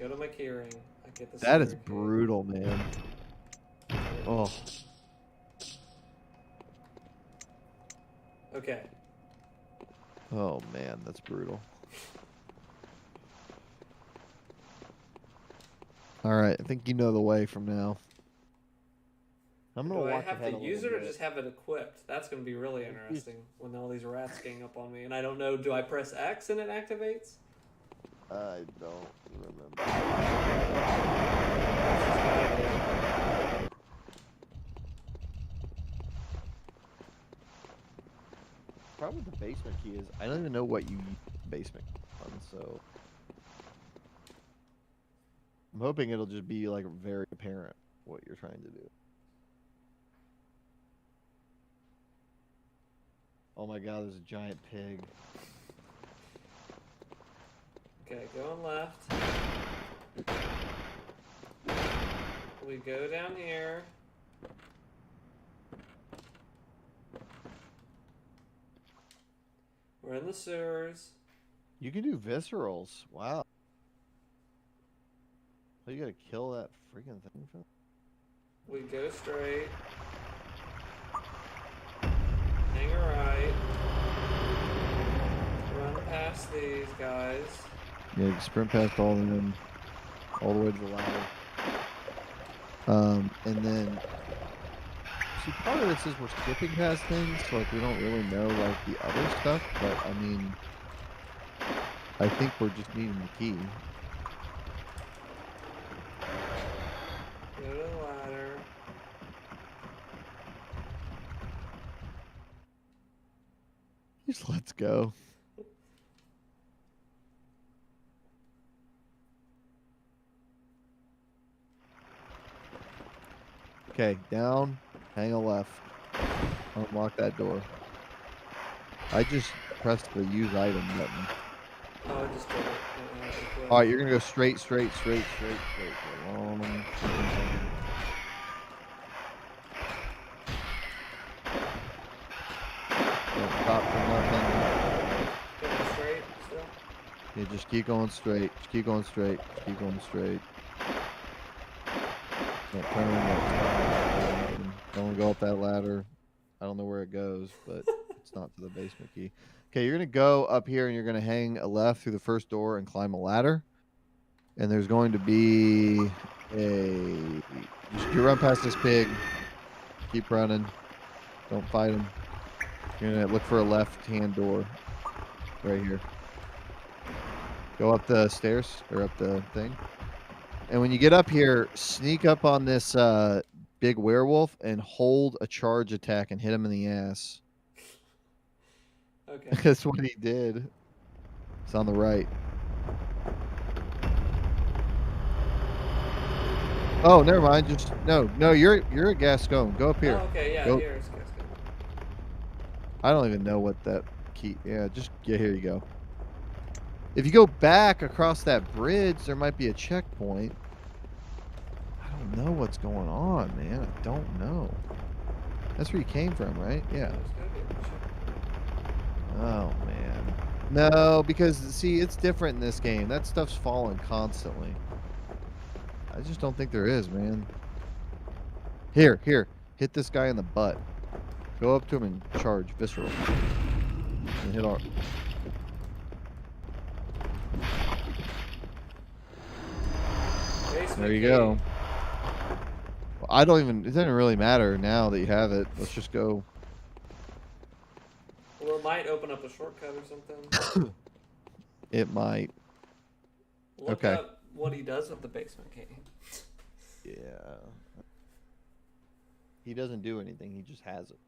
Go to my keyring. I get this. That is brutal, man. Oh. Okay. Oh man, that's brutal. All right, I think you know the way from now. I'm gonna Do I walk have ahead to a use little it or bit. just have it equipped? That's going to be really interesting when all these rats gang up on me. And I don't know, do I press X and it activates? I don't remember. Problem with the basement key is I don't even know what you use the basement on, so I'm hoping it'll just be like very apparent what you're trying to do. Oh my god, there's a giant pig. Okay, going left. We go down here. We're in the sewers. You can do viscerals. Wow. So you gotta kill that freaking thing for. We go straight. Hang a right. Run past these guys. Yeah, you sprint past all of them, all the way to the ladder. And then, see, part of this is we're skipping past things, so like we don't really know like the other stuff. But I mean, I think we're just needing the key. Go to the ladder. Just let's go. Okay, down, hang a left, unlock that door. I just pressed the use item button. Oh, I just did it. All right, you're gonna go straight. Long. Don't stop for nothing. Going straight still? Yeah, just keep going straight. Just keep going straight. Just keep going straight. Don't turn. Don't go up that ladder. I don't know where it goes, but it's not to the basement key. Okay, you're gonna go up here and you're gonna hang a left through the first door and climb a ladder. And there's going to be a. You run past this pig. Keep running. Don't fight him. You're gonna look for a left-hand door, right here. Go up the stairs or up the thing. And when you get up here, sneak up on this big werewolf and hold a charge attack and hit him in the ass. Okay. That's what he did. It's on the right. Oh, never mind. Just no. You're a Gascon. Go up here. Oh, okay, yeah, Go. here's Cascade. I don't even know what that key. Yeah, here you go. If you go back across that bridge, there might be a checkpoint. I don't know what's going on, man. I don't know. That's where you came from, right? Yeah. Oh, man. No, because, see, it's different in this game. That stuff's falling constantly. I just don't think there is, man. Here. Hit this guy in the butt. Go up to him and charge visceral. And hit R. There you go. Well, it doesn't really matter now that you have it. Let's just go. Well, it might open up a shortcut or something. It might. Look Okay. up what he does with the basement key. Yeah. He doesn't do anything. He just has it.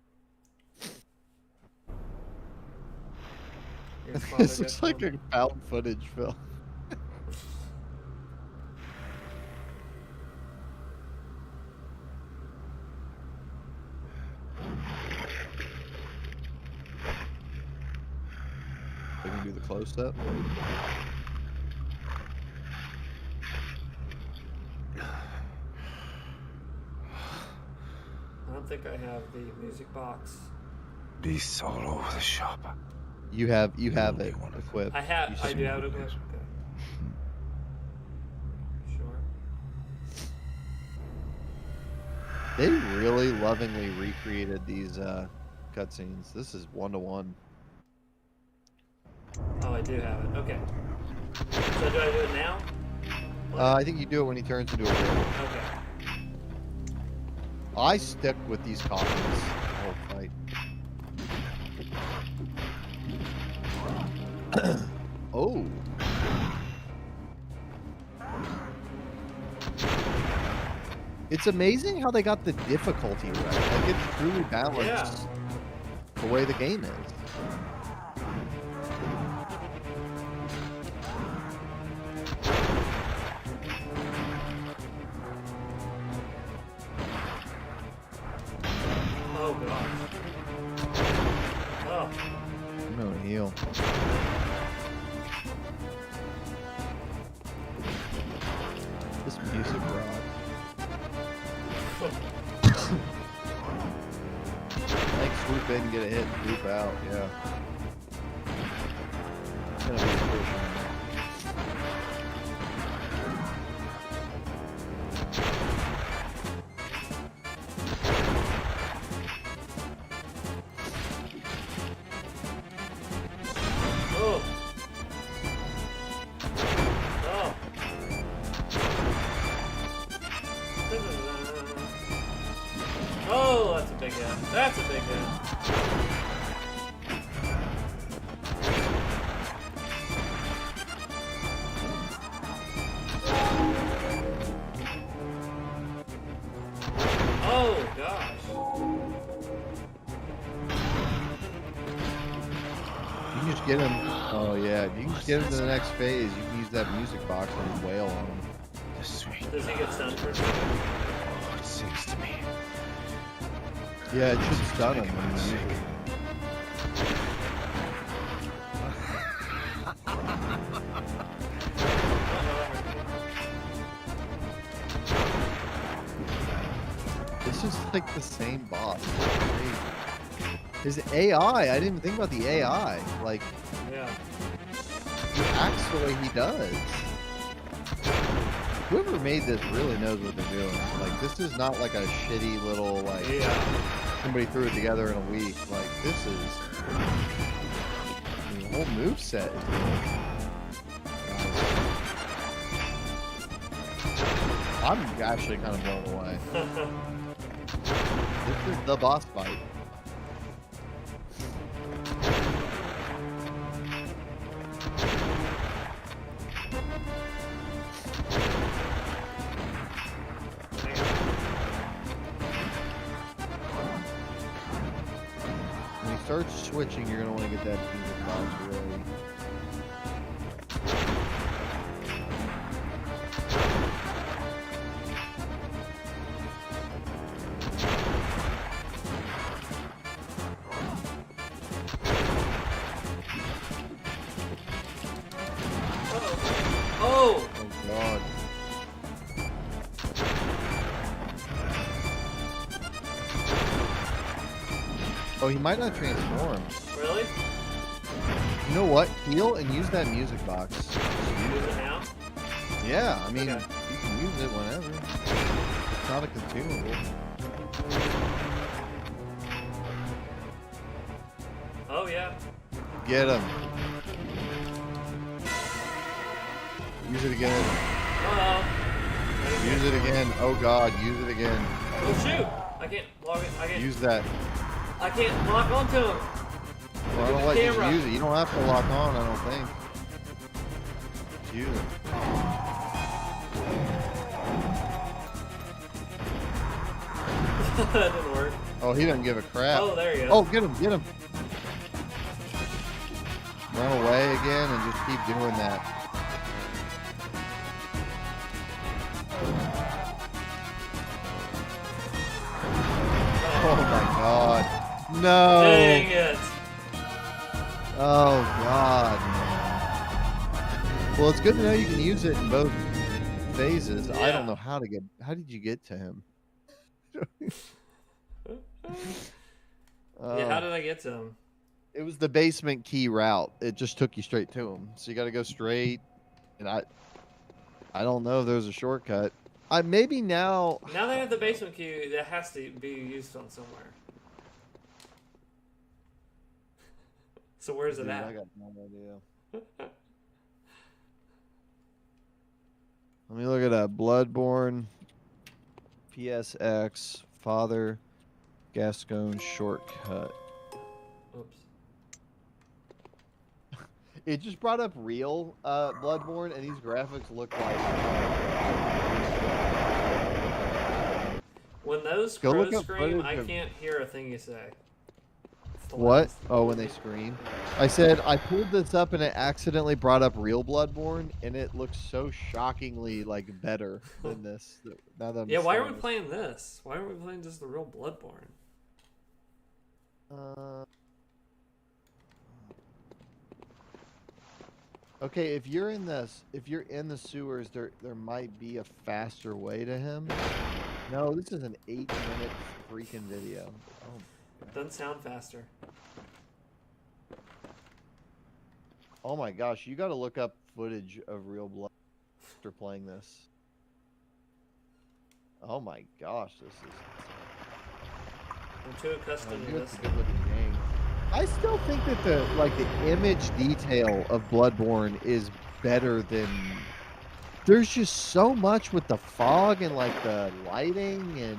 Your father This looks gets like one. a found footage film. I can do the close up. I don't think I have the music box. Beasts all over the shop. You have it equipped. I do have it equipped. Okay. They really lovingly recreated these cutscenes. This is 1-to-1. Oh, I do have it. Okay. So do I do it now? I think you do it when he turns into a werewolf. Okay. I stick with these coffins the whole fight. Oh. It's amazing how they got the difficulty right. Like, it's truly balanced the way the game is. Oh, God. Oh. I'm gonna heal. This music rocks. Like swoop in, get a hit, and swoop out, yeah. It's gonna be pushing. Oh. Oh. Oh, that's a big hit. That's a big hit. Oh, gosh. You can just get him. Oh yeah, you can just get him to the next phase. You can use that music box and wail on him. The sweet Does he get stunned for a second? Lord sings to me. Yeah, it should stun him when you use it. This is like the same boss. It's crazy. His AI, I didn't even think about the AI. Like, Yeah. he acts the way he does. Whoever made this really knows what they're doing. Like, this is not like a shitty little, like, Yeah. somebody threw it together in a week. Like, this is... the whole moveset is good. I'm actually kind of blown away. This is the boss fight. When you start switching, you're gonna want to get that music box ready. Oh! Oh god. Oh, he might not transform. Really? You know what? Heal and use that music box. Use it now? Yeah, I mean, Okay. you can use it whenever. It's not a consumable. Oh, yeah. Get him. Use it again. Uh-oh. Use it again. Oh god, use it again. Oh, shoot! I can't log it. Use that. I can't lock onto him. Well, I don't the let you camera. use it. You don't have to lock on, I don't think. Just use it. That didn't work. Oh, he doesn't give a crap. Oh, there he is. Oh, get him, get him. Run away again and just keep doing that. Oh my god. No. Dang it. Oh god, man. Well, it's good to know you can use it in both phases. I Yeah. don't know how to get. How did you get to him? Yeah, how did I get to him? It was the basement key route. It just took you straight to him. So you got to go straight. And I don't know if there's a shortcut. Maybe now. Now they have the basement key. That has to be used on somewhere. So where's it Dude, at? I got no idea. Let me look at a Bloodborne PSX Father Gascon shortcut. Oops. It just brought up real Bloodborne, and these graphics look like. When those Go crows look up scream, footage I of- can't hear a thing you say. It's the What? loudest. Oh, when they scream. I said I pulled this up and it accidentally brought up real Bloodborne, and it looks so shockingly like better than this. Now that I'm Yeah, why are we saying this. playing this? Why aren't we playing just the real Bloodborne? Okay, if you're in the sewers, there might be a faster way to him. No, this is an 8-minute freaking video. Doesn't sound faster. Oh my gosh, you got to look up footage of real blood after playing this. Oh my gosh, this is. I'm too accustomed to It's this. a good looking game. I still think that the image detail of Bloodborne is better than. There's just so much with the fog and like the lighting, and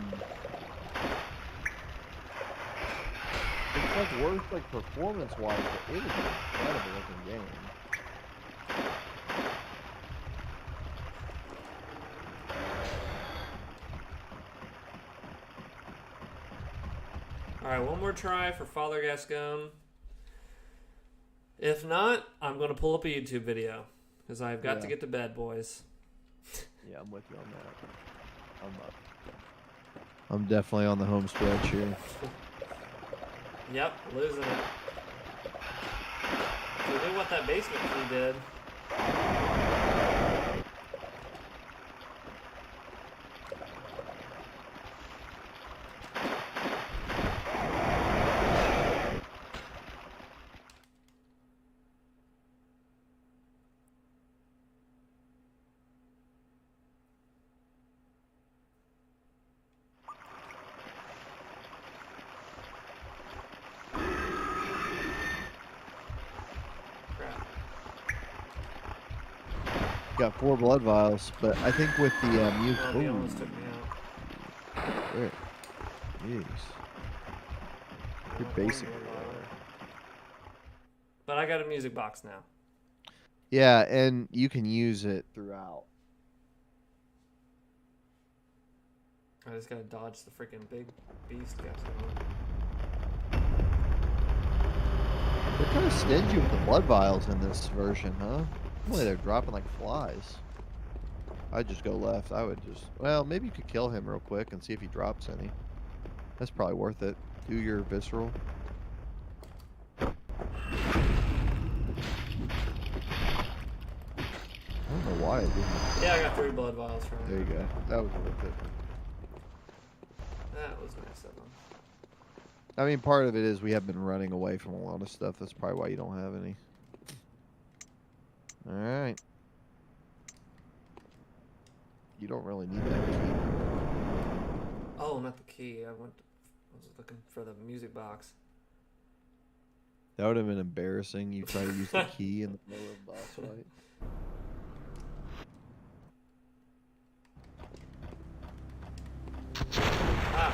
it's like worse like performance wise, but it is an incredible looking game. Alright, one more try for Father Gascon. If not, I'm going to pull up a YouTube video. Because I've got to get to bed, boys. Yeah, I'm with you on that. I'm definitely on the home stretch here. Yep, losing it. So we knew what that basement key did. Got 4 blood vials, but I think with the music. Oh, he almost took me out. Jeez. You're One basically more vial. there. But I got a music box now. Yeah, and you can use it throughout. I just gotta dodge the freaking big beast guys. They're kind of stingy with the blood vials in this version, huh? Boy, they're dropping like flies. I'd just go left. I would just... Well, maybe you could kill him real quick and see if he drops any. That's probably worth it. Do your visceral. I don't know why I didn't. Yeah, I got 3 blood vials from There him. you go. That was worth it. That was nice of him. I mean, part of it is we have been running away from a lot of stuff. That's probably why you don't have any. Alright. You don't really need that key. Oh, not the key. I was looking for the music box. That would have been embarrassing. You try to use the key in the middle of the boss fight. Ah.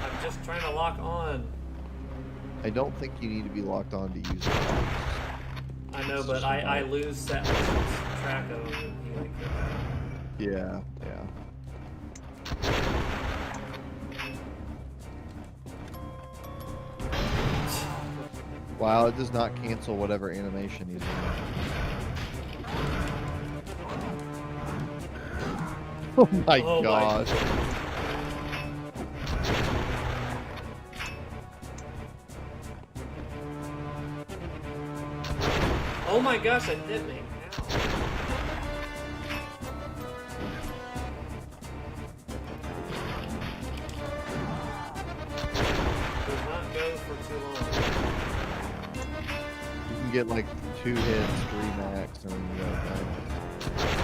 I'm just trying to lock on. I don't think you need to be locked on to use it. I know, but I lose track of him. Yeah, yeah. Wow, it does not cancel whatever animation he's in. Oh my Oh my gosh. Oh my gosh, I did me. Does not go for too long. You can get like 2 hits, 3 max, and then you go back.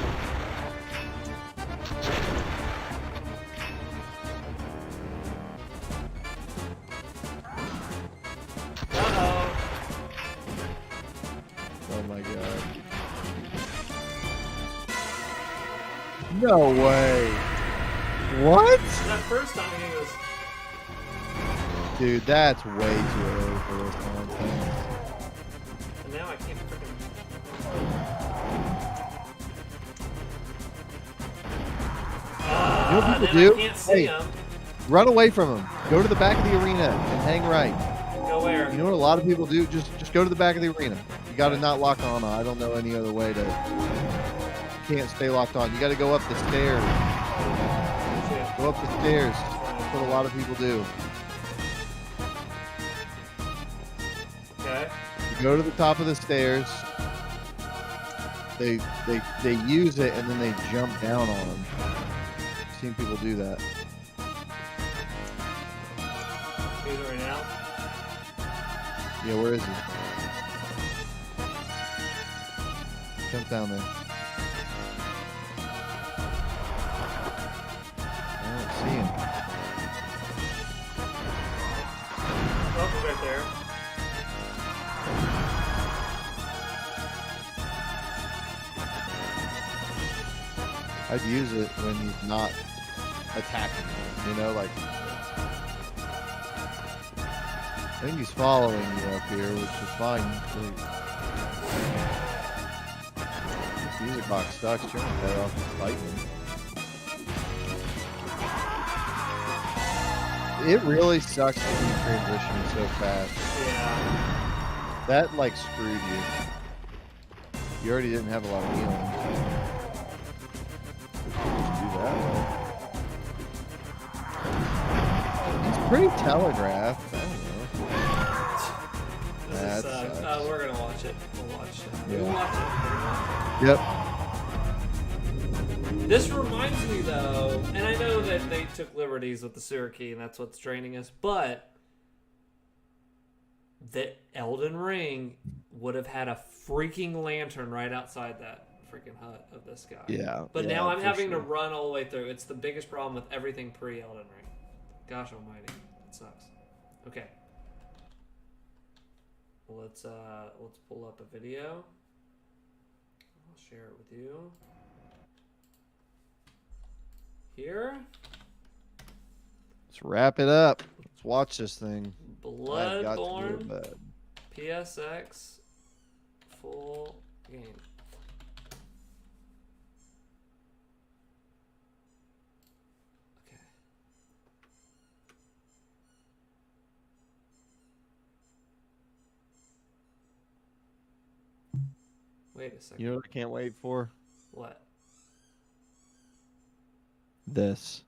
No way. What? That first time he was. Dude, that's way too early for this content. And now I can't freaking. You know what people Then do? I can't see Hey. him. Run away from him. Go to the back of the arena and hang right. Go where? You know what a lot of people do? Just go to the back of the arena. You got to not lock on. I don't know any other way to. You can't stay locked on. You got to go up the stairs. Go up the stairs. That's what a lot of people do. Okay. You go to the top of the stairs. They use it and then they jump down on them. I've seen people do that. He's right now. Yeah, where is he? Jump down there. I don't see him. Oh, he's right there. I'd use it when he's not attacking you, you know, like I think he's following you up here, which is fine. This music box sucks. You're not better off just fighting. It really sucks to be transitioning so fast. Yeah. That like screwed you. You already didn't have a lot of healing. Just do that way. It's pretty telegraphed. I don't know. This That is, sucks. we're gonna watch it. We'll watch it. Yeah. We'll watch it. Yep. This reminds me, though, and I know that they took liberties with the sewer key, and that's what's draining us, but the Elden Ring would have had a freaking lantern right outside that freaking hut of this guy. Yeah. But yeah, now I'm for having to sure. run all the way through. It's the biggest problem with everything pre-Elden Ring. Gosh almighty. It sucks. Okay. Let's pull up a video. I'll share it with you. Here. Let's wrap it up. Let's watch this thing. I've got to go to Bloodborne bed. PSX full game. Okay. Wait a second. You know what I can't wait for? What? This.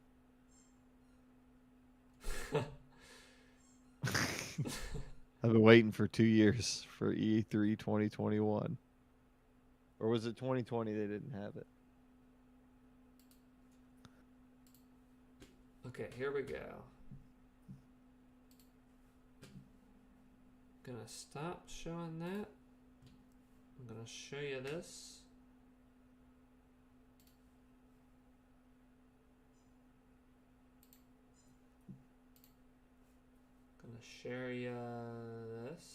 I've been waiting for 2 years for E3 2021. Or was it 2020 they didn't have it? Okay, here we go. Gonna stop showing that. I'm gonna show you this. Gonna share you this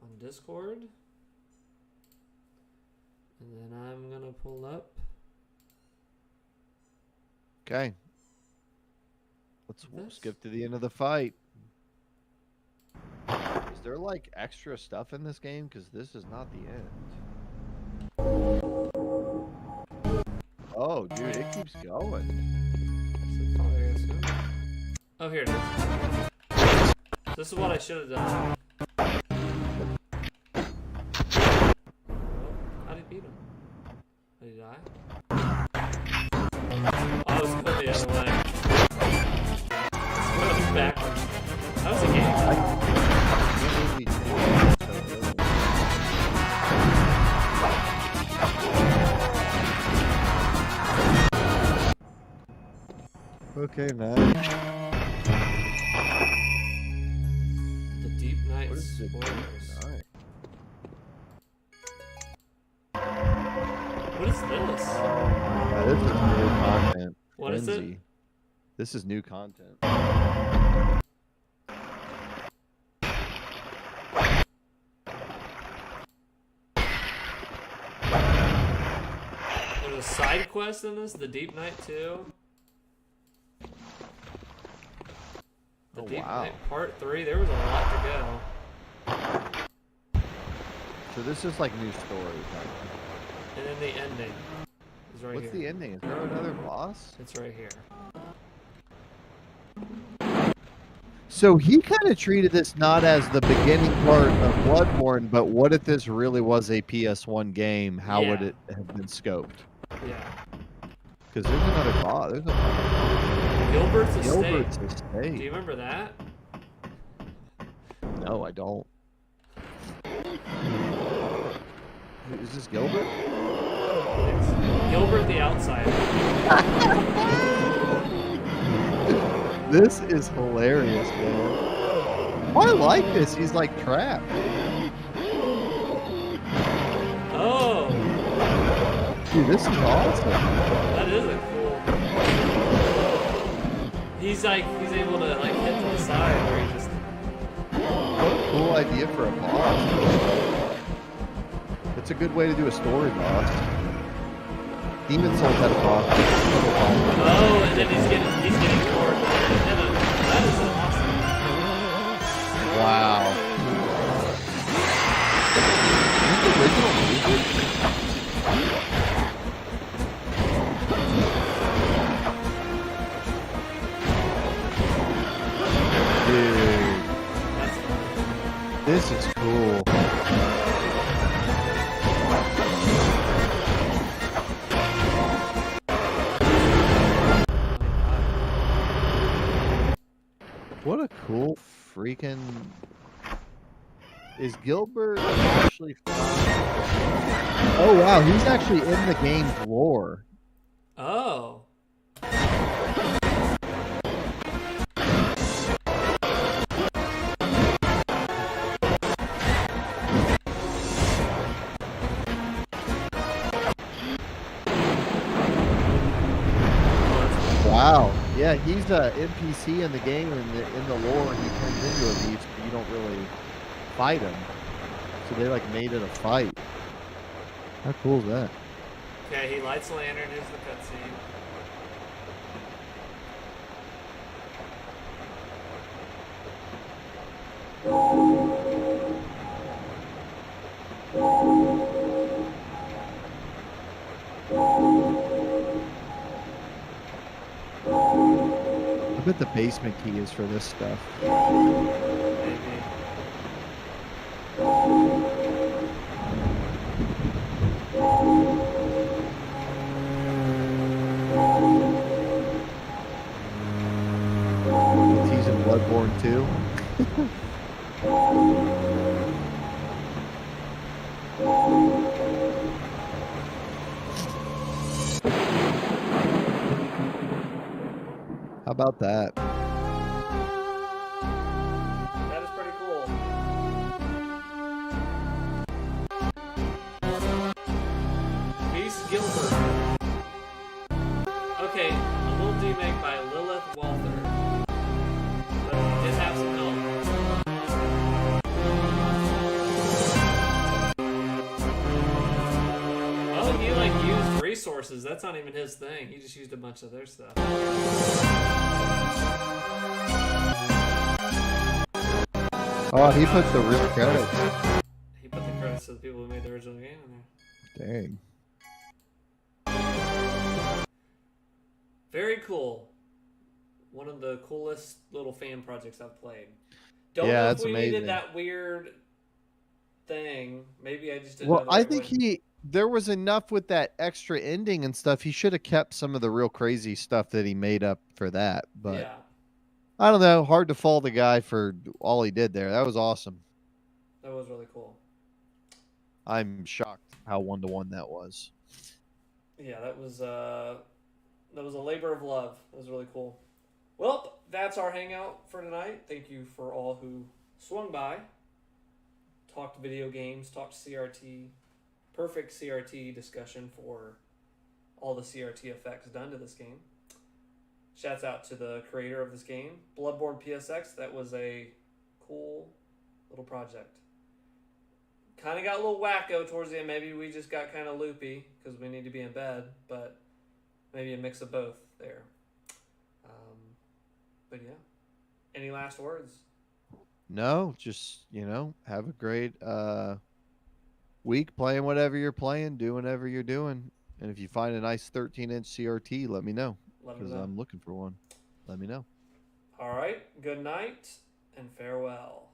on Discord. And then I'm gonna pull up. Okay. We'll skip to the end of the fight. Is there like extra stuff in this game? Because this is not the end. Oh, dude, it keeps going. Oh, here it is. This is what I should have done. How did he beat him? Did he die? Oh, I was going the other way. I was backwards. That was a game. Okay, nice. The Deep Night What is the spoilers. Night? What is this? This is new content. What is it? Lindsay. This is new content. There's a side quest in this, the Deep Night 2. The Oh, Deep wow. Night Part 3. There was a lot to go. So this is like new story. And then the ending is right What's here. the ending? Is there another boss? It's right here. So he kind of treated this not as the beginning part of Bloodborne, but what if this really was a PS1 game? How would Yeah. it have been scoped? Yeah. Because there's another boss. There's a Gilbert's Estate. Gilbert's Do you Estate. remember that? No, I don't. Is this Gilbert? It's Gilbert the Outsider. This is hilarious, man. Oh, I like this. He's like trapped. Oh, Dude, this is awesome. that is a cool. He's able to like hit to the side where he just. What a cool idea for a boss. It's a good way to do a story boss. Demon Souls had a boss. Oh, and then he's getting forward. That is awesome. Wow. Is this original music? Dude, That's fun. this is cool. What a cool freaking... Is Gilbert actually from... Oh wow, he's actually in the game's lore. Oh. Wow. Yeah, he's a NPC in the game, and in the lore, he turns into a beast, but you don't really fight him. So they like made it a fight. How cool is that? Okay, he lights the lantern. Here's the cutscene. I bet the basement key is for this stuff. Maybe. He's in Bloodborne too. How about that? That is pretty cool. Beast Gilbert. Okay, a little demake by Lilith Walther. But he did have some help. Oh, he like used resources. That's not even his thing. He just used a bunch of their stuff. Oh, he puts the real credits. He put the credits to the people who made the original game in there. Dang. Very cool. One of the coolest little fan projects I've played. Don't Yeah, know that's if we amazing. needed that weird thing. Maybe I just didn't Well, know the I right think way. there was enough with that extra ending and stuff. He should have kept some of the real crazy stuff that he made up for that. But Yeah, I don't know. Hard to fault the guy for all he did there. That was awesome. that was really cool. I'm shocked how 1-to-1 that was. Yeah, that was a labor of love. That was really cool. Well, that's our hangout for tonight. Thank you for all who swung by, talked video games, talked CRT, perfect CRT discussion for all the CRT effects done to this game. Shouts out to the creator of this game, BloodbornePSX. That was a cool little project. kind of got a little wacko towards the end. Maybe we just got kind of loopy because we need to be in bed, but maybe a mix of both there. But yeah, any last words? No, just, have a great week playing whatever you're playing, doing whatever you're doing. And if you find a nice 13-inch CRT, let me know. Because I'm looking for one. Let me know. All right. Good night and farewell.